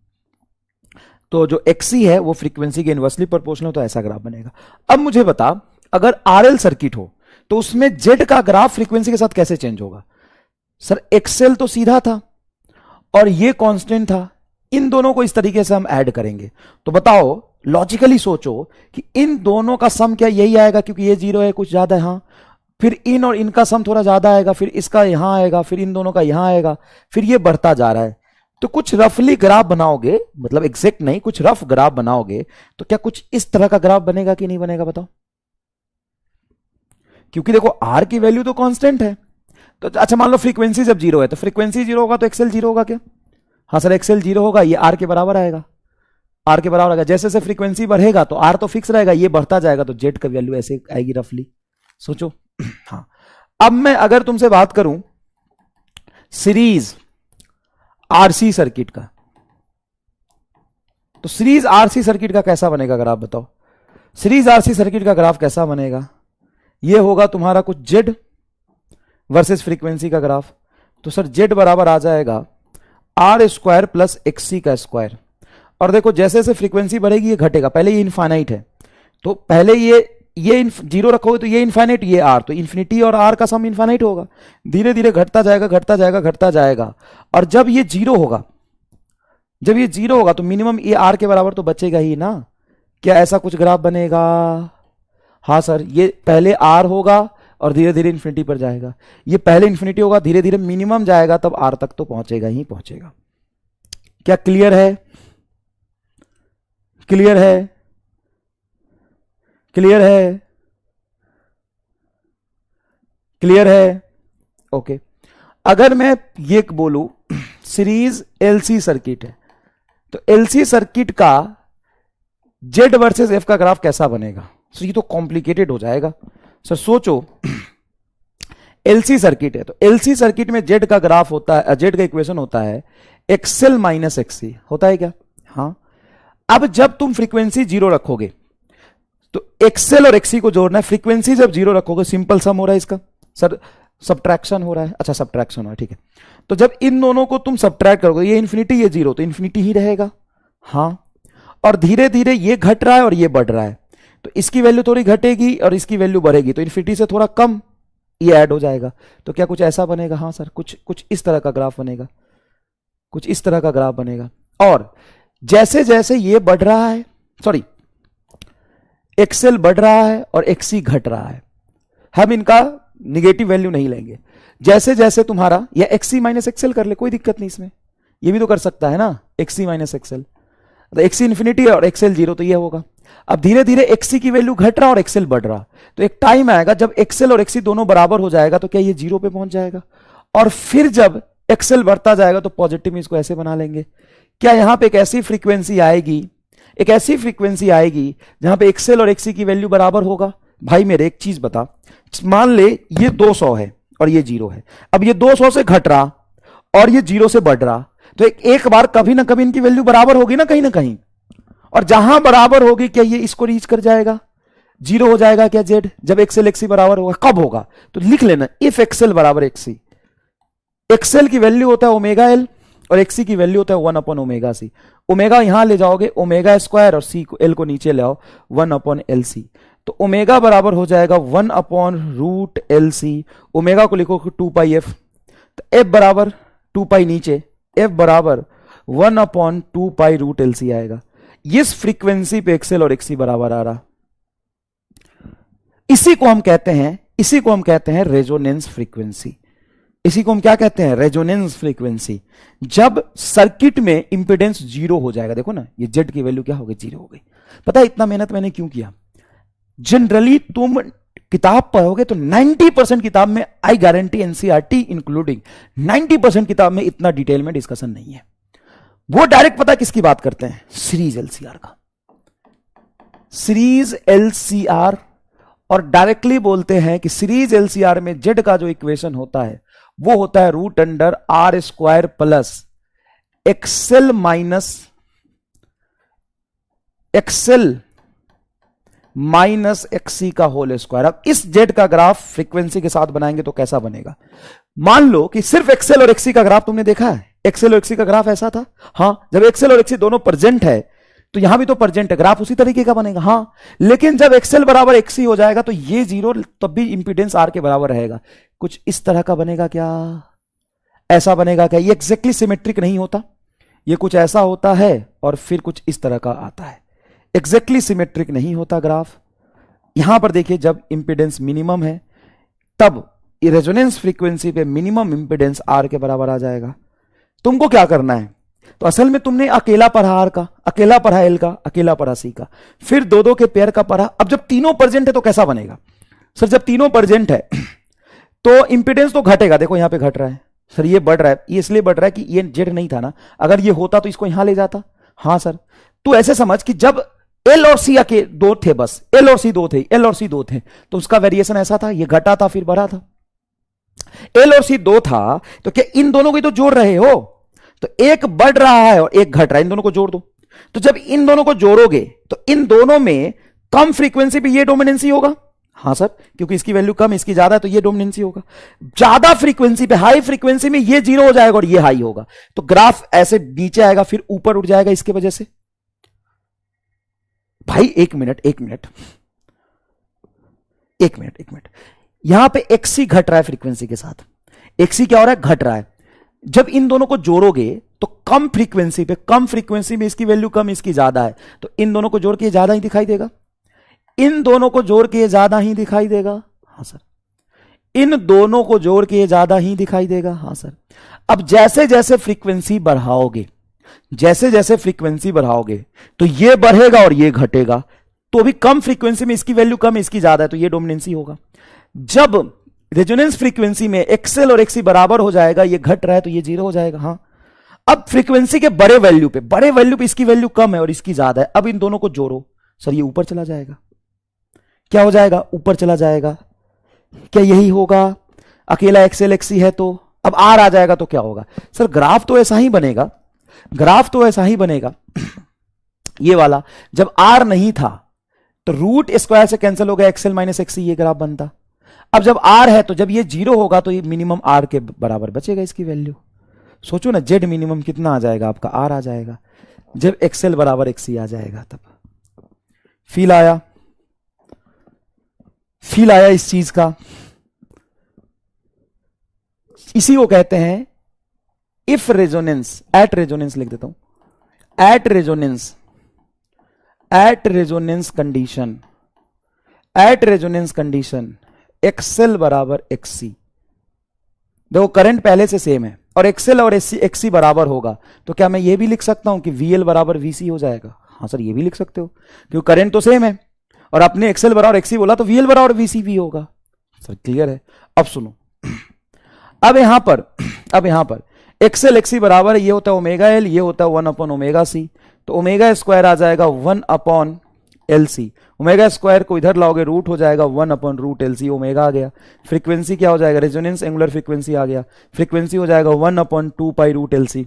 तो जो एक्सी है वो फ्रीक्वेंसी के इनवर्सली प्रोपोर्शनल होता है, ऐसा ग्राफ बनेगा। अब मुझे बता, अगर आरएल सर्किट हो तो उसमें जेड का ग्राफ फ्रीक्वेंसी के साथ कैसे चेंज होगा? सर एक्सएल तो सीधा था और ये कांस्टेंट था, इन दोनों को इस तरीके से हम ऐड करेंगे, तो बताओ लॉजिकली सोचो कि इन दोनों का सम क्या यही आएगा, क्योंकि ये 0 है, कुछ ज्यादा है, हाँ, फिर इन और इनका सम थोड़ा ज्यादा आएगा, फिर इसका यहां आएगा, फिर इन दोनों का यहां आएगा, फिर ये बढ़ता जा रहा है। तो कुछ रफली ग्राफ बनाओगे, मतलब एग्जैक्ट नहीं, कुछ रफ ग्राफ बनाओगे तो क्या कुछ इस तरह का ग्राफ बनेगा कि नहीं बनेगा बताओ? क्योंकि देखो आर की वैल्यू तो कांस्टेंट है, तो अच्छा मान लो फ्रीक्वेंसी जब 0 है तो फ्रीक्वेंसी 0 होगा तो एक्सएल 0 होगा क्या? हाँ सर एक्सएल 0 होगा, ये आर के बराबर आएगा, आर के बराबर आएगा। जैसे जैसे फ्रीक्वेंसी बढ़ेगा तो आर तो फिक्स रहेगा, ये बढ़ता जाएगा तो जेड का वैल्यू ऐसे आएगी रफली, सोचो। हाँ, अब मैं अगर तुमसे बात करूं सीरीज आरसी सर्किट का, तो सीरीज आरसी सर्किट का कैसा बनेगा ग्राफ बताओ? सीरीज आरसी सर्किट का ग्राफ कैसा बनेगा? ये होगा तुम्हारा कुछ जेड वर्सेस फ्रीक्वेंसी का ग्राफ। तो सर जेड बराबर आ जाएगा आर स्क्वायर प्लस एक्सी का स्क्वायर, और देखो जैसे जैसे फ्रीक्वेंसी बढ़ेगी ये घटेगा, पहले ये इनफाइनाइट है, तो पहले ये 0 रखोगे तो ये इनफाइनाइट, ये आर, तो इन्फिनिटी और आर का सम इनफाइनाइट होगा, धीरे धीरे घटता जाएगा घटता जाएगा घटता जाएगा, और जब ये 0 होगा, जब ये 0 होगा तो मिनिमम ये आर के बराबर तो बचेगा ही ना। क्या ऐसा कुछ ग्राफ बनेगा? हाँ सर, ये पहले आर होगा और धीरे धीरे इन्फिनिटी पर जाएगा, ये पहले इन्फिनिटी होगा धीरे धीरे मिनिमम जाएगा, तब आर तक तो पहुंचेगा ही पहुंचेगा। क्या क्लियर है? क्लियर है? क्लियर है? क्लियर है? ओके। अगर मैं ये बोलूं सीरीज एलसी सर्किट है, तो एलसी सर्किट का जेड वर्सेस एफ का ग्राफ कैसा बनेगा? सर ये तो कॉम्प्लिकेटेड हो जाएगा। सर सोचो, एलसी सर्किट है तो एलसी सर्किट में जेड का ग्राफ होता है, जेड का इक्वेशन होता है एक्सएल माइनस एक्सी, होता है क्या? हाँ। अब जब तुम फ्रीक्वेंसी 0 रखोगे तो एक्सएल और एक्सी को जोड़ना है, फ्रीक्वेंसी जब 0 रखोगे सिंपल सम हो रहा है इसका, सर सब्ट्रैक्शन हो रहा है, अच्छा सब्ट्रैक्शन हो रहा है, ठीक है। तो जब इन दोनों को तुम सब्ट्रैक्ट करोगे, ये इन्फिनिटी ये 0, तो इन्फिनिटी ही रहेगा, हाँ, और धीरे धीरे ये घट रहा है और ये बढ़ रहा है, तो इसकी वैल्यू थोड़ी घटेगी और इसकी वैल्यू बढ़ेगी, तो इन्फिनिटी से थोड़ा कम ये ऐड हो जाएगा, तो क्या कुछ ऐसा बनेगा? हाँ सर, कुछ कुछ इस तरह का ग्राफ बनेगा, कुछ इस तरह का ग्राफ बनेगा। और जैसे जैसे ये बढ़ रहा है, सॉरी, एक्सेल बढ़ रहा है और एक्सी घट रहा है, हम इनका निगेटिव वैल्यू नहीं लेंगे। जैसे जैसे तुम्हारा, या एक्सी माइनस एक्सेल कर ले, कोई दिक्कत नहीं इसमें, ये भी तो कर सकता है ना, एक्सी माइनस एक्सेल, तो एक्सी इंफिनिटी और एक्सेल जीरो, तो ये होगा। अब धीरे धीरे एक्सी की वैल्यू घट रहा और एक्सेल बढ़ रहा, तो एक टाइम आएगा जब एक्सेल और एक्सी दोनों बराबर हो जाएगा, तो क्या ये जीरो पे पहुंच जाएगा। और फिर जब एक्सेल बढ़ता जाएगा तो पॉजिटिव में इसको ऐसे बना लेंगे। क्या यहां पे एक ऐसी फ्रीक्वेंसी आएगी, एक ऐसी फ्रीक्वेंसी आएगी जहां पे एक्सेल और एक्सी की वैल्यू बराबर होगा। भाई मेरे एक चीज बता, मान ले ये 200 है और ये 0 है, अब ये 200 से घट रहा और ये 0 से बढ़ रहा, तो एक बार कभी ना कभी इनकी वैल्यू बराबर होगी ना कहीं ना कहीं, और जहां बराबर होगी क्या ये इसको रीच कर जाएगा, 0 हो जाएगा क्या जेड, जब एक्सेल एक्सी बराबर होगा। कब होगा, तो लिख लेना, इफ एक्सेल बराबर एक्सी, एक्सेल की वैल्यू होता है ओमेगा एल और एक्सी की वैल्यू होता है 1 अपॉन ओमेगा सी। ओमेगा यहां ले जाओगे ओमेगा स्क्वायर और सी को, एल को नीचे ले आओ, 1 अपॉन एल सी, तो ओमेगा बराबर हो जाएगा 1 upon root L C. Omega को लिखो 2 पाई एफ, तो एफ बराबर 2 पाई नीचे, एफ बराबर 1 upon 2 pi root L C आएगा। इस फ्रीक्वेंसी पे एक्सेल और एक्सी बराबर आ रहा, इसी को हम कहते हैं रेजोनेंस फ्रीक्वेंसी। इसी को हम क्या कहते हैं, रेजोनेंस फ्रीक्वेंसी। जब सर्किट में इंपेडेंस 0 हो जाएगा, देखो ना ये जेड की वैल्यू क्या हो गई, 0 हो गई। पता है इतना मेहनत मैंने क्यों किया, जनरली तुम किताब पढ़ोगे तो 90% किताब में, आई गारंटी एनसीईआरटी इंक्लूडिंग, 90% किताब में इतना डिटेल में डिस्कशन नहीं है। वो डायरेक्ट पता किसकी बात करते हैं, सीरीज एलसीआर का, सीरीज एलसीआर, और डायरेक्टली बोलते हैं कि सीरीज एलसीआर में जेड का जो इक्वेशन होता है वो होता है root under R square plus XL minus XC का होल स्क्वायर। अब इस जेड का ग्राफ फ्रीक्वेंसी के साथ बनाएंगे तो कैसा बनेगा, मान लो कि सिर्फ एक्सेल और एक्सी का ग्राफ तुमने देखा है, एक्सेल और एक्सी का ग्राफ ऐसा था, हां, जब एक्सेल और एक्सी दोनों प्रेजेंट है तो यहां भी तो प्रेजेंट है, ग्राफ उसी तरीके का बनेगा, हां। लेकिन जब एक्सेल बराबर एक्सी हो जाएगा तो ये 0 तब भी इंपीडेंस आर के बराबर रहेगा। कुछ इस तरह का बनेगा क्या, ऐसा बनेगा क्या, ये एग्जैक्टली सिमेट्रिक नहीं होता, ये कुछ ऐसा होता है और फिर कुछ इस तरह का आता है, एग्जैक्टली सिमेट्रिक नहीं होता ग्राफ। यहां पर देखिए जब इंपीडेंस मिनिमम है तब रेजोनेंस फ्रीक्वेंसी पे मिनिमम इंपीडेंस आर के बराबर आ जाएगा। तुमको क्या करना है, तो असल में तुमने अकेला पढ़ा आर का, अकेला पढ़ा एल का, अकेला पढ़ा सी का, फिर दो के पेयर का पढ़ा। अब जब तीनों प्रेजेंट है तो कैसा बनेगा, सर जब तीनों प्रेजेंट है तो इंपीडेंस तो घटेगा, देखो यहां पे घट रहा है, सर ये बढ़ रहा है, ये इसलिए बढ़ रहा है कि ये जेड नहीं था ना, अगर ये होता तो इसको यहां ले जाता, हां सर। तू ऐसे समझ कि जब एल और सी के दो थे, बस एल और सी दो थे, एल और सी दो थे, तो उसका वेरिएशन ऐसा था, ये घटा था फिर बढ़ा था। एल और सी 2 था तो क्या इन दोनों को तो जोड़ रहे हो, तो एक बढ़ रहा है और एक घट रहा है, इन दोनों को जोड़ दो। तो जब इन दोनों को जोड़ोगे तो इन दोनों में कम फ्रीक्वेंसी पे ये डोमिनेंसी होगा, हां सर, क्योंकि इसकी वैल्यू कम इसकी ज्यादा है तो ये डोमिनेंसी होगा। ज्यादा फ्रीक्वेंसी पे, हाई फ्रीक्वेंसी में ये 0 हो जाएगा और ये हाई होगा, तो ग्राफ ऐसे नीचे आएगा फिर ऊपर उठ जाएगा इसके वजह से। भाई एक मिनट यहां पे एक्सी घट रहा है फ्रीक्वेंसी के साथ, एक्सी क्या हो रहा है, घट रहा है। जब इन दोनों को जोड़ोगे तो कम फ्रीक्वेंसी में इसकी वैल्यू कम इसकी ज्यादा है, तो इन दोनों को जोड़ के ज्यादा ही दिखाई देगा, इन दोनों को जोड़ के ज्यादा ही दिखाई देगा, हां सर, इन दोनों को जोड़ के ज्यादा ही दिखाई देगा, हां सर। अब जैसे जैसे फ्रीक्वेंसी बढ़ाओगे तो ये बढ़ेगा और ये घटेगा, तो भी कम फ्रीक्वेंसी में इसकी वैल्यू कम इसकी ज्यादा है तो ये डोमिनेंसी होगा। जब रेजोनेंस फ्रीक्वेंसी में एक्सेल और एक्सी बराबर हो जाएगा, ये घट रहा है तो ये 0 हो जाएगा, हां। अब फ्रीक्वेंसी के बड़े वैल्यू पे इसकी वैल्यू कम है और इसकी ज्यादा है, अब इन दोनों को जोड़ो, सर ये ऊपर चला जाएगा, क्या हो जाएगा, ऊपर चला जाएगा। क्या यही होगा, अकेला एक्सेल एक्सी है तो अब आर आ जाएगा तो क्या होगा, सर ग्राफ तो ऐसा ही बनेगा, ये वाला जब आर नहीं था तो रूट स्क्वायर से कैंसिल हो गया, एक्सेल माइनस एक्सी ये ग्राफ बनता। अब जब आर है तो जब ये 0 होगा तो ये मिनिमम आर के बराबर बचेगा इसकी वैल्यू। सोचो ना, जेड मिनिमम कितना आ जाएगा आपका, आर आ जाएगा, जब एक्सेल बराबर एक्सी आ जाएगा तब। फील आया इस चीज का, इसी को कहते हैं इफ रेजोनेंस, एट रेजोनेंस लिख देता हूं, at resonance, at resonance condition, at resonance condition XL बराबर एक्ससी। देखो करंट पहले से सेम है और एक्सएल और एक्ससी बराबर होगा, तो क्या मैं ये भी लिख सकता हूं कि वीएल बराबर वीसी हो जाएगा? हाँ सर, ये भी लिख सकते हो, क्योंकि करंट तो सेम है और आपने एक्सएल बराबर एक्ससी बोला तो वीएल बराबर वीसी भी होगा। सर क्लियर है? अब सुनो, अब यहां पर एक्सएल एक्ससी बराबर है, ये होता है ओमेगा एल, ये होता है 1 अपॉन ओमेगा सी, तो ओमेगा स्क्वायर आ जाएगा 1 upon L C. Omega square को इधर लाओगे रूट हो जाएगा 1 upon root L C, omega आ गया। फ्रीक्वेंसी क्या हो जाएगा? रेजोनेंस एंगुलर फ्रीक्वेंसी आ गया, फ्रीक्वेंसी हो जाएगा 1 upon 2 pi root L C.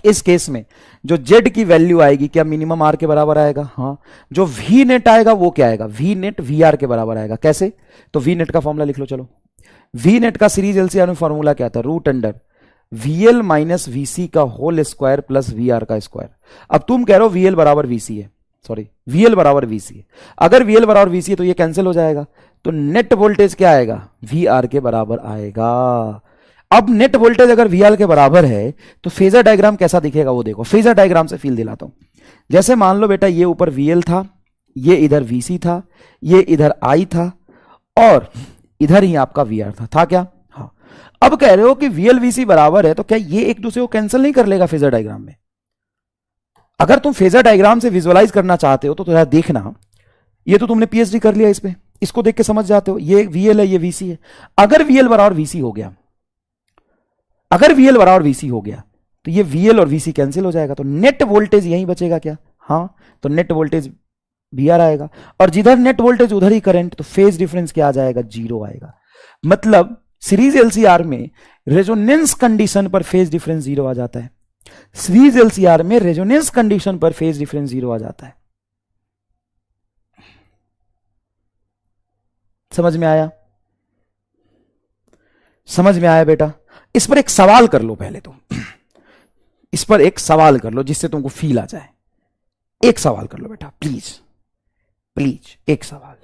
इस केस में जो जेड की वैल्यू आएगी क्या मिनिमम आर के बराबर आएगा? हाँ। जो वी नेट आएगा वो क्या आएगा? वी नेट वी आर के बराबर आएगा। कैसे? तो वी नेट का फॉर्मूला लिख लो। चलो, वी नेट का सीरीज एलसीआर में फॉर्मूला क्या था? Root under VL minus VC का whole square plus V R का स्क्वायर। अब तुम कह रहे हो वीएल बराबर वीसी है, सॉरी वीएल बराबर वीसी है। अगर वीएल बराबर वीसी है तो ये कैंसिल हो जाएगा, तो नेट वोल्टेज क्या आएगा? वी आर के बराबर आएगा। अब नेट वोल्टेज अगर वी आर के बराबर है तो फेजर डायग्राम कैसा दिखेगा वो देखो। फेजर डायग्राम से फील दिलाता हूं। जैसे मान लो बेटा ये ऊपर वीएल था, ये इधर वीसी था, ये इधर आई था और इधर ही आपका वी आर था क्या? हाँ। अब कह रहे हो कि वीएल वीसी बराबर है, तो क्या ये एक दूसरे को कैंसिल नहीं कर लेगा फेजर डायग्राम में? अगर तुम फेजर डायग्राम से विजुअलाइज करना चाहते हो तो थोड़ा देखना, ये तो तुमने पीएचडी कर लिया इस पे, इसको देख के समझ जाते हो। ये वीएल है, ये वीसी है। अगर वीएल बराबर वीसी हो गया, अगर वीएल बराबर वीसी हो गया तो ये वीएल और वीसी कैंसिल हो जाएगा, तो नेट वोल्टेज यहीं बचेगा क्या? हाँ, तो नेट वोल्टेज वीआर आएगा और जिधर नेट वोल्टेज उधर ही करंट, तो फेज डिफरेंस क्या आ जाएगा? 0 आएगा। मतलब सीरीज एलसीआर में रेजोनेंस कंडीशन पर फेज डिफरेंस 0 आ जाता है। सीरीज एलसीआर में रेजोनेंस कंडीशन पर फेज डिफरेंस 0 आ जाता है। समझ में आया? समझ में आया बेटा? इस पर एक सवाल कर लो पहले तो, इस पर एक सवाल कर लो जिससे तुमको फील आ जाए। एक सवाल कर लो बेटा, प्लीज प्लीज, एक सवाल।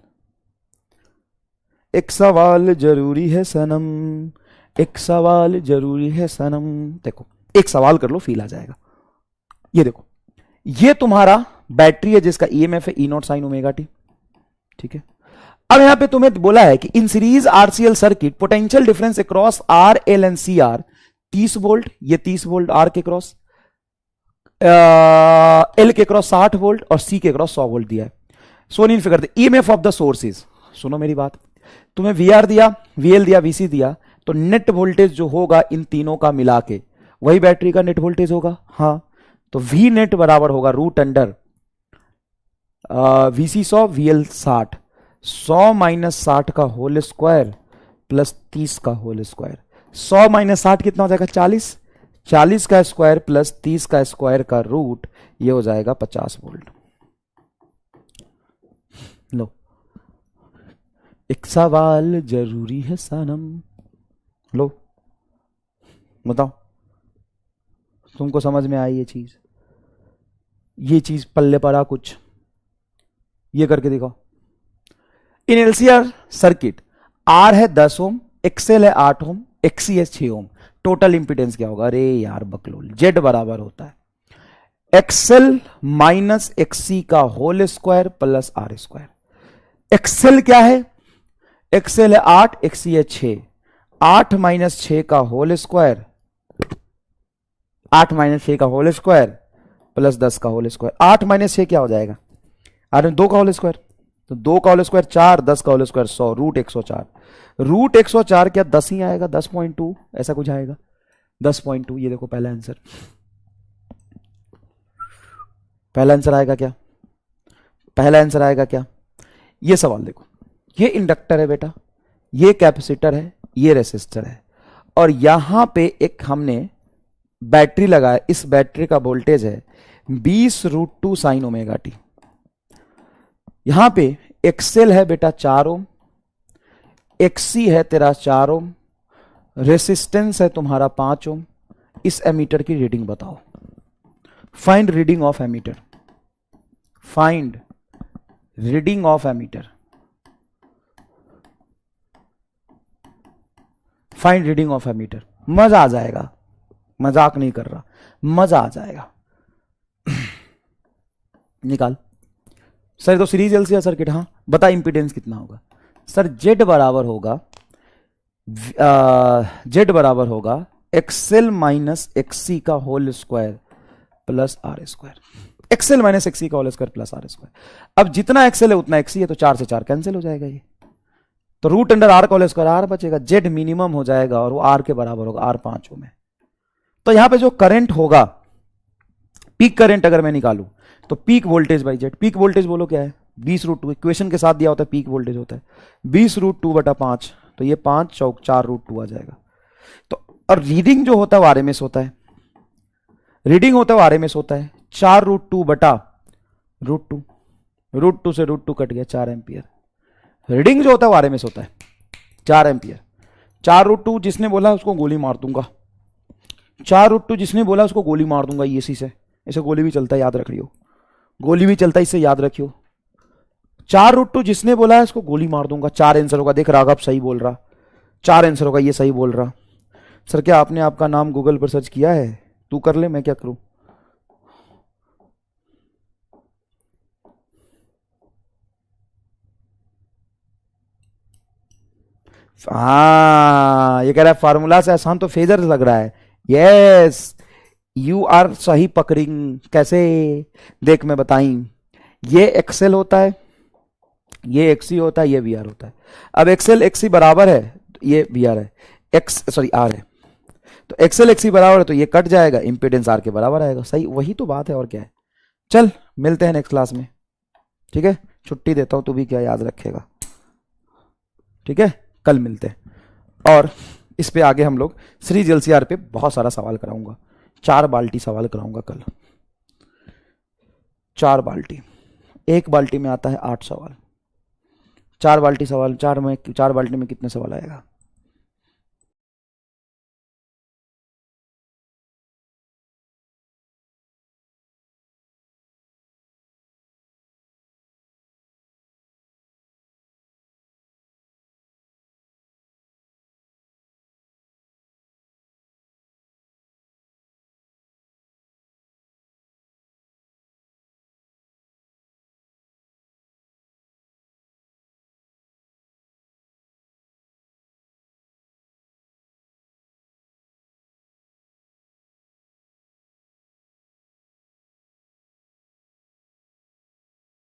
एक सवाल जरूरी है सनम, एक सवाल जरूरी है सनम। देखो एक सवाल कर लो, फील आ जाएगा। ये देखो, ये तुम्हारा बैटरी है जिसका ईएमएफ है E0 साइन ओमेगा टी, ठीक है। अब यहां पे तुम्हें बोला है कि in series RCL circuit potential difference across R L and C are 30 volt, ये 30 वोल्ट आर के क्रॉस, एल के क्रॉस 60 वोल्ट और सी के क्रॉस 100 वोल्ट दिया है। सोनी figure the EMF of the sources. सुनो मेरी बात, तुम्हें वीआर दिया, वीएल दिया, वीसी दिया, तो नेट वोल्टेज जो होगा इन तीनों का मिला के वही बैटरी का नेट वोल्टेज होगा। हाँ, तो वी नेट बराबर होगा root under VC 100 VL 60, 100 minus 60 का होल स्क्वायर प्लस 30 का होल स्क्वायर। 100 माइनस 60 कितना हो जाएगा? 40, 40 का स्क्वायर प्लस 30 का स्क्वायर का रूट, ये हो जाएगा 50 वोल्ट। लो, एक सवाल जरूरी है सनम। लो बताओ, तुमको समझ में आई ये चीज? ये चीज पल्ले पड़ा कुछ? ये करके दिखाओ। इन एलसीआर सर्किट आर है 10 ओम, एक्सएल है 8 ओम, एक्सी है 6 ओम। टोटल इंपीडेंस क्या होगा? अरे यार बकलोल, जेड बराबर होता है एक्सएल माइनस एक्सी का whole square plus R square. XL क्या है? एक्सएल है 8, एक्सी है 6, 8 माइनस 6 का होल स्क्वायर, 8 माइनस 6 का होल स्क्वायर प्लस 10 का होल स्क्वायर। 8 माइनस 6 क्या हो जाएगा? 8 में 2 का होल स्क्वायर, तो 2 का होल स्क्वायर 4, 10 का होल स्क्वायर 100, रूट 104। रूट 104 क्या 10 ही आएगा? 10.2 ऐसा कुछ आएगा, 10.2। ये देखो पहला आंसर, पहला आंसर आएगा क्या? पहला आंसर आएगा क्या? ये सवाल देखो, ये इंडक्टर है बेटा, ये कैपेसिटर है, ये रेसिस्टर है और यहां पे एक हमने बैटरी लगाया। इस बैटरी का वोल्टेज है 20√2 साइन ओमेगा टी। यहां पे एक्सएल है बेटा 4 ओम, एक्सी है तेरा 4 ओम, रेसिस्टेंस है तुम्हारा 5 ओम। इस एमीटर की रीडिंग बताओ। Find reading of ammeter, find reading of ammeter, find reading of ammeter. मजा आ जाएगा, मजाक नहीं कर रहा, मजा आ जाएगा। निकाल सर, तो सीरीज एलसीआर सर्किट। हाँ बता इंपीडेंस कितना होगा सर? जेड बराबर होगा एक्सएल माइनस एक्सी का whole square plus R square. XL minus XC का whole square plus R square. अब जितना एक्सएल है उतना एक्सी है, तो 4 से 4 कैंसिल हो जाएगा ये, तो रूट अंडर आर का होल स्क्वायर आर बचेगा। जेड मिनिमम हो जाएगा और वो आर के बराबर होगा, आर 5 ओम है। तो यहां पे जो करंट होगा, पीक करंट अगर मैं निकालूं तो peak voltage by Z. Peak voltage बोलो क्या है? 20√2। इक्वेशन के साथ दिया होता है पीक वोल्टेज होता है 20√2 बटा 5, तो ये 5 चौक 4√2 आ जाएगा। तो और रीडिंग जो होता है वो आरएमएस होता है, रीडिंग होता है वो आरएमएस होता है। 4√2 बटा √2, √2 से √2 कट गया, 4 एम्पियर। रीडिंग जो होता है वो आरएमएस होता है, 4 एम्पियर। 4√2 जिसने बोला उसको गोली मार दूंगा, 4√2 जिसने बोला उसको गोली मार दूंगा एसी से। ऐसे गोली भी चलता है, याद रख लियो, गोली भी चलता है, इससे याद रखियो। 4√2 जिसने बोला है उसको गोली मार दूंगा। 4 आंसर होगा। देख राघव सही बोल रहा, 4 आंसर होगा, ये सही बोल रहा। सर क्या आपने आपका नाम गूगल पर सर्च किया है? तू कर ले, मैं क्या करूं? हाँ ये कह रहा है फार्मूला से आसान तो फेजर लग रहा है। यस यू आर सही पकड़िंग। कैसे? देख मैं बताई, ये एक्सेल होता है, ये एक्सी होता है, ये वी आर होता है। अब एक्सेल एक्सी बराबर है, ये वी आर है, आर है, तो एक्सेल एक्सी बराबर है तो ये कट जाएगा, इंपेडेंस आर के बराबर आएगा। सही, वही तो बात है, और क्या है। चल मिलते हैं नेक्स्ट क्लास में, ठीक है? छुट्टी देता हूं, तू भी क्या याद रखेगा, ठीक है? कल मिलते हैं, और इस पे आगे हम लोग सीरीज एलसीआर पे बहुत सारा सवाल कराऊंगा। 4 बाल्टी सवाल कराऊंगा कल, 4 बाल्टी। एक बाल्टी में आता है 8 सवाल। 4 बाल्टी सवाल, 4 बाल्टी में कितने सवाल आएगा?